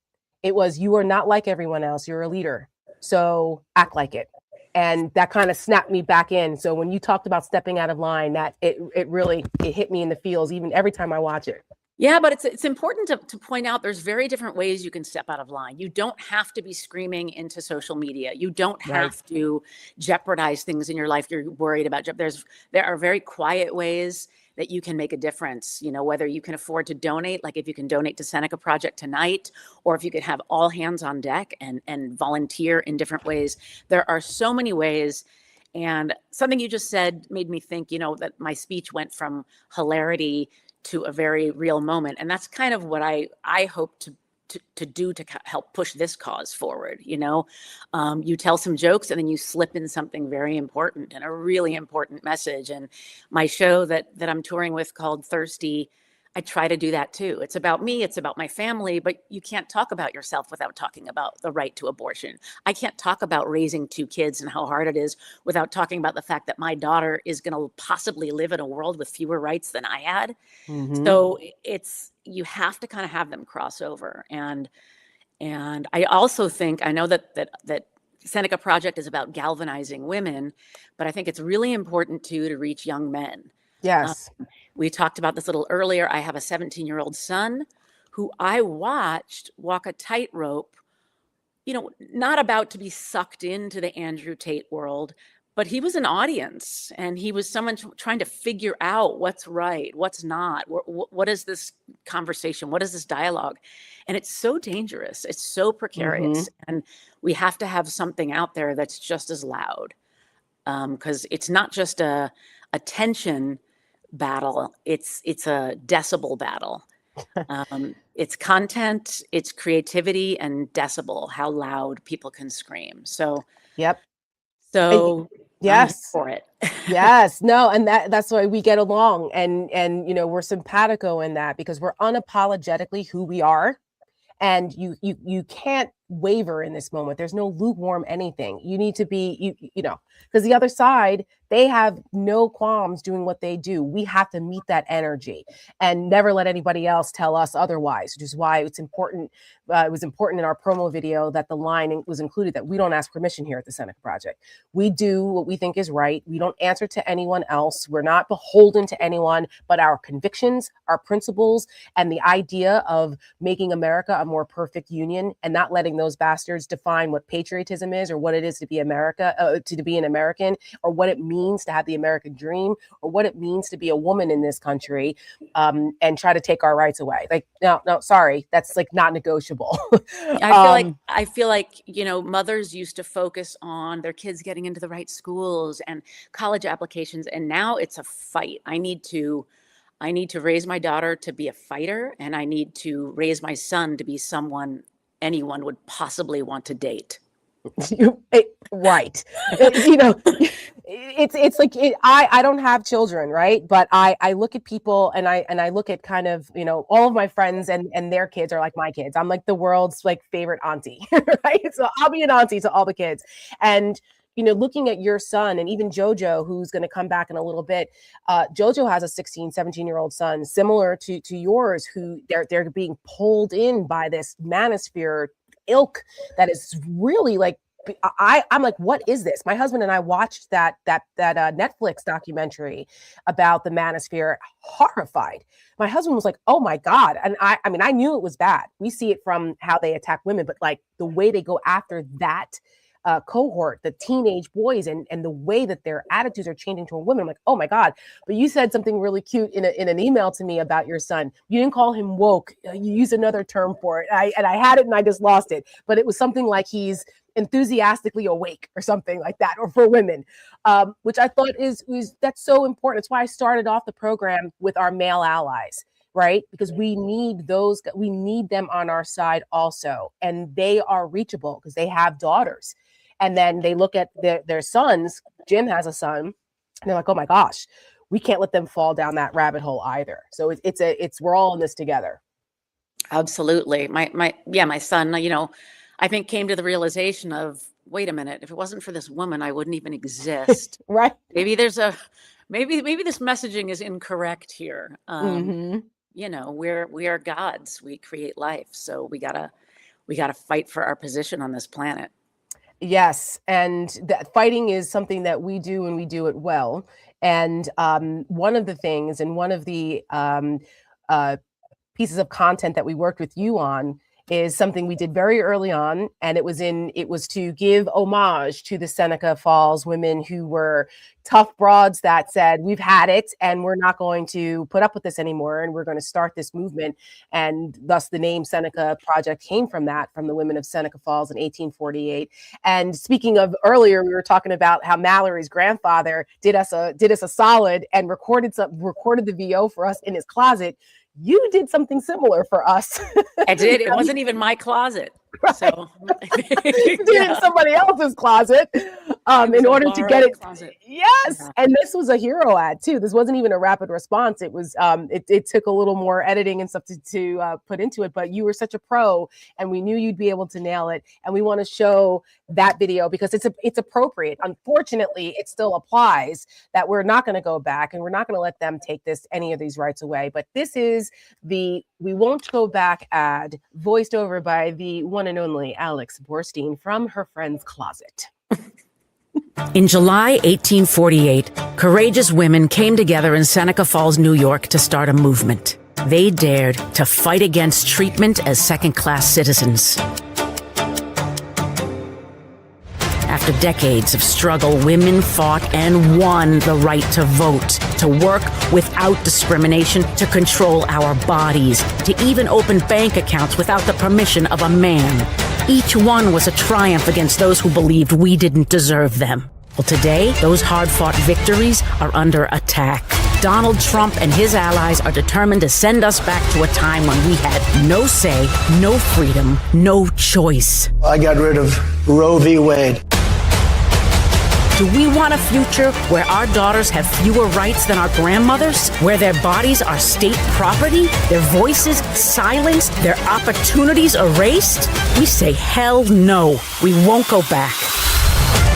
It was, you are not like everyone else. You're a leader. So act like it. And that kind of snapped me back in. So when you talked about stepping out of line, that it really hit me in the feels, even every time I watch it. Yeah, but it's important to point out there's very different ways you can step out of line. You don't have to be screaming into social media. You don't have to jeopardize things in your life you're worried about. There are very quiet ways that you can make a difference, whether you can afford to donate, like if you can donate to Seneca Project tonight, or if you could have all hands on deck and volunteer in different ways. There are so many ways. And something you just said made me think, that my speech went from hilarity to a very real moment. And that's kind of what I hope to do to help push this cause forward. You tell some jokes and then you slip in something very important and a really important message. And my show that I'm touring with called Thirsty, I try to do that too. It's about me, it's about my family, but you can't talk about yourself without talking about the right to abortion. I can't talk about raising 2 kids and how hard it is without talking about the fact that my daughter is going to possibly live in a world with fewer rights than I had. So you have to kind of have them cross over. And I also think, I know that Seneca Project is about galvanizing women, but I think it's really important too to reach young men. Yes. We talked about this a little earlier. I have a 17-year-old son who I watched walk a tightrope, not about to be sucked into the Andrew Tate world, but he was an audience and he was someone trying to figure out what's right, what's not, what is this conversation, what is this dialogue? And it's so dangerous. It's so precarious. And we have to have something out there that's just as loud, because it's not just a tension battle, it's a decibel battle. It's content, it's creativity, and decibel, how loud people can scream. So so yes, for it. Yes, no, and that's why we get along, and we're simpatico in that because we're unapologetically who we are. And you can't waver in this moment. There's no lukewarm anything. You need to be, because the other side, they have no qualms doing what they do. We have to meet that energy and never let anybody else tell us otherwise, which is why it's important. It was important in our promo video that the line was included that we don't ask permission here at the Seneca Project. We do what we think is right. We don't answer to anyone else. We're not beholden to anyone but our convictions, our principles, and the idea of making America a more perfect union and not letting those bastards define what patriotism is or what it is to be America, to be an American, or what it means to have the American dream, or what it means to be a woman in this country, and try to take our rights away. Like, no, sorry, that's like not negotiable. I feel like, mothers used to focus on their kids getting into the right schools and college applications, and now it's a fight. I need to raise my daughter to be a fighter, and I need to raise my son to be someone anyone would possibly want to date. Right. It's like I don't have children, right? But I look at people and I look at kind of, all of my friends and their kids are like my kids. I'm like the world's like favorite auntie, right? So I'll be an auntie to all the kids. And looking at your son and even Jojo, who's going to come back in a little bit, Jojo has a 16, 17-year-old son similar to yours, who they're being pulled in by this manosphere ilk that is really like, I'm like, what is this? My husband and I watched that Netflix documentary about the manosphere, horrified. My husband was like, oh my God. And I mean, I knew it was bad. We see it from how they attack women, but like the way they go after that cohort, the teenage boys, and the way that their attitudes are changing toward women. I'm like, oh my God. But you said something really cute in an email to me about your son. You didn't call him woke. You used another term for it. I had it and I just lost it. But it was something like he's enthusiastically awake or something like that, or for women, which I thought is that's so important. It's why I started off the program with our male allies, right? Because we need them on our side also. And they are reachable because they have daughters. And then they look at their sons. Jim has a son. And they're like, oh my gosh, we can't let them fall down that rabbit hole either. So it's we're all in this together. Absolutely. My son, I think came to the realization of, wait a minute, if it wasn't for this woman, I wouldn't even exist. Right. Maybe maybe this messaging is incorrect here. We are gods. We create life. So we gotta fight for our position on this planet. Yes, and that fighting is something that we do, and we do it well. And one of the things, and one of the pieces of content that we worked with you on is something we did very early on, and it was to give homage to the Seneca Falls women who were tough broads that said, we've had it and we're not going to put up with this anymore, and we're going to start this movement. And thus the name Seneca Project came from that, from the women of Seneca Falls in 1848. And speaking of earlier, we were talking about how Mallory's grandfather did us a solid and recorded the VO for us in his closet. You did something similar for us. I did. It wasn't even my closet. Right. So you did it in somebody else's closet. in order to get it. Closet. Yes. Yeah. And this was a hero ad too. This wasn't even a rapid response. It was, it took a little more editing and stuff to put into it, but you were such a pro and we knew you'd be able to nail it. And we want to show that video because it's appropriate. Unfortunately, it still applies that we're not going to go back and we're not going to let them take any of these rights away. But this is the We Won't Go Back ad voiced over by the one and only Alex Borstein from her friend's closet. In July 1848, courageous women came together in Seneca Falls, New York to start a movement. They dared to fight against treatment as second-class citizens. After decades of struggle, women fought and won the right to vote, to work without discrimination, to control our bodies, to even open bank accounts without the permission of a man. Each one was a triumph against those who believed we didn't deserve them. Well, today, those hard-fought victories are under attack. Donald Trump and his allies are determined to send us back to a time when we had no say, no freedom, no choice. I got rid of Roe v. Wade. Do we want a future where our daughters have fewer rights than our grandmothers? Where their bodies are state property? Their voices silenced? Their opportunities erased? We say hell no. We won't go back.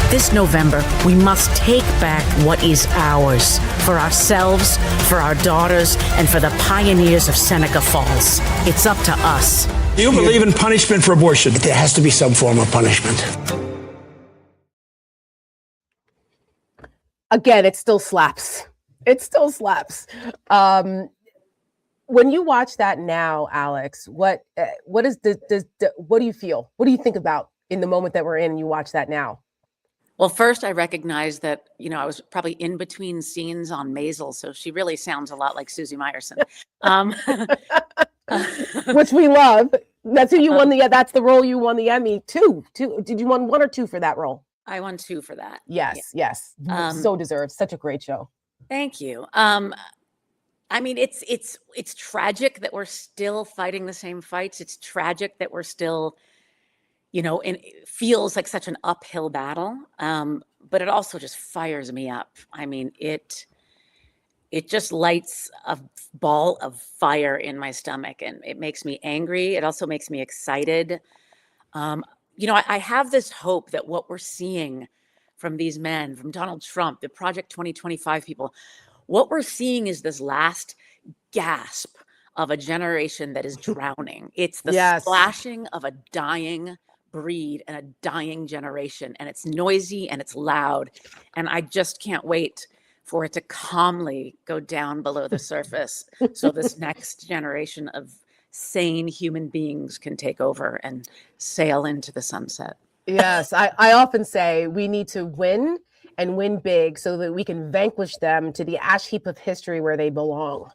This November, we must take back what is ours. For ourselves, for our daughters, and for the pioneers of Seneca Falls. It's up to us. Do you believe in punishment for abortion? There has to be some form of punishment. Again, it still slaps. It still slaps. When you watch that now, Alex, what do you feel? What do you think about in the moment that we're in and you watch that now? Well, first, I recognize that, I was probably in between scenes on Maisel, so she really sounds a lot like Susie Meyerson. Which we love. That's who you won that's the role you won the Emmy. Two. Did you win 1 or 2 for that role? I won 2 for that. Yes. So deserved. Such a great show. Thank you. I mean, it's tragic that we're still fighting the same fights. It's tragic that we're still, and it feels like such an uphill battle. But it also just fires me up. I mean, it just lights a ball of fire in my stomach and it makes me angry. It also makes me excited. I have this hope that what we're seeing from these men, from Donald Trump, the Project 2025 people, what we're seeing is this last gasp of a generation that is drowning. It's the splashing of a dying breed and a dying generation. And it's noisy and it's loud. And I just can't wait for it to calmly go down below the surface so this next generation of sane human beings can take over and sail into the sunset. Yes, I often say we need to win and win big so that we can vanquish them to the ash heap of history where they belong.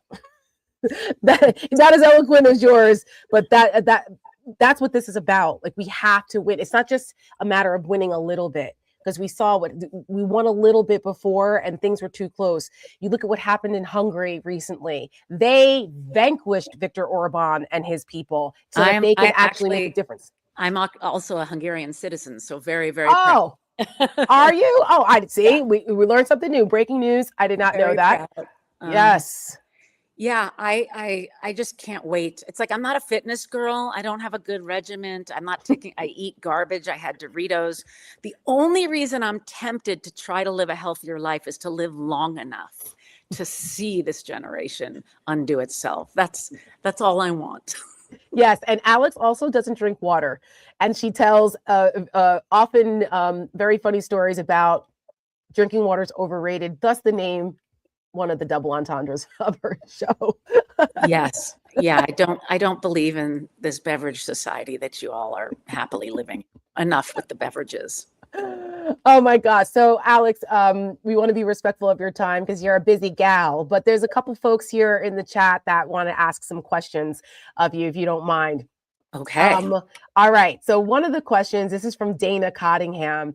That is not as eloquent as yours, but that's what this is about. Like, we have to win. It's not just a matter of winning a little bit, because we saw we won a little bit before and things were too close. You look at what happened in Hungary recently. They vanquished Viktor Orban and his people so that they can actually make a difference. I'm also a Hungarian citizen, so very, very proud. Are you? Oh, I see. We learned something new. Breaking news. I did not know that. Yes. Yeah, I just can't wait. It's like, I'm not a fitness girl. I don't have a good regiment. I eat garbage. I had Doritos. The only reason I'm tempted to try to live a healthier life is to live long enough to see this generation undo itself. That's all I want. Yes, and Alex also doesn't drink water, and she tells often very funny stories about drinking water is overrated, thus the name, one of the double entendres of her show. Yes. Yeah, I don't believe in this beverage society that you all are happily living. Enough with the beverages. Oh my gosh. So Alex, we want to be respectful of your time because you're a busy gal, but there's a couple folks here in the chat that want to ask some questions of you, if you don't mind. Okay. All right. So one of the questions, this is from Dana Cottingham.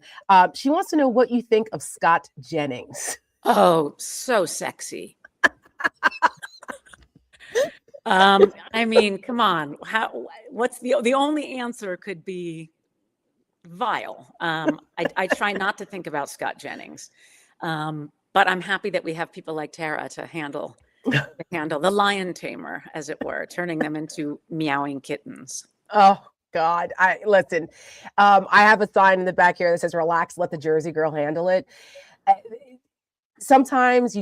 She wants to know what you think of Scott Jennings. Oh, so sexy. I mean, come on. What's the only answer could be vile. I try not to think about Scott Jennings, but I'm happy that we have people like Tara to handle the lion tamer, as it were, turning them into meowing kittens. Oh God, listen. I have a sign in the back here that says "Relax, let the Jersey girl handle it." Sometimes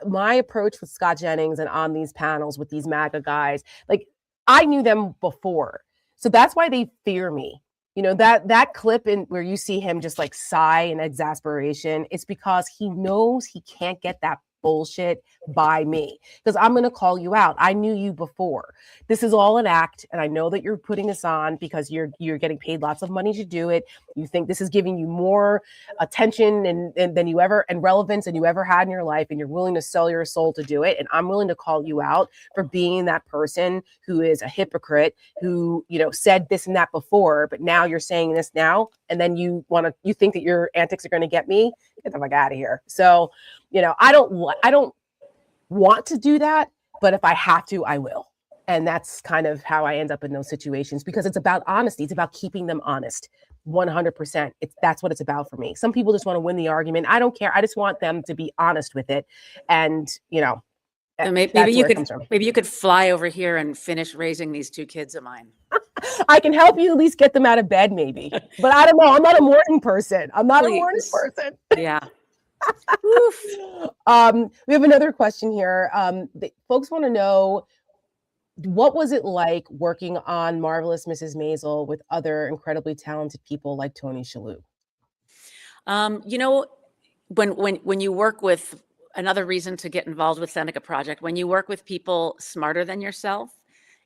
my approach with Scott Jennings and on these panels with these MAGA guys, like I knew them before, so that's why they fear me. That clip in where you see him just like sigh in exasperation, it's because he knows he can't get that bullshit by me, because I'm going to call you out. I knew you before. This is all an act, and I know that you're putting this on because you're getting paid lots of money to do it. You think this is giving you more attention and relevance than you ever had in your life, and you're willing to sell your soul to do it. And I'm willing to call you out for being that person who is a hypocrite, who said this and that before, but now you're saying this now, and then you think that your antics are going to get me. Get the fuck out of here. So I don't want to do that, but if I have to, I will. And that's kind of how I end up in those situations, because it's about honesty. It's about keeping them honest. 100%. That's what it's about for me. Some people just want to win the argument. I don't care. I just want them to be honest with it. And, so maybe you could fly over here and finish raising these two kids of mine. I can help you at least get them out of bed, maybe. But I don't know. I'm not a morning person. Yeah. We have another question here. Folks want to know, what was it like working on Marvelous Mrs. Maisel with other incredibly talented people like Tony Shalhoub? When you work with, another reason to get involved with Seneca Project, when you work with people smarter than yourself,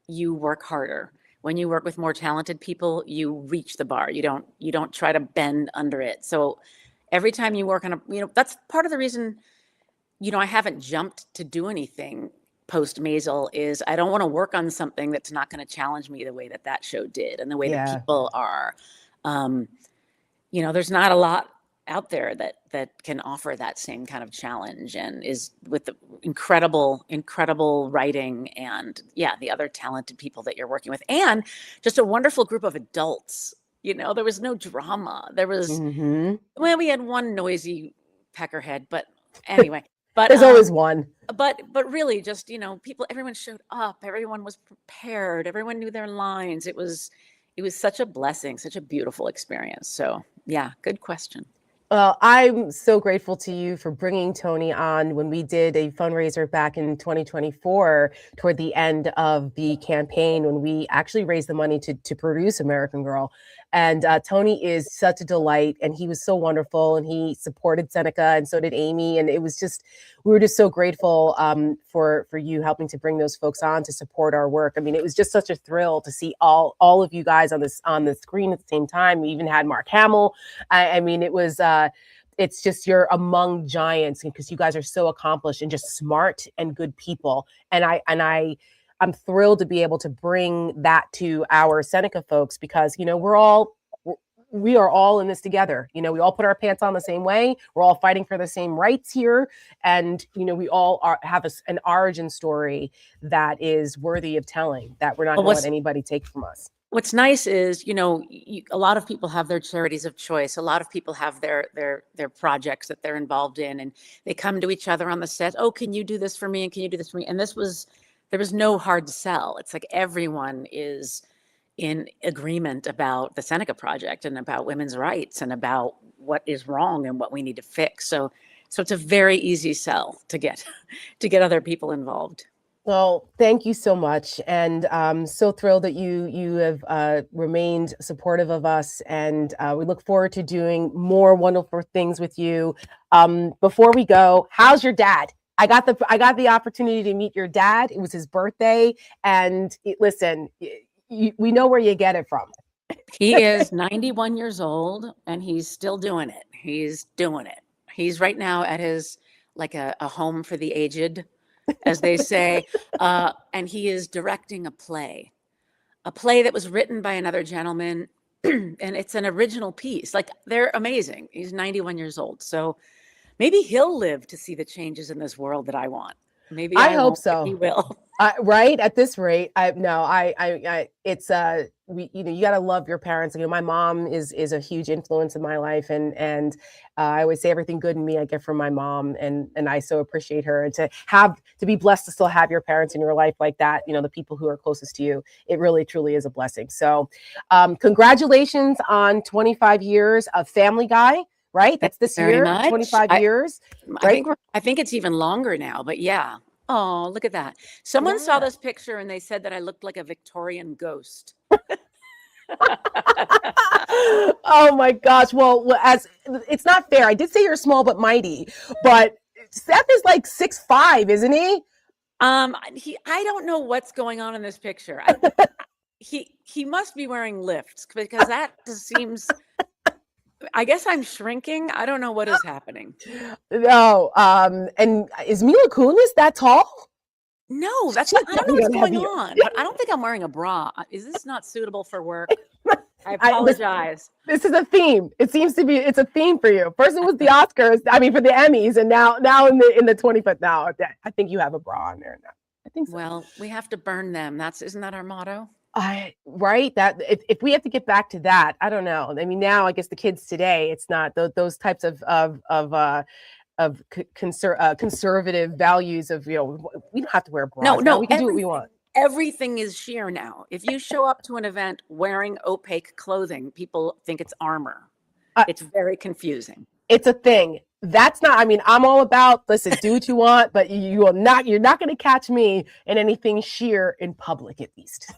you work harder. When you work with more talented people, you reach the bar. You don't try to bend under it. So every time you work on that's part of the reason, I haven't jumped to do anything post Maisel, is I don't want to work on something that's not going to challenge me the way that show did, and the way that people are. There's not a lot out there that can offer that same kind of challenge, and is with the incredible writing and the other talented people that you're working with, and just a wonderful group of adults. There was no drama. There was, we had one noisy peckerhead, but anyway. But there's always one. But really, just everyone showed up. Everyone was prepared. Everyone knew their lines. It was such a blessing, such a beautiful experience. So yeah, good question. Well, I'm so grateful to you for bringing Tony on when we did a fundraiser back in 2024, toward the end of the campaign, when we actually raised the money to produce American Girl. And Tony is such a delight, and he was so wonderful, and he supported Seneca, and so did Amy. And we were just so grateful for you helping to bring those folks on to support our work. I mean, it was just such a thrill to see all of you guys on the screen at the same time. We even had Mark Hamill. I mean, it was it's just, you're among giants, because you guys are so accomplished and just smart and good people. And I'm thrilled to be able to bring that to our Seneca folks, because we are all in this together. We all put our pants on the same way. We're all fighting for the same rights here, and we all have an origin story that is worthy of telling, that we're not going to let anybody take from us. What's nice is, a lot of people have their charities of choice. A lot of people have their projects that they're involved in, and they come to each other on the set. Oh, can you do this for me? And can you do this for me? And there was no hard sell. It's like everyone is in agreement about the Seneca Project and about women's rights and about what is wrong and what we need to fix. So it's a very easy sell to get other people involved. Well, thank you so much. And I'm so thrilled that you have remained supportive of us. And we look forward to doing more wonderful things with you. Before we go, how's your dad? I got the opportunity to meet your dad. It was his birthday. And listen, we know where you get it from. He is 91 years old, and he's still doing it. He's doing it. He's right now at his, like a home for the aged, as they say. And he is directing a play that was written by another gentleman. And it's an original piece. Like, they're amazing. He's 91 years old. So maybe he'll live to see the changes in this world that I want. Maybe I I hope won't, but so. he will. Right at this rate, it's you got to love your parents. My mom is a huge influence in my life, and I always say everything good in me I get from my mom, and I so appreciate her. And to be blessed to still have your parents in your life like that, the people who are closest to you, it really truly is a blessing. So, congratulations on 25 years of Family Guy. Right, that's this Very year. much. 25 years. Right? I think it's even longer now, but yeah. Oh, look at that. Someone saw this picture and they said that I looked like a Victorian ghost. Oh my gosh. Well, as it's not fair. I did say you're small but mighty, but Seth is like 6'5", isn't he? I don't know what's going on in this picture. He must be wearing lifts because that just seems. I guess I'm shrinking. I don't know what is happening. No. And is Mila Kunis that tall? No, that's not, I don't know what's going on, but I don't think I'm wearing a bra. Is this not suitable for work? I apologize. This is a theme. It seems to be. It's a theme for you. First it was the Oscars. I mean, for the Emmys, and now in the 25th. Now I think you have a bra on there now. I think so. Well, we have to burn them. Isn't that our motto? Right. That if we have to get back to that, I don't know. I mean, now I guess the kids today, it's not those types of conservative values of we don't have to wear bras. No, we can do what we want. Everything is sheer now. If you show up to an event wearing opaque clothing, people think it's armor. It's very confusing. It's a thing. That's not. I mean, I'm all about listen. Do what you want, but you will not. You're not going to catch me in anything sheer in public, at least.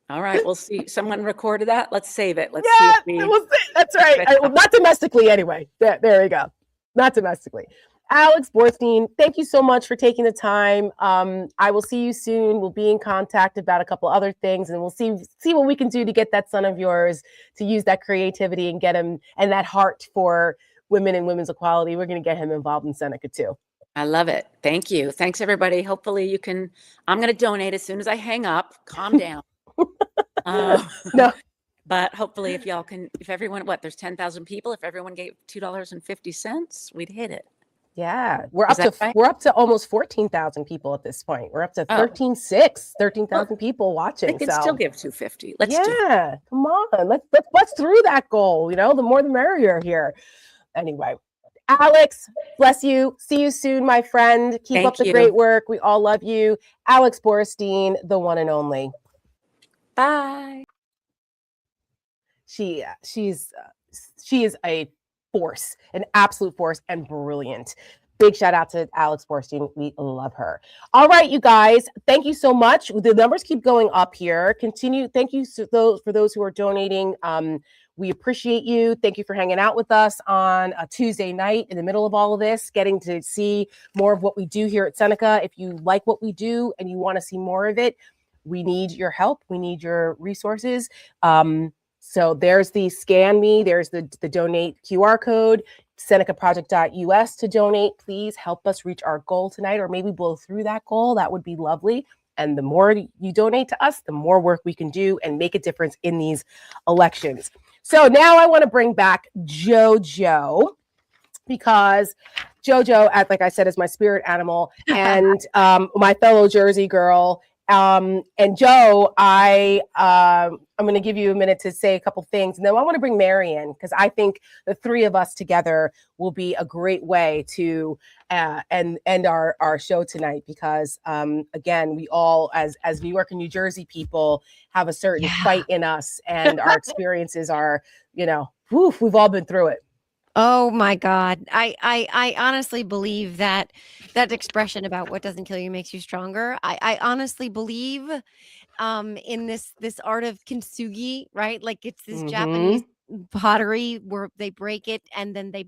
All right, we'll see. Someone recorded that. Let's save it. Let's see if we'll see. That's right. Not domestically, anyway. There we go. Not domestically. Alex Borstein, thank you so much for taking the time. I will see you soon. We'll be in contact about a couple other things, and we'll see what we can do to get that son of yours to use that creativity and get him and that heart for women and women's equality. We're going to get him involved in Seneca too. I love it. Thank you. Thanks, everybody. Hopefully you can. I'm going to donate as soon as I hang up. Calm down. No. But hopefully if everyone, there's 10,000 people. If everyone gave $2.50, we'd hit it. Yeah. We're up to almost 14,000 people at this point. We're up to 13,000 people watching. They can still give $2.50. Come on. Let's through that goal. The more the merrier here. Anyway, Alex, bless you. See you soon, my friend. Keep up the great work. We all love you. Alex Borstein, the one and only. Bye. She is a force, an absolute force, and brilliant. Big shout out to Alex Borstein. We love her. All right, you guys. Thank you so much. The numbers keep going up here. Continue. Thank you for those who are donating. We appreciate you. Thank you for hanging out with us on a Tuesday night in the middle of all of this, getting to see more of what we do here at Seneca. If you like what we do and you want to see more of it, we need your help. We need your resources. So there's the scan me. There's the donate QR code, senecaproject.us to donate. Please help us reach our goal tonight, or maybe blow through that goal. That would be lovely. And the more you donate to us, the more work we can do and make a difference in these elections. So now I want to bring back JoJo, because JoJo, like I said, is my spirit animal and my fellow Jersey girl. And Joe, I'm going to give you a minute to say a couple things, and then I want to bring Mary in, because I think the three of us together will be a great way to end our show tonight. Because again, we all, as New York and New Jersey people, have a certain fight in us, and our experiences are, we've all been through it. Oh my God. I honestly believe that expression about what doesn't kill you makes you stronger. I honestly believe in this art of kintsugi, right? Like it's this Japanese pottery where they break it and then they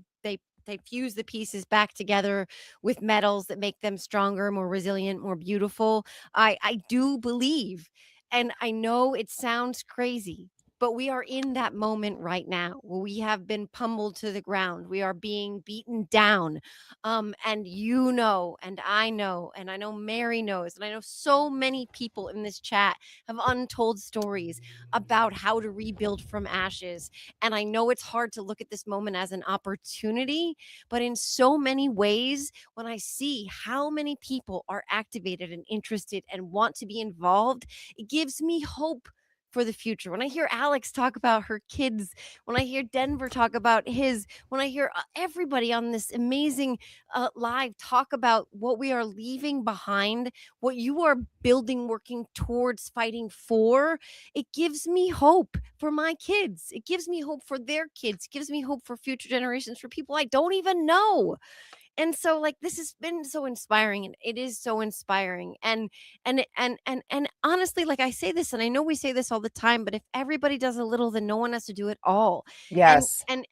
fuse the pieces back together with metals that make them stronger, more resilient, more beautiful. I do believe, and I know it sounds crazy, but we are in that moment right now where we have been pummeled to the ground. We are being beaten down. And you know, and I know Mary knows, and I know so many people in this chat have untold stories about how to rebuild from ashes. And I know it's hard to look at this moment as an opportunity, but in so many ways, when I see how many people are activated and interested and want to be involved, it gives me hope for the future. When I hear Alex talk about her kids, when I hear Denver talk about his, when I hear everybody on this amazing live talk about what we are leaving behind, what you are building, working towards, fighting for, it gives me hope for my kids. It gives me hope for their kids. It gives me hope for future generations, for people I don't even know. And so, like, this has been so inspiring, and it is so inspiring. And honestly, like, I say this, and I know we say this all the time, but if everybody does a little, then no one has to do it all. Yes. And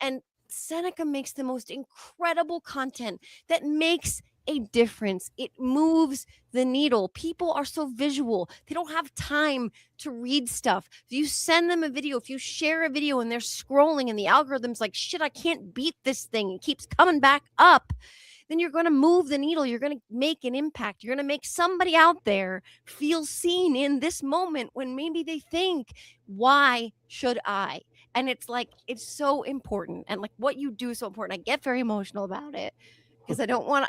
Seneca makes the most incredible content that makes a difference. It moves the needle. People are so visual. They don't have time to read stuff. If you send them a video, if you share a video and they're scrolling and the algorithm's like, shit, I can't beat this thing, it keeps coming back up, then you're going to move the needle. You're going to make an impact. You're going to make somebody out there feel seen in this moment when maybe they think, why should I? And it's like, it's so important. And like what you do is so important. I get very emotional about it because I don't want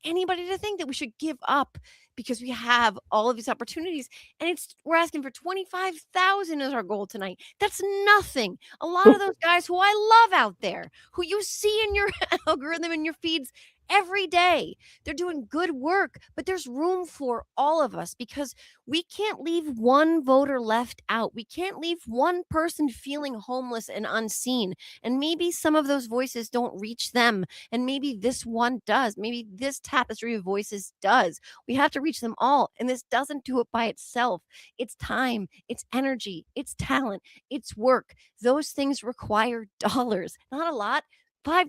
anybody to think that we should give up because we have all of these opportunities. And we're asking for 25,000 as our goal tonight. That's nothing. A lot of those guys who I love out there, who you see in your algorithm and your feeds every day, they're doing good work, but there's room for all of us because we can't leave one voter left out. We can't leave one person feeling homeless and unseen. And maybe some of those voices don't reach them. And maybe this one does. Maybe this tapestry of voices does. We have to reach them all. And this doesn't do it by itself. It's time, it's energy, it's talent, it's work. Those things require dollars, not a lot. $5,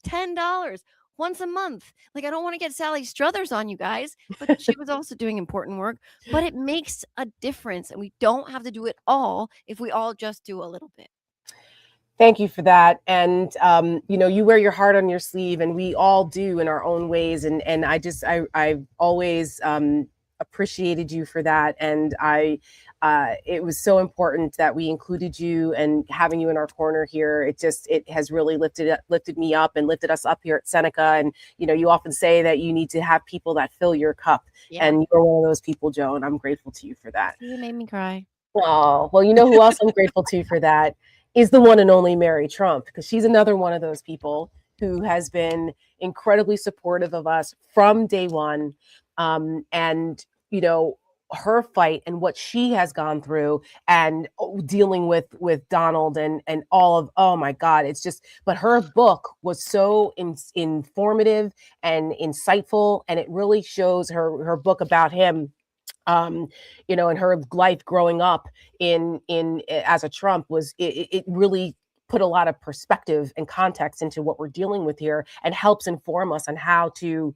$10, once a month. Like, I don't want to get Sally Struthers on you guys, but she was also doing important work. But it makes a difference, and we don't have to do it all if we all just do a little bit. Thank you for that. And, you know, you wear your heart on your sleeve, and we all do in our own ways. And I've always appreciated you for that. And it was so important that we included you, and having you in our corner here. It has really lifted me up and lifted us up here at Seneca. And, you know, you often say that you need to have people that fill your cup. Yeah. And you're one of those people, Joe, and I'm grateful to you for that. You made me cry. Oh, well, you know who else I'm grateful to for that is the one and only Mary Trump, because she's another one of those people who has been incredibly supportive of us from day one. And, you know, her fight and what she has gone through and dealing with Donald and all of, oh my God, it's just, but her book was so informative and insightful. And it really shows her book about him, you know, and her life growing up in as a Trump was, it really put a lot of perspective and context into what we're dealing with here, and helps inform us on how to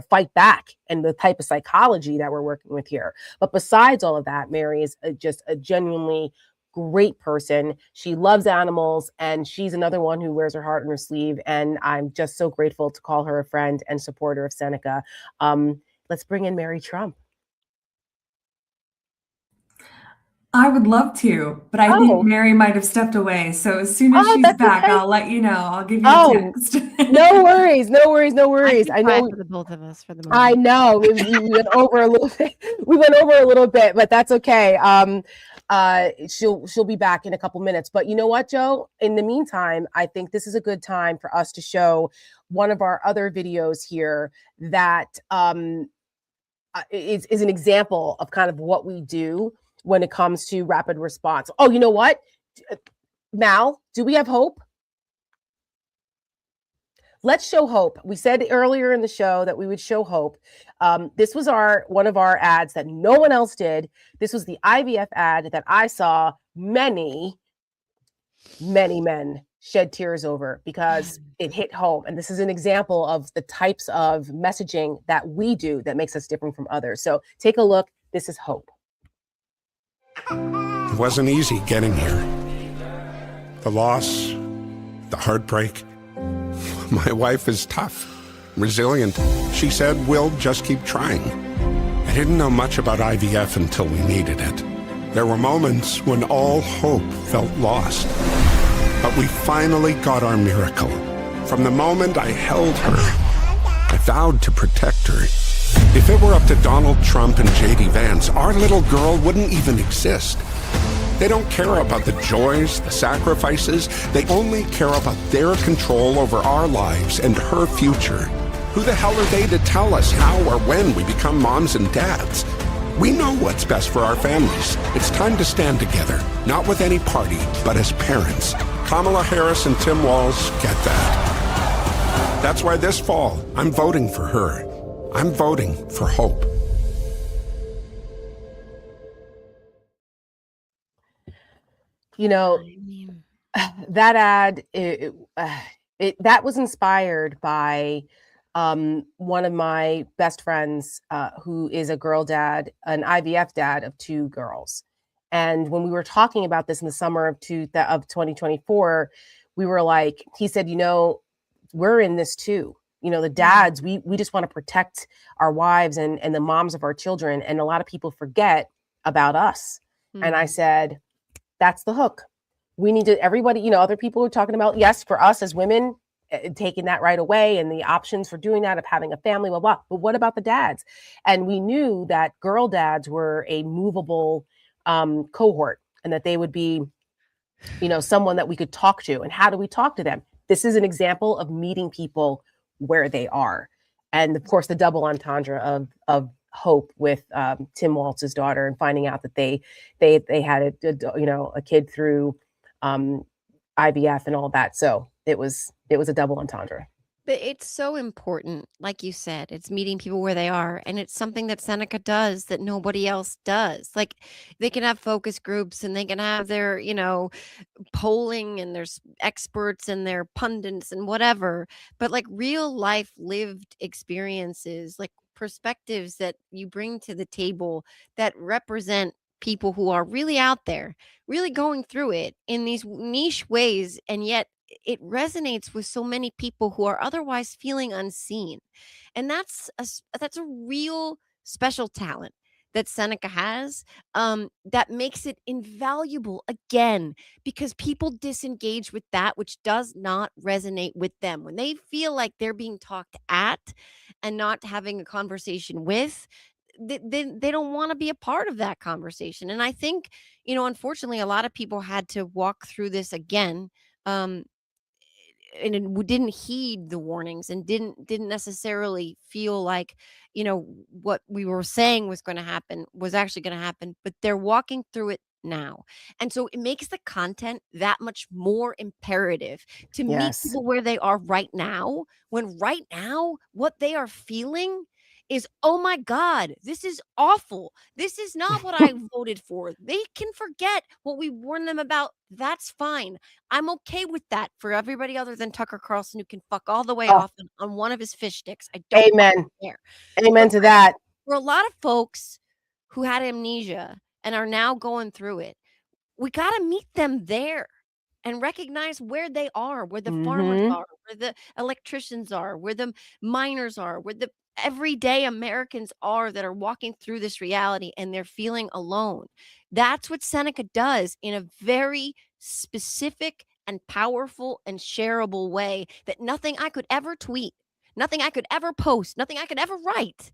fight back and the type of psychology that we're working with here. But besides all of that, Mary is just a genuinely great person. She loves animals, and she's another one who wears her heart on her sleeve. And I'm just so grateful to call her a friend and supporter of Seneca. Let's bring in Mary Trump. I would love to, but I think Mary might have stepped away. So as soon as she's back, okay. I'll let you know. I'll give you a text. No worries. I know for the both of us for the moment. I know we went over a little bit. We went over a little bit, but that's okay. She'll be back in a couple minutes. But you know what, Joe? In the meantime, I think this is a good time for us to show one of our other videos here that is an example of kind of what we do when it comes to rapid response. Oh, you know what? Mal, do we have hope? Let's show hope. We said earlier in the show that we would show hope. This was one of our ads that no one else did. This was the IVF ad that I saw many men shed tears over because it hit home. And this is an example of the types of messaging that we do that makes us different from others. So take a look. This is hope. It wasn't easy getting here. The loss, the heartbreak. My wife is tough, resilient. She said, we'll just keep trying. I didn't know much about IVF until we needed it. There were moments when all hope felt lost. But we finally got our miracle. From the moment I held her, I vowed to protect her. If it were up to Donald Trump and J.D. Vance, our little girl wouldn't even exist. They don't care about the joys, the sacrifices. They only care about their control over our lives and her future. Who the hell are they to tell us how or when we become moms and dads? We know what's best for our families. It's time to stand together, not with any party, but as parents. Kamala Harris and Tim Walz get that. That's why this fall, I'm voting for her. I'm voting for hope. You know, that ad, that was inspired by one of my best friends who is a girl dad, an IVF dad of 2 girls. And when we were talking about this in the summer of 2024, we were like, he said, you know, we're in this too. You know, the dads, we just want to protect our wives and the moms of our children. And a lot of people forget about us. And I said, that's the hook. We need to, everybody, you know, other people are talking about, yes, for us as women, taking that right away and the options for doing that, of having a family, blah, blah. But what about the dads? And we knew that girl dads were a movable cohort, and that they would be, you know, someone that we could talk to. And how do we talk to them? This is an example of meeting people where they are. And of course, the double entendre of hope with Tim Walz's daughter, and finding out that they had a kid through IVF and all that. So it was a double entendre. But it's so important, like you said, it's meeting people where they are. And it's something that Seneca does that nobody else does. Like, they can have focus groups and they can have their, you know, polling, and there's experts and their pundits and whatever. But like real life lived experiences, like perspectives that you bring to the table that represent people who are really out there, really going through it in these niche ways. And yet it resonates with so many people who are otherwise feeling unseen. And that's a real special talent that Seneca has, that makes it invaluable, again, because people disengage with that which does not resonate with them. When they feel like they're being talked at and not having a conversation with, they don't want to be a part of that conversation. And I think, you know, unfortunately, a lot of people had to walk through this again, and we didn't heed the warnings, and didn't necessarily feel like, you know, what we were saying was going to happen was actually going to happen, but they're walking through it now. And so it makes the content that much more imperative to meet people where they are right now, when right now what they are feeling is, oh my God, this is awful. This is not what I voted for. They can forget what we warned them about. That's fine. I'm okay with that for everybody other than Tucker Carlson, who can fuck all the way off on one of his fish sticks. I don't care. Amen to that. For a lot of folks who had amnesia and are now going through it, we got to meet them there and recognize where they are, where the farmers are, where the electricians are, where the miners are, where the everyday Americans are that are walking through this reality and they're feeling alone. That's what Seneca does in a very specific and powerful and shareable way that nothing I could ever tweet, nothing I could ever post, nothing I could ever write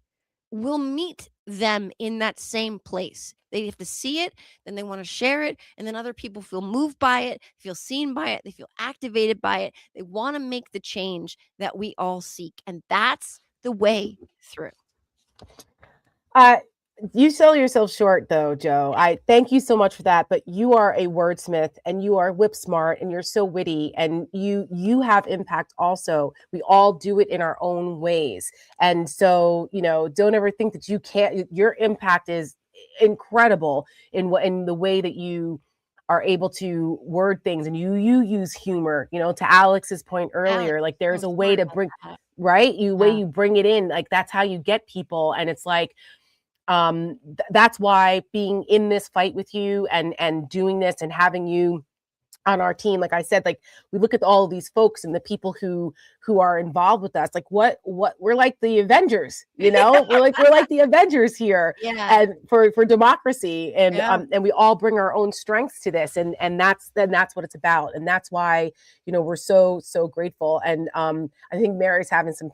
will meet them in that same place. They have to see it, then they want to share it, and then other people feel moved by it, feel seen by it, they feel activated by it. They want to make the change that we all seek, and that's the way through. You sell yourself short, though, Joe. I thank you so much for that. But you are a wordsmith, and you are whip smart, and you're so witty, and you have impact also. We all do it in our own ways, and so, you know, don't ever think that you can't. Your impact is incredible in the way that you are able to word things, and you use humor. You know, to Alex's point earlier, like there's a way to bring way you bring it in. Like that's how you get people, and it's like, That's why being in this fight with you and doing this and having you on our team, like I said, like we look at all of these folks and the people who are involved with us, like what we're like the Avengers, you know. we're like the Avengers here, and for democracy, and we all bring our own strengths to this, and that's what it's about, and that's why, you know, we're so grateful. And I think Mary's having some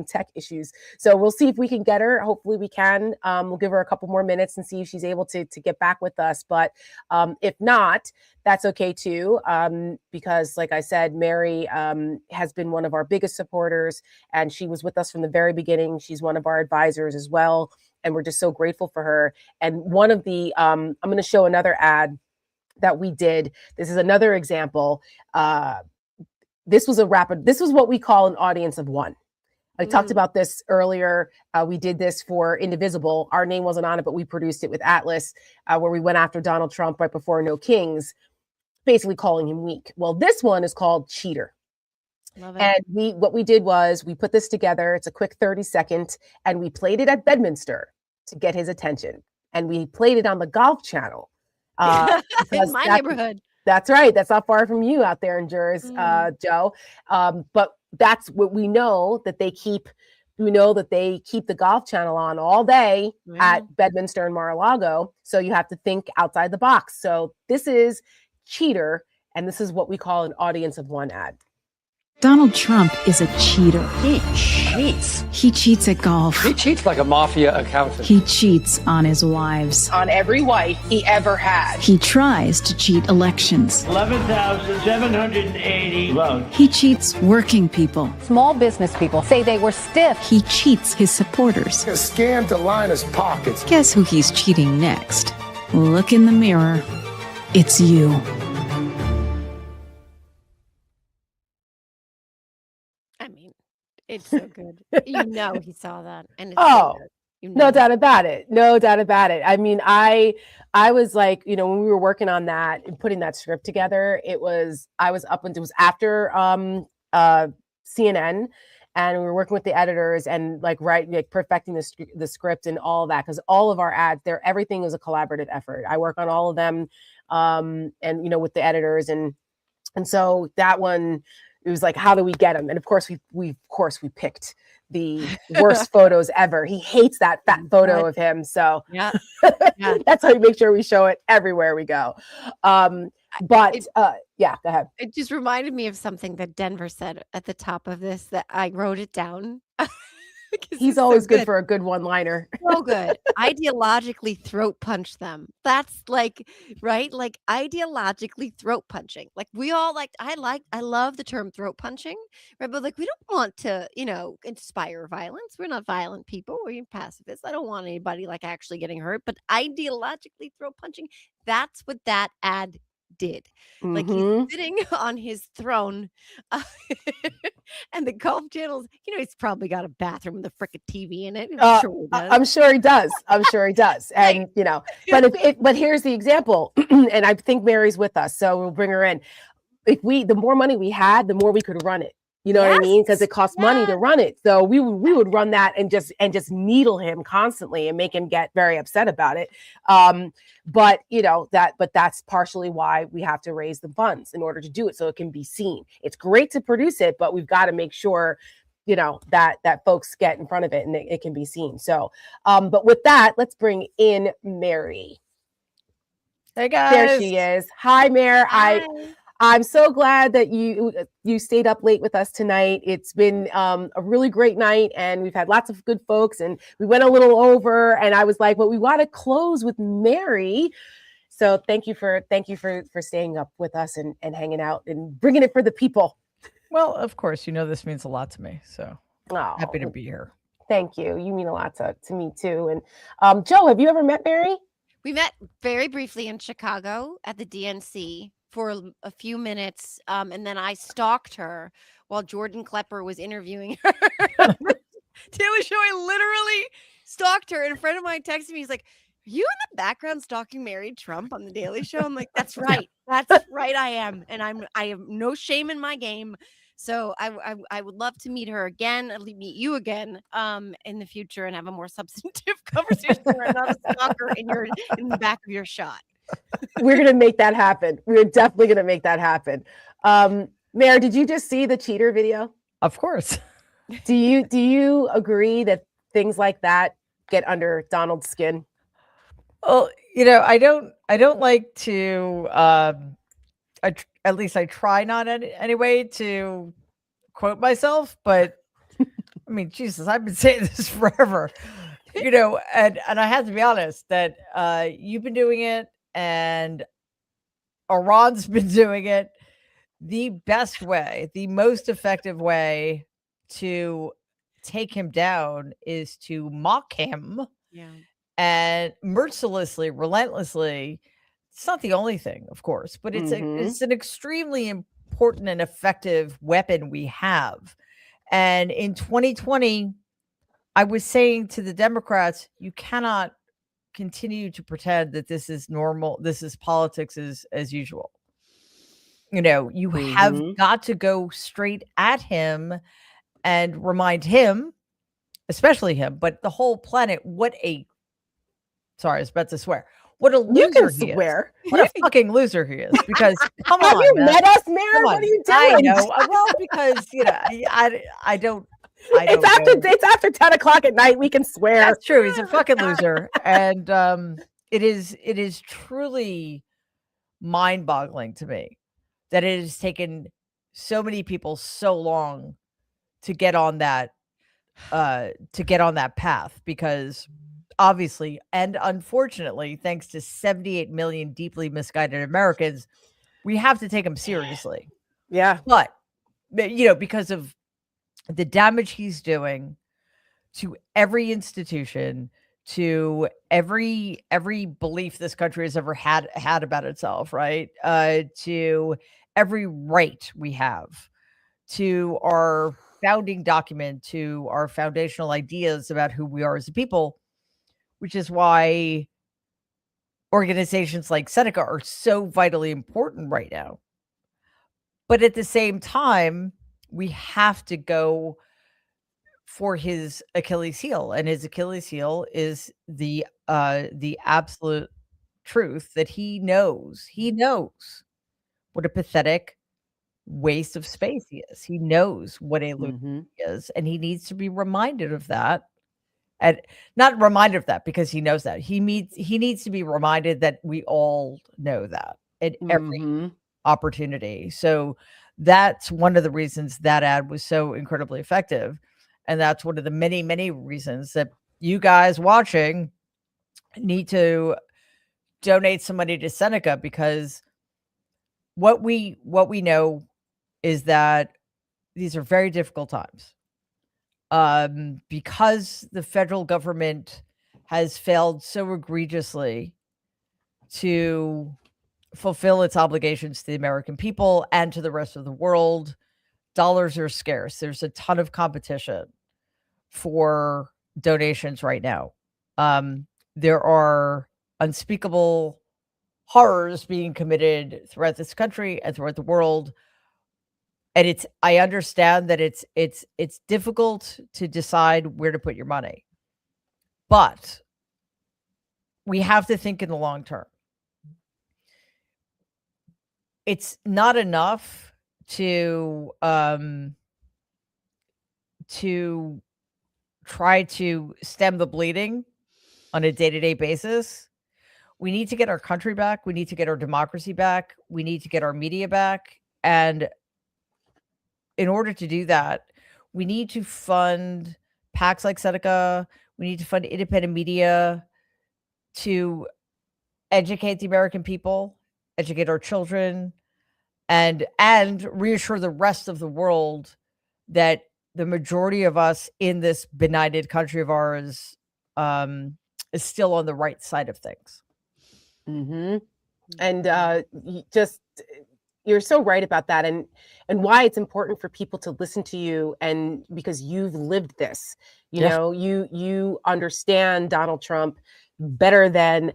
tech issues, so we'll see if we can get her. Hopefully we can. We'll give her a couple more minutes and see if she's able to get back with us, but if not, that's okay too, because like I said, Mary has been one of our biggest supporters, and she was with us from the very beginning. She's one of our advisors as well, and we're just so grateful for her. And one of the I'm going to show another ad that we did. This is another example. This was what we call an audience of one. I talked about this earlier. We did this for Indivisible. Our name wasn't on it, but we produced it with Atlas, where we went after Donald Trump right before No Kings, basically calling him weak. Well, this one is called Cheater. Love it. And what we did was we put this together. It's a quick 30-second, and we played it at Bedminster to get his attention. And we played it on the Golf Channel. In my neighborhood. That's right. That's not far from you out there in Jersey, Joe. But that's what we know, that they keep. We know that they keep the Golf Channel on all day at Bedminster and Mar-a-Lago. So you have to think outside the box. So this is Cheater, and this is what we call an audience of one ad. Donald Trump is a cheater. He cheats. He cheats at golf. He cheats like a mafia accountant. He cheats on his wives. On every wife he ever had. He tries to cheat elections. 11,780 votes. He cheats working people. Small business people say they were stiff. He cheats his supporters. A scam to line his pockets. Guess who he's cheating next? Look in the mirror. It's you. It's so good. You know he saw that. And it's so good. You know. No doubt about it. No doubt about it. I mean, I was like, you know, when we were working on that and putting that script together, I was up until it was after CNN, and we were working with the editors and like perfecting the script and all of that, because all of our ads there, everything was a collaborative effort. I work on all of them, and you know, with the editors, and so that one, it was like, how do we get him? And of course, we picked the worst photos ever. He hates that fat photo of him. So that's how we make sure we show it everywhere we go. Go ahead. It just reminded me of something that Denver said at the top of this, that I wrote it down. He's always good for a good one-liner. So good. Ideologically throat punch them. That's like, right? Like ideologically throat punching. Like we all I love the term throat punching, right? But like, we don't want to, you know, inspire violence. We're not violent people. We're pacifists. I don't want anybody like actually getting hurt, but ideologically throat punching, that's what that ad did. Like he's sitting on his throne, and the Golf Channel's, you know, he's probably got a bathroom with a frickin' TV in it. I'm sure he does. And you know, but here's the example, and I think Mary's with us, so we'll bring her in. The more money we had, the more we could run it. You know what I mean? Because it costs money to run it. So we would run that and just needle him constantly and make him get very upset about it. But you know, that's partially why we have to raise the funds in order to do it, so it can be seen. It's great to produce it, but we've got to make sure, you know, that folks get in front of it and it can be seen. So, but with that, let's bring in Mary. Hey guys. There she is. Hi, Mary. Hi. I'm so glad that you stayed up late with us tonight. It's been a really great night, and we've had lots of good folks, and we went a little over, and I was like, well, we want to close with Mary. So thank you for staying up with us and hanging out and bringing it for the people. Well, of course, you know, this means a lot to me. So happy to be here. Thank you. You mean a lot to me too. And Joe, have you ever met Mary? We met very briefly in Chicago at the DNC for a few minutes, and then I stalked her while Jordan Klepper was interviewing her. Daily Show, I literally stalked her, and a friend of mine texted me. He's like, "Are you in the background stalking Mary Trump on the Daily Show?" I'm like, "That's right, that's right, I am, and I have no shame in my game." So I would love to meet her again, meet you again in the future and have a more substantive conversation where I'm not a stalker in the back of your shot. We're going to make that happen. We're definitely going to make that happen. Mayor, did you just see the cheater video? Of course. Do you agree that things like that get under Donald's skin? Well, I don't like to at least I try not anyway to quote myself, but I mean, Jesus, I've been saying this forever, and I have to be honest that you've been doing it and Iran's been doing it. The best way, the most effective way to take him down is to mock him. Yeah. And mercilessly, relentlessly. It's not the only thing, of course, but it's an extremely important and effective weapon we have. And in 2020, I was saying to the Democrats, you cannot continue to pretend that this is normal. This is politics as usual. You have got to go straight at him and remind him, especially him, but the whole planet, sorry, I was about to swear. What a loser you can he swear. is. What a fucking loser he is. Because come Have on, you man. met us, Mayor? What are you doing? I know. Well, because I don't. It's after 10 o'clock at night. We can swear. That's true. He's a fucking loser, and it is truly mind-boggling to me that it has taken so many people so long to get on that path, because obviously and unfortunately, thanks to 78 million deeply misguided Americans, we have to take him seriously. Yeah. But because of the damage he's doing to every institution, to every belief this country has ever had about itself, right? To every right we have, to our founding document, to our foundational ideas about who we are as a people, which is why organizations like Seneca are so vitally important right now. But at the same time, we have to go for his Achilles heel, and his Achilles heel is the absolute truth that he knows what a pathetic waste of space he is. He knows what a loser he is, and he needs to be reminded of that. And not reminded of that because he knows that. He needs to be reminded that we all know that at every opportunity. So that's one of the reasons that ad was so incredibly effective. And that's one of the many, many reasons that you guys watching need to donate some money to Seneca, because what we know is that these are very difficult times. Because the federal government has failed so egregiously to fulfill its obligations to the American people and to the rest of the world, dollars are scarce. There's a ton of competition for donations right now. There are unspeakable horrors being committed throughout this country and throughout the world. And I understand that it's difficult to decide where to put your money, but we have to think in the long term. It's not enough to try to stem the bleeding on a day-to-day basis. We need to get our country back. We need to get our democracy back. We need to get our media back. And in order to do that, we need to fund PACs like Seneca. We need to fund independent media to educate the American people, educate our children, and reassure the rest of the world that the majority of us in this benighted country of ours is still on the right side of things. And you're so right about that, and why it's important for people to listen to you, and because you've lived this. You know, you understand Donald Trump better than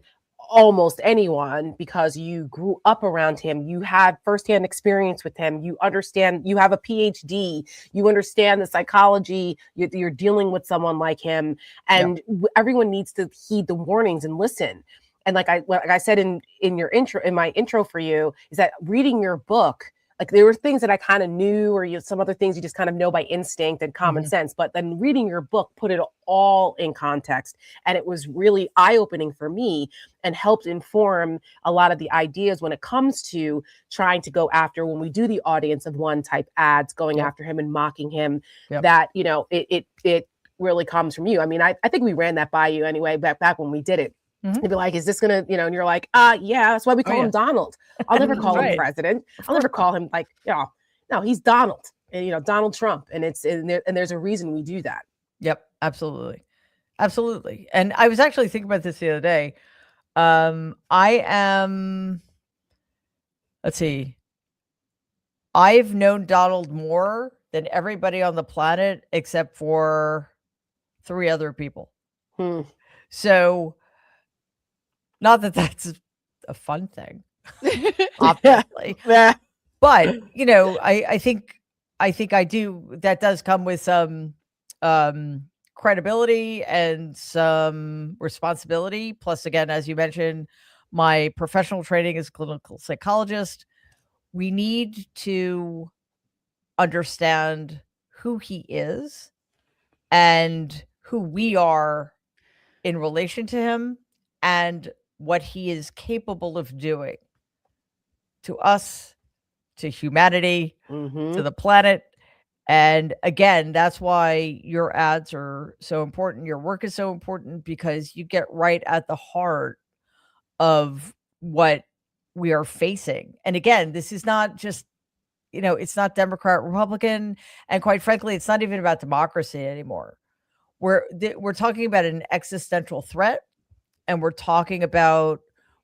almost anyone because you grew up around him. You had firsthand experience with him. You understand, you have a PhD, you understand the psychology. You're dealing with someone like him, and everyone needs to heed the warnings and listen. And like I said in your intro, in my intro for you, is that reading your book, like there were things that I kind of knew, or some other things you just kind of know by instinct and common sense. But then reading your book put it all in context. And it was really eye-opening for me and helped inform a lot of the ideas when it comes to trying to go after, when we do the audience of one type ads, going after him and mocking him, that, you know, it really comes from you. I mean, I think we ran that by you anyway, back when we did it. You'd be like, is this gonna, you know, and you're like, yeah, that's why we call him Donald. I'll never call him president. I'll never call him like, you know, no, he's Donald, and, you know, Donald Trump. And there's a reason we do that. Yep. Absolutely. Absolutely. And I was actually thinking about this the other day. Let's see. I've known Donald more than everybody on the planet except for 3 other people. So, not that that's a fun thing, obviously. But, you know, I think I do. That does come with some credibility and some responsibility. Plus, again, as you mentioned, my professional training as a clinical psychologist, we need to understand who he is and who we are in relation to him, and what he is capable of doing to us, to humanity, to the planet. And again, that's why your ads are so important. Your work is so important because you get right at the heart of what we are facing. And again, this is not just, you know, it's not Democrat, Republican, and quite frankly, it's not even about democracy anymore. We're talking about an existential threat, and we're talking about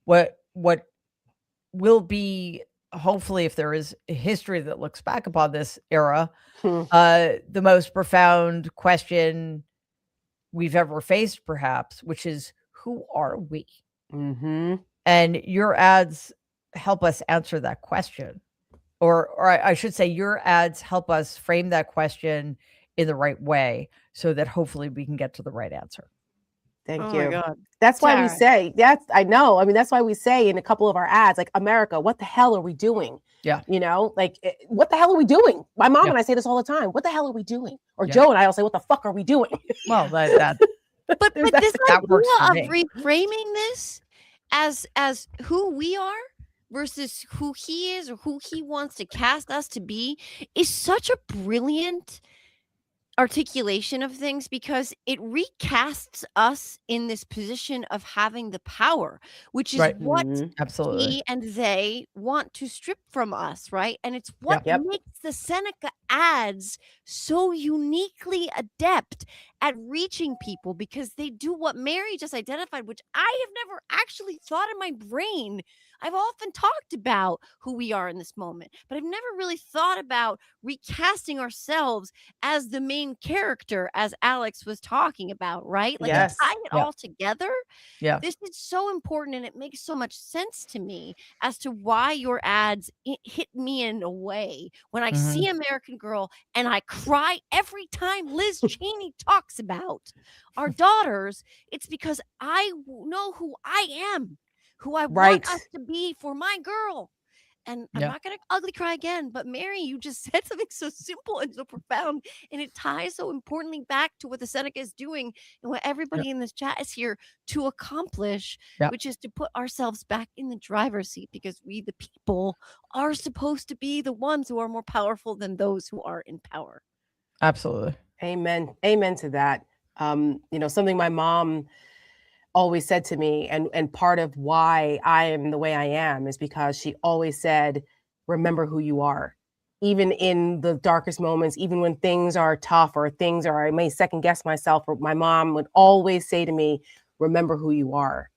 what will be, hopefully, if there is a history that looks back upon this era, the most profound question we've ever faced, perhaps, which is, who are we? And your ads help us answer that question. Or I should say, your ads help us frame that question in the right way so that hopefully we can get to the right answer. Thank Oh you. my God. That's why Tara. we say, I know. I mean, that's why we say in a couple of our ads, like, America, what the hell are we doing? Yeah. You know, like, what the hell are we doing? My mom and I say this all the time. What the hell are we doing? Or Yeah. Joe and I will say, what the fuck are we doing? Well, that But this that works idea for of me. reframing this as who we are versus who he is or who he wants to cast us to be is such a brilliant articulation of things, because it recasts us in this position of having the power, which is Right. what Absolutely. he and they want to strip from us, right? And it's what Yep. makes the Seneca ads so uniquely adept at reaching people, because they do what Mary just identified, which I have never actually thought in my brain. I've often talked about who we are in this moment, but I've never really thought about recasting ourselves as the main character, as Alex was talking about, right? Like, Yes. to tie it all together. Yeah. This is so important, and it makes so much sense to me as to why your ads hit me in a way when I see American Girl and I cry every time Liz Cheney talks about our daughters. It's because I know who I am, who I want us to be for my girl. And I'm not going to ugly cry again, but Mary, you just said something so simple and so profound, and it ties so importantly back to what the Seneca is doing and what everybody in this chat is here to accomplish, which is to put ourselves back in the driver's seat, because we, the people, are supposed to be the ones who are more powerful than those who are in power. Absolutely. Amen. Amen to that. You know, something my mom always said to me, and part of why I am the way I am is because she always said, remember who you are. Even in the darkest moments, even when things are tough or things are, I may second guess myself, or my mom would always say to me, remember who you are.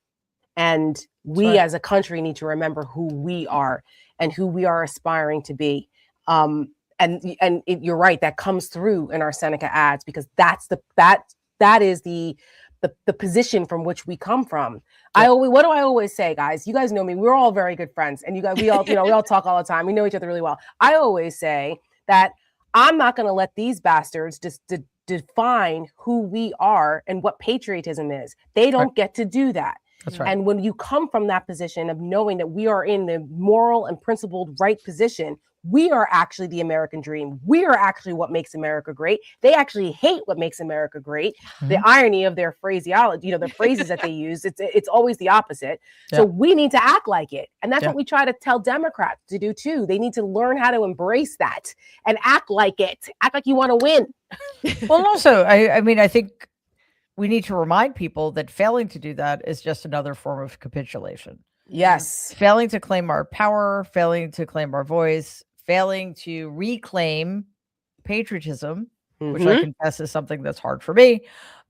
And we as a country need to remember who we are and who we are aspiring to be. You're right, that comes through in our Seneca ads, because that is the the position from which we come from. What do I always say, guys? You guys know me. We're all very good friends, and we all we all talk all the time. We know each other really well. I always say that I'm not going to let these bastards just define who we are and what patriotism is. They don't get to do that. That's right. And when you come from that position of knowing that we are in the moral and principled right position, we are actually the American dream. We are actually what makes America great. They actually hate what makes America great. Mm-hmm. The irony of their phraseology, the phrases that they use, it's always the opposite. Yeah. So we need to act like it. And that's what we try to tell Democrats to do too. They need to learn how to embrace that and act like it. Act like you want to win. Well, also, I mean, I think we need to remind people that failing to do that is just another form of capitulation. Yes. Failing to claim our power, failing to claim our voice, failing to reclaim patriotism, which I confess is something that's hard for me,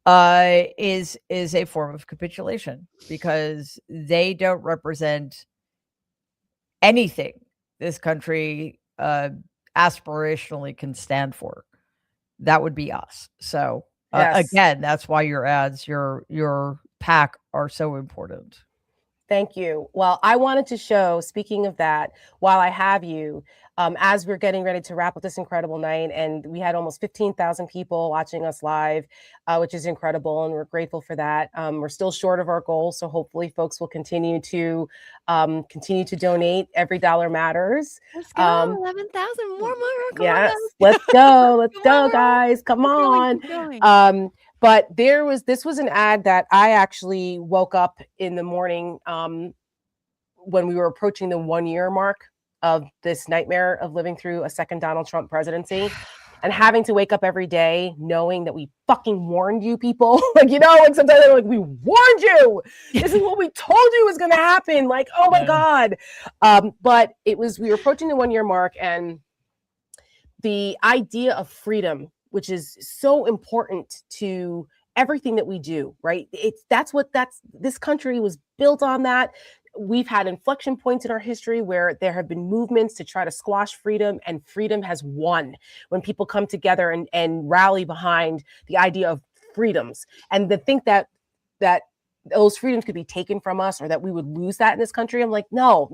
is a form of capitulation, because they don't represent anything this country aspirationally can stand for. That would be us. So again, that's why your ads, your PAC are so important. Thank you. Well, I wanted to show, speaking of that, while I have you, as we're getting ready to wrap up this incredible night, and we had almost 15,000 people watching us live, which is incredible, and we're grateful for that. We're still short of our goal, so hopefully folks will continue to donate. Every dollar matters. Let's go, 11,000 more. Yes, let's go. Let's go, guys. Come on. Keep going. But this was an ad that I actually woke up in the morning when we were approaching the 1 year mark of this nightmare of living through a second Donald Trump presidency, and having to wake up every day knowing that we fucking warned you people. Like sometimes they're like, we warned you. This is what we told you was going to happen. Like, oh my God. But we were approaching the 1 year mark, and the idea of freedom, which is so important to everything that we do, right? This country was built on that. We've had inflection points in our history where there have been movements to try to squash freedom, and freedom has won when people come together and rally behind the idea of freedoms. And to think that those freedoms could be taken from us, or that we would lose that in this country, I'm like, no.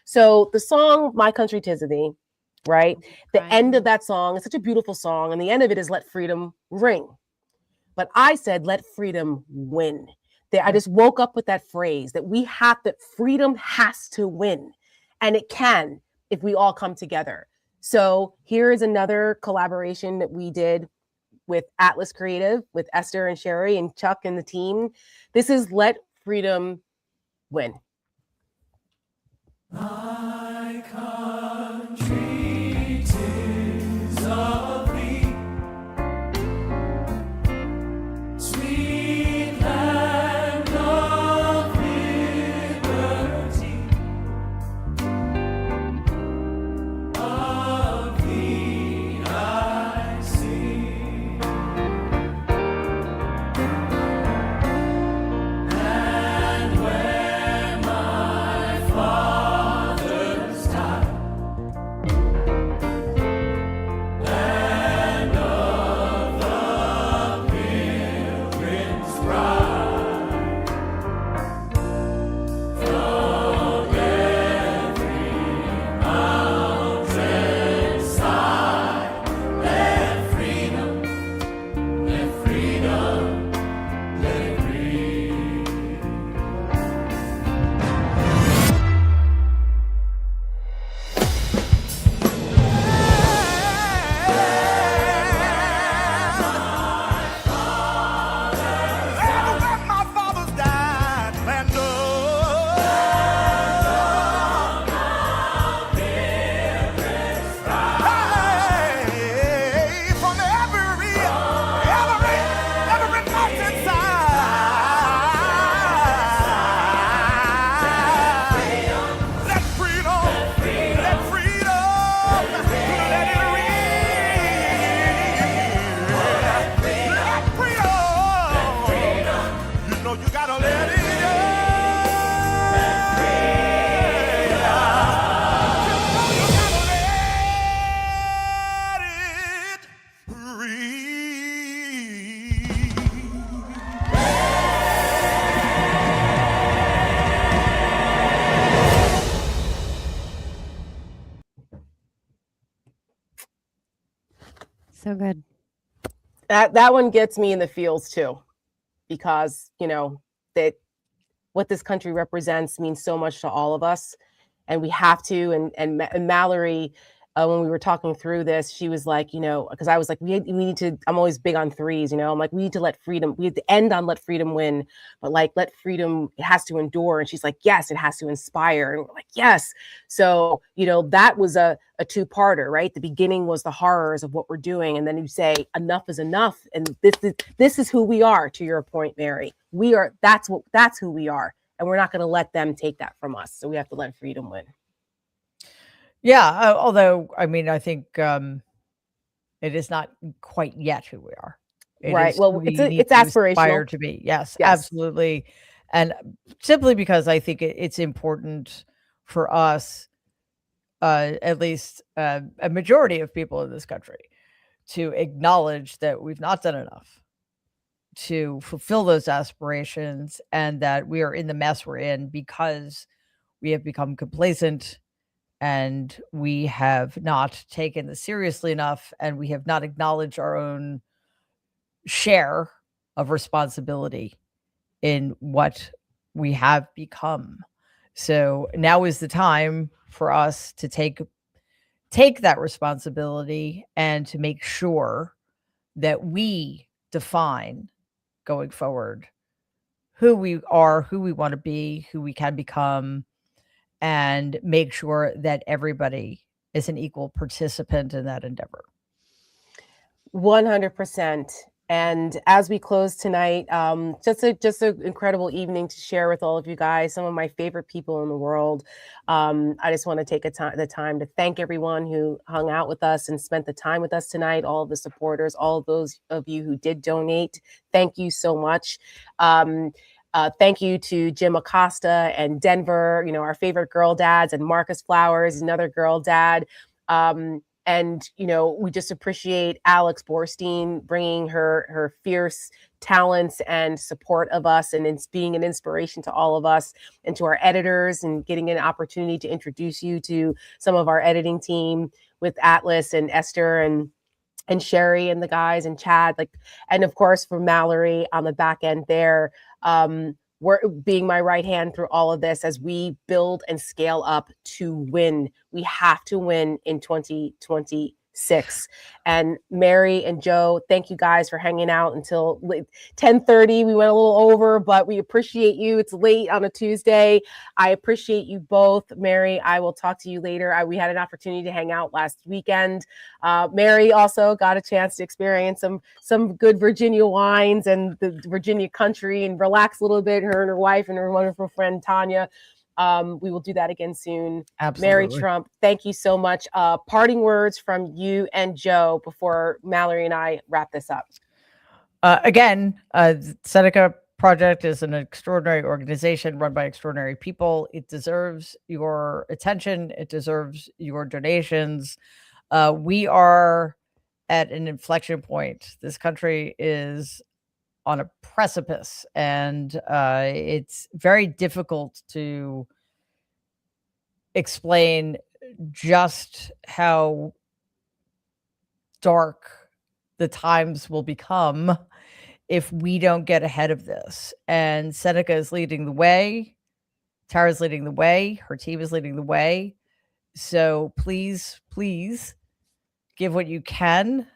So the song, My Country 'Tis of Thee, right? The end of that song is such a beautiful song, and the end of it is let freedom ring. But I said, let freedom win. I just woke up with that phrase that freedom has to win, and it can if we all come together. So here is another collaboration that we did with Atlas Creative, with Esther and Sherry and Chuck and the team. This is Let Freedom Win. My country 'tis of thee, sweet land of liberty, of thee I sing, and where my fathers died, land of the Pilgrim's Bride, from every mountain side, let freedom, let freedom, let it ring. My fathers died, land of Pilgrim's Bride. Hey, from every mountainside. Let freedom, let freedom, let it ring. Let freedom, you know you gotta let it go. So good. That one gets me in the feels too, because that what this country represents means so much to all of us, and we have to. And Mallory, when we were talking through this, she was like, because I was like, we need to. I'm always big on threes, I'm like, we need to let freedom. We have to end on let freedom win, but like let freedom, it has to endure. And she's like, yes, it has to inspire. And we're like, yes. So that was a two-parter, right? The beginning was the horrors of what we're doing, and then you say enough is enough, and this is who we are. To your point, Mary, we are. That's who we are, and we're not going to let them take that from us. So we have to let freedom win. Yeah, although I mean, I think it is not quite yet who we are. Right. Well, it's aspirational. Aspire to be. Yes, absolutely. And simply because I think it's important for us, at least a majority of people in this country, to acknowledge that we've not done enough to fulfill those aspirations, and that we are in the mess we're in because we have become complacent, and we have not taken this seriously enough, and we have not acknowledged our own share of responsibility in what we have become. So now is the time for us to take that responsibility and to make sure that we define going forward who we are, who we want to be, who we can become, and make sure that everybody is an equal participant in that endeavor. 100%. And as we close tonight, just an incredible evening to share with all of you guys, some of my favorite people in the world. I just want to take the time to thank everyone who hung out with us and spent the time with us tonight, all of the supporters, all of those of you who did donate. Thank you so much. Thank you to Jim Acosta and Denver, our favorite girl dads, and Marcus Flowers, another girl dad. And, we just appreciate Alex Borstein bringing her fierce talents and support of us, and it's being an inspiration to all of us, and to our editors, and getting an opportunity to introduce you to some of our editing team with Atlas and Esther and Sherry and the guys and Chad, and of course for Mallory on the back end there, we're being my right hand through all of this as we build and scale up to win. We have to win in 2026. And Mary and Joe, thank you guys for hanging out until 10:30. We went a little over, but we appreciate you. It's late on a Tuesday. I appreciate you both. Mary, I will talk to you later. We had an opportunity to hang out last weekend. Mary also got a chance to experience some good Virginia wines and the Virginia country and relax a little bit, her and her wife and her wonderful friend Tanya. We will do that again soon. Absolutely. Mary Trump, thank you so much. Parting words from you and Joe before Mallory and I wrap this up. Again, Seneca Project is an extraordinary organization run by extraordinary people. It deserves your attention. It deserves your donations. We are at an inflection point. This country is on a precipice, and it's very difficult to explain just how dark the times will become if we don't get ahead of this. And Seneca is leading the way. Tara's leading the way. Her team is leading the way. So please give what you can,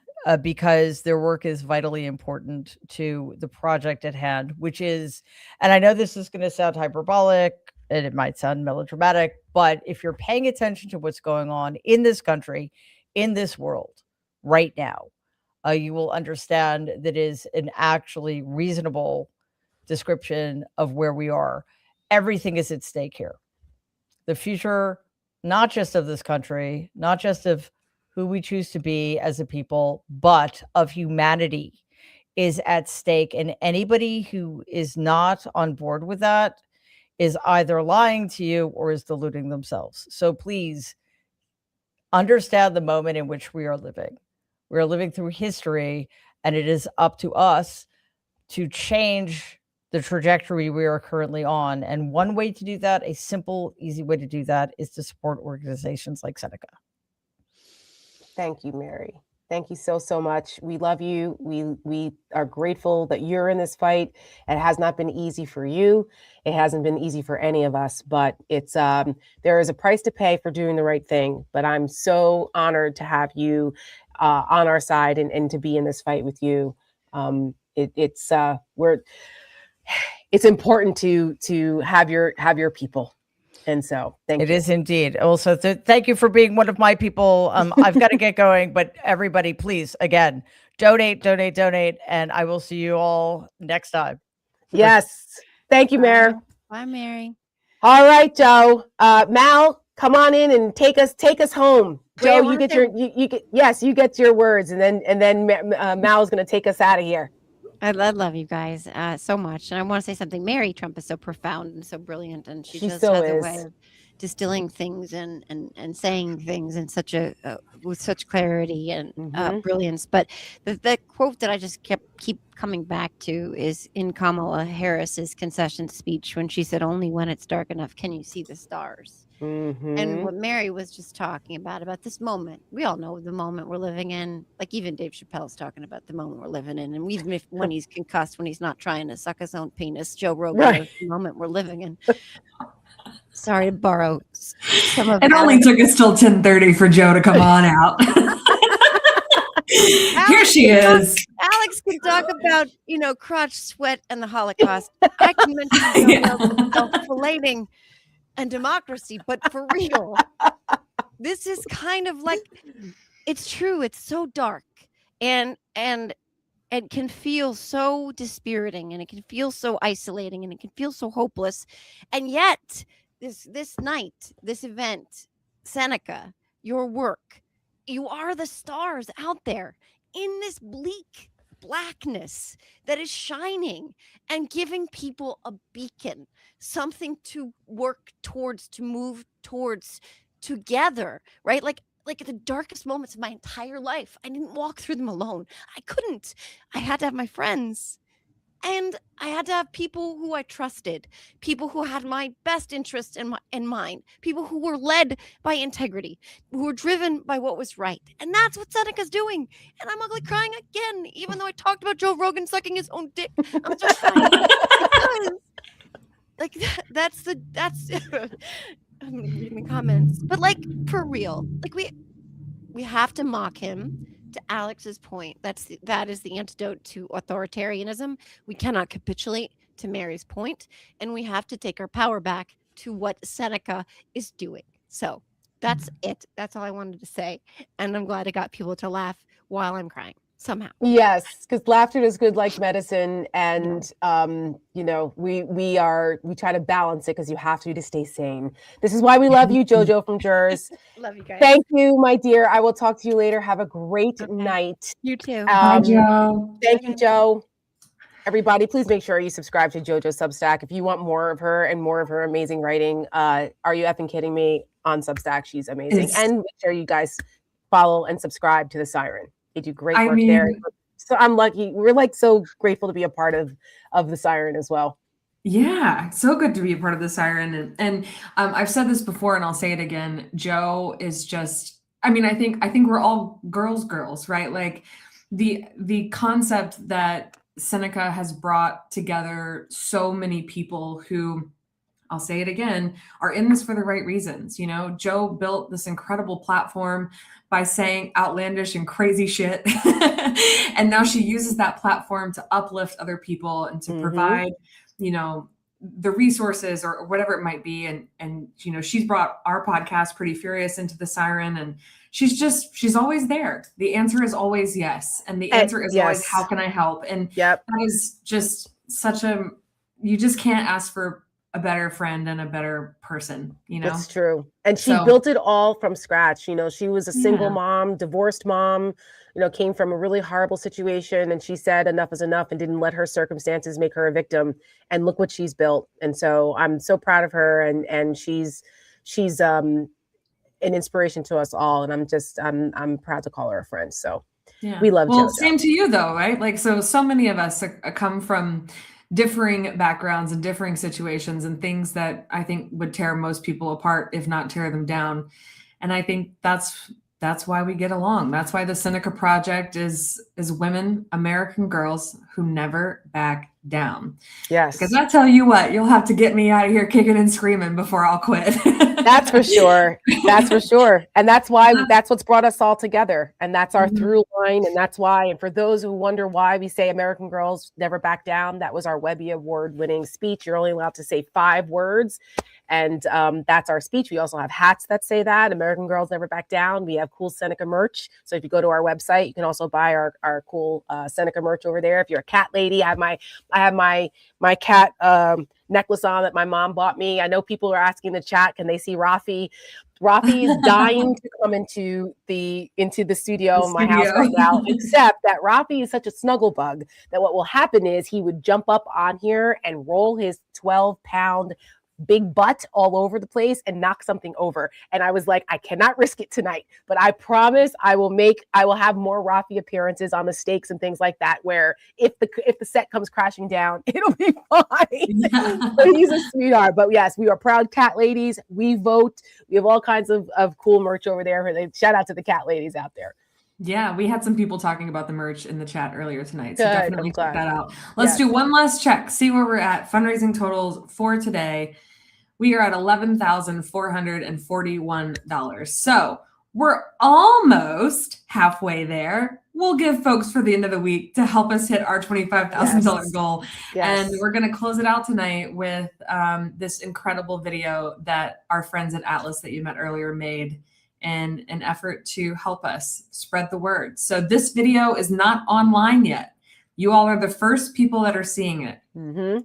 because their work is vitally important to the project at hand, which is, and I know this is going to sound hyperbolic and it might sound melodramatic, but if you're paying attention to what's going on in this country, in this world right now, you will understand that is an actually reasonable description of where we are. Everything is at stake here. The future, not just of this country, not just of who we choose to be as a people, but of humanity is at stake. And anybody who is not on board with that is either lying to you or is deluding themselves. So please understand the moment in which we are living. We are living through history, and it is up to us to change the trajectory we are currently on. And one way to do that, a simple, easy way to do that, is to support organizations like Seneca. Thank you, Mary. Thank you so much. We love you. We are grateful that you're in this fight. It has not been easy for you. It hasn't been easy for any of us, but it's there is a price to pay for doing the right thing. But I'm so honored to have you on our side and to be in this fight with you. It's important to have your people. And so thank you. It is indeed. Also, thank you for being one of my people. I've got to get going, but everybody, please, again, donate. And I will see you all next time. Yes. Thank you, Mayor. Bye, Mary. All right, Joe. Mal, come on in and take us home. Joe, you get you get your words, and then Mal's going to take us out of here. I love you guys so much. And I want to say something. Mary Trump is so profound and so brilliant. And she just has a way of distilling things and saying things in such with such clarity and brilliance. But the quote that I just keep coming back to is in Kamala Harris's concession speech when she said, "Only when it's dark enough can you see the stars." And what Mary was just talking about this moment, we all know the moment we're living in. Like even Dave Chappelle's talking about the moment we're living in. And even when he's concussed, when he's not trying to suck his own penis, Joe Rogan knows the moment we're living in. Sorry to borrow some of it. Only took us till 10:30 for Joe to come on out. Here she is. Alex can talk about, crotch sweat and the Holocaust. I can mention self-filleting and democracy, but for real, this is kind of like, it's true. It's so dark and it can feel so dispiriting, and it can feel so isolating, and it can feel so hopeless. And yet this night, this event, Seneca, your work, you are the stars out there in this bleak blackness that is shining and giving people a beacon, something to work towards, to move towards together, right? Like at the darkest moments of my entire life, I didn't walk through them alone. I couldn't. I had to have my friends. And I had to have people who I trusted, people who had my best interests in mind, people who were led by integrity, who were driven by what was right. And that's what Seneca's doing. And I'm ugly crying again, even though I talked about Joe Rogan sucking his own dick. I'm just crying because, like, that's I'm gonna read the comments, but like for real, like we have to mock him. To Alex's point, that is the antidote to authoritarianism. We cannot capitulate, to Mary's point, and we have to take our power back to what Seneca is doing. So that's it. That's all I wanted to say, and I'm glad I got people to laugh while I'm crying somehow. Yes, because laughter is good like medicine, and we try to balance it because you have to stay sane. This is why we love you, JoJo from Jers. Love you guys. Thank you, my dear. I will talk to you later. Have a great night. You too. Bye, Joe. Thank you, Joe. Everybody, please make sure you subscribe to JoJo's Substack if you want more of her and more of her amazing writing. Are you effing kidding me? On Substack, she's amazing. And make sure you guys follow and subscribe to the Siren. They do great work there. So I'm lucky. We're like so grateful to be a part of the Siren as well. Yeah, so good to be a part of the Siren. And I've said this before, and I'll say it again. Joe is just, I think we're all girls, right? Like the concept that Seneca has brought together so many people who, I'll say it again, are in this for the right reasons. Joe built this incredible platform by saying outlandish and crazy shit. And now she uses that platform to uplift other people and to provide, the resources or whatever it might be. And she's brought our podcast Pretty Furious into the Siren, and she's always there. The answer is always yes. And the answer is always, how can I help? And that is just you just can't ask for a better friend and a better person, That's true. And she built it all from scratch. She was a single mom, divorced mom, came from a really horrible situation. And she said enough is enough and didn't let her circumstances make her a victim. And look what she's built. And so I'm so proud of her. And she's an inspiration to us all. And I'm proud to call her a friend. So we love JoJo. Same to you though, right? Like, so many of us come from differing backgrounds and differing situations and things that I think would tear most people apart, if not tear them down. And I think that's That's why we get along. That's why the Seneca Project is women, American girls who never back down. Yes. Because I tell you what, you'll have to get me out of here kicking and screaming before I'll quit. That's for sure. That's for sure. And that's what's brought us all together. And that's our through line. And that's why, and for those who wonder why we say American Girls Never Back Down, that was our Webby Award winning speech. You're only allowed to say 5 words. And that's our speech. We also have hats that say that, American Girls Never Back Down. We have cool Seneca merch. So if you go to our website, you can also buy our cool Seneca merch over there. If you're a cat lady, I have my cat necklace on that my mom bought me. I know people are asking in the chat, can they see Rafi? Rafi is dying to come into the studio in my house right now, except that Rafi is such a snuggle bug that what will happen is he would jump up on here and roll his 12-pound big butt all over the place and knock something over. And I was like, I cannot risk it tonight, but I promise I will have more Rafi appearances on the stakes and things like that, where if the set comes crashing down, it'll be fine. But he's a sweetheart. But yes, we are proud cat ladies. We vote. We have all kinds of cool merch over there. Shout out to the cat ladies out there. Yeah, we had some people talking about the merch in the chat earlier tonight. So Good, definitely check that out. Let's Yes. do one last check, see where we're at. Fundraising totals for today. We are at $11,441. So we're almost halfway there. We'll give folks for the end of the week to help us hit our $25,000 goal. Yes. And we're going to close it out tonight with this incredible video that our friends at Atlas that you met earlier made in an effort to help us spread the word. So this video is not online yet. You all are the first people that are seeing it.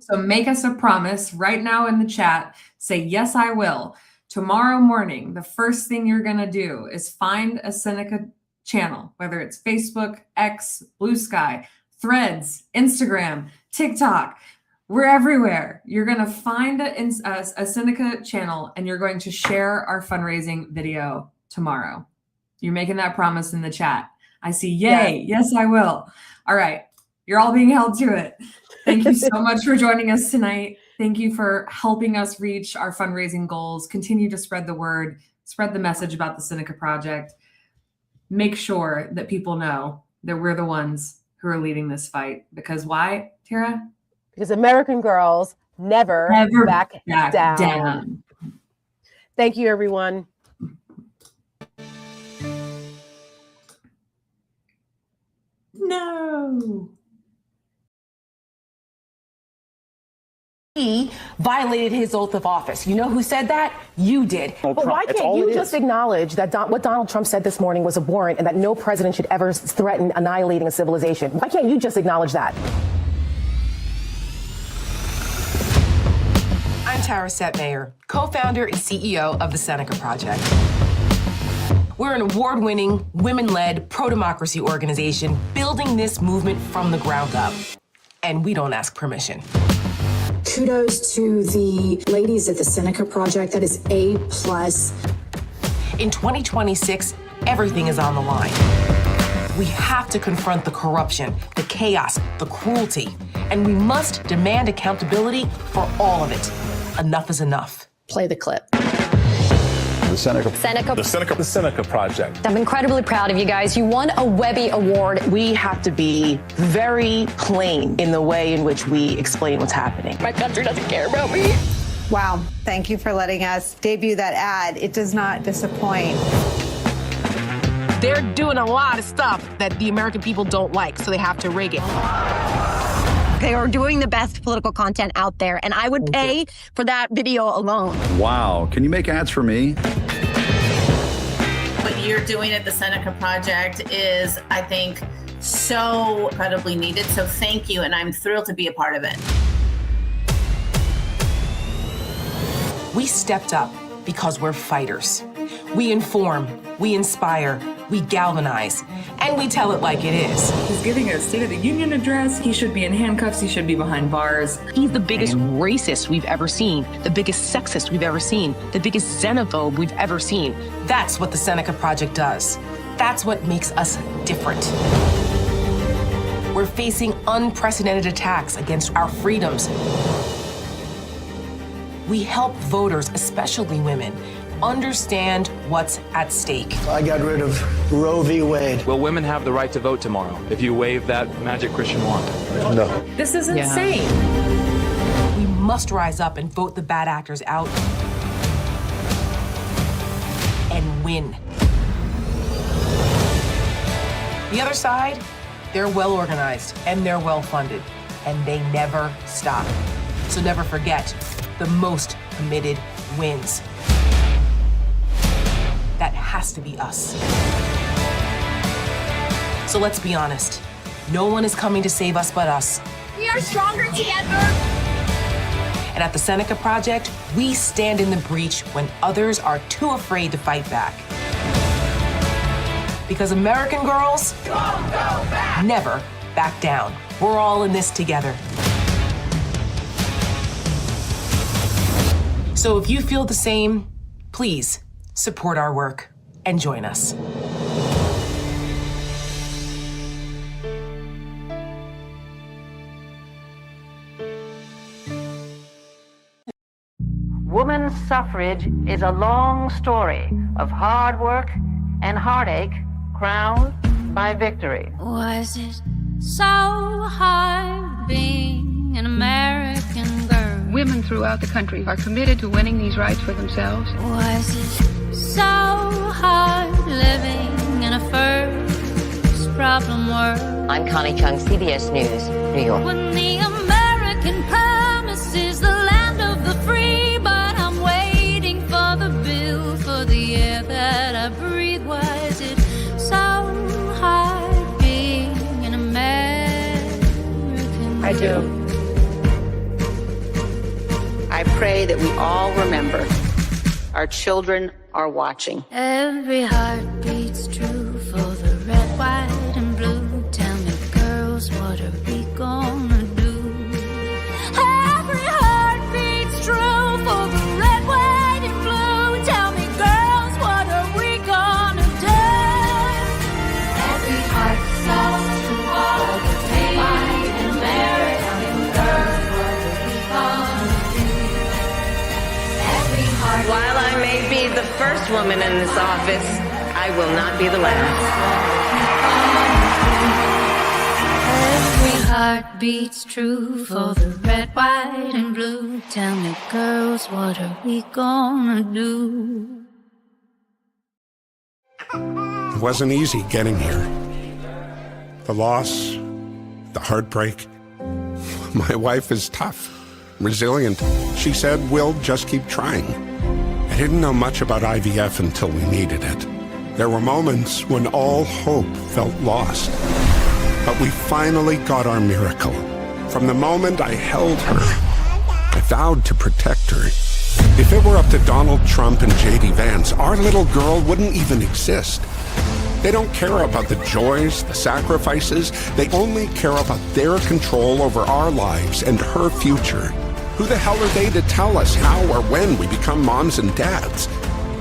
So make us a promise right now in the chat. Say, yes, I will. Tomorrow morning, the first thing you're going to do is find a Seneca channel, whether it's Facebook, X, Blue Sky, Threads, Instagram, TikTok. We're everywhere. You're going to find a Seneca channel and you're going to share our fundraising video tomorrow. You're making that promise in the chat. I see, yay. Yes, I will. All right. You're all being held to it. Thank you so much for joining us tonight. Thank you for helping us reach our fundraising goals. Continue to spread the word, spread the message about the Seneca Project. Make sure that people know that we're the ones who are leading this fight. Because why, Tara? Because American Girls never back down. Thank you, everyone. No. He violated his oath of office. You know who said that? You did. But why can't you just acknowledge that what Donald Trump said this morning was abhorrent and that no president should ever threaten annihilating a civilization? Why can't you just acknowledge that? I'm Tara Setmayer, co-founder and CEO of the Seneca Project. We're an award-winning, women-led, pro-democracy organization building this movement from the ground up. And we don't ask permission. Kudos to the ladies at the Seneca Project. That is A+. In 2026, everything is on the line. We have to confront the corruption, the chaos, the cruelty, and we must demand accountability for all of it. Enough is enough. Play the clip. The Seneca Project. I'm incredibly proud of you guys. You won a Webby Award. We have to be very plain in the way in which we explain what's happening. My country doesn't care about me. Wow. Thank you for letting us debut that ad. It does not disappoint. They're doing a lot of stuff that the American people don't like, so they have to rig it. They are doing the best political content out there, and I would pay for that video alone. Wow. Can you make ads for me? What you're doing at the Seneca Project is, I think, so incredibly needed. So thank you, and I'm thrilled to be a part of it. We stepped up because we're fighters. We inform, we inspire, we galvanize, and we tell it like it is. He's giving a State of the Union address. He should be in handcuffs. He should be behind bars. He's the biggest racist we've ever seen, the biggest sexist we've ever seen, the biggest xenophobe we've ever seen. That's what the Seneca Project does. That's what makes us different. We're facing unprecedented attacks against our freedoms. We help voters, especially women, understand what's at stake. I got rid of Roe v. Wade. Will women have the right to vote tomorrow if you wave that magic Christian wand? No. This is insane. We must rise up and vote the bad actors out and win. The other side, they're well organized and they're well funded, and they never stop. So never forget, the most committed wins. That has to be us. So let's be honest. No one is coming to save us but us. We are stronger together. And at the Seneca Project, we stand in the breach when others are too afraid to fight back. Because American girls never back down. We're all in this together. So if you feel the same, please support our work and join us. Women's suffrage is a long story of hard work and heartache crowned by victory. Was it so hard being an American girl? Women throughout the country are committed to winning these rights for themselves. Was it so hard living in a first problem world? I'm Connie Chung, CBS News, New York. When the American promise is the land of the free, but I'm waiting for the bill for the air that I breathe. Was it so hard being an American girl? I do. I pray that we all remember our children are watching. Every heart beats true for the red, white, and blue. Tell me, girls, what are we gonna do? Every heart beats true for the red, white, and blue. Tell me, girls, what are we gonna do? Every heart songs to all the red, white, and American girls. What are we gonna do? Every heart. While I may be the first woman in this office, I will not be the last. Every heart beats true for the red, white, and blue. Tell me, girls, what are we gonna do? It wasn't easy getting here. The loss, the heartbreak. My wife is tough, resilient. She said, we'll just keep trying. I didn't know much about IVF until we needed it. There were moments when all hope felt lost. But we finally got our miracle. From the moment I held her, I vowed to protect her. If it were up to Donald Trump and J.D. Vance, our little girl wouldn't even exist. They don't care about the joys, the sacrifices. They only care about their control over our lives and her future. Who the hell are they to tell us how or when we become moms and dads?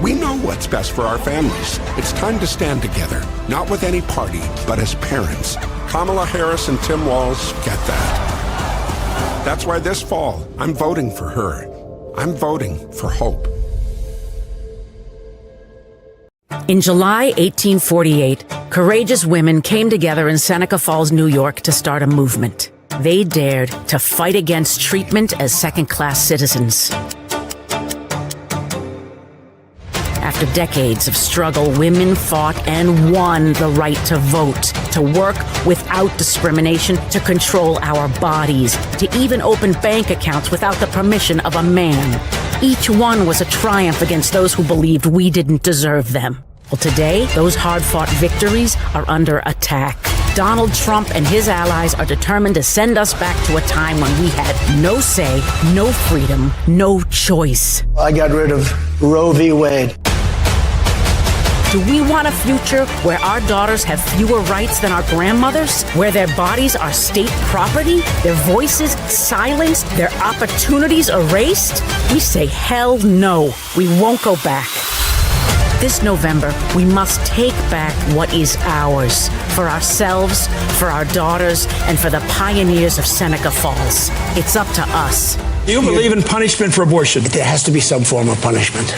We know what's best for our families. It's time to stand together, not with any party, but as parents. Kamala Harris and Tim Walz get that. That's why this fall, I'm voting for her. I'm voting for hope. In July 1848, courageous women came together in Seneca Falls, New York to start a movement. They dared to fight against treatment as second-class citizens. After decades of struggle, women fought and won the right to vote, to work without discrimination, to control our bodies, to even open bank accounts without the permission of a man. Each one was a triumph against those who believed we didn't deserve them. Well, today, those hard-fought victories are under attack. Donald Trump and his allies are determined to send us back to a time when we had no say, no freedom, no choice. I got rid of Roe v. Wade. Do we want a future where our daughters have fewer rights than our grandmothers? Where their bodies are state property? Their voices silenced? Their opportunities erased? We say hell no. We won't go back. This November, we must take back what is ours, for ourselves, for our daughters, and for the pioneers of Seneca Falls. It's up to us. Do you believe in punishment for abortion? There has to be some form of punishment.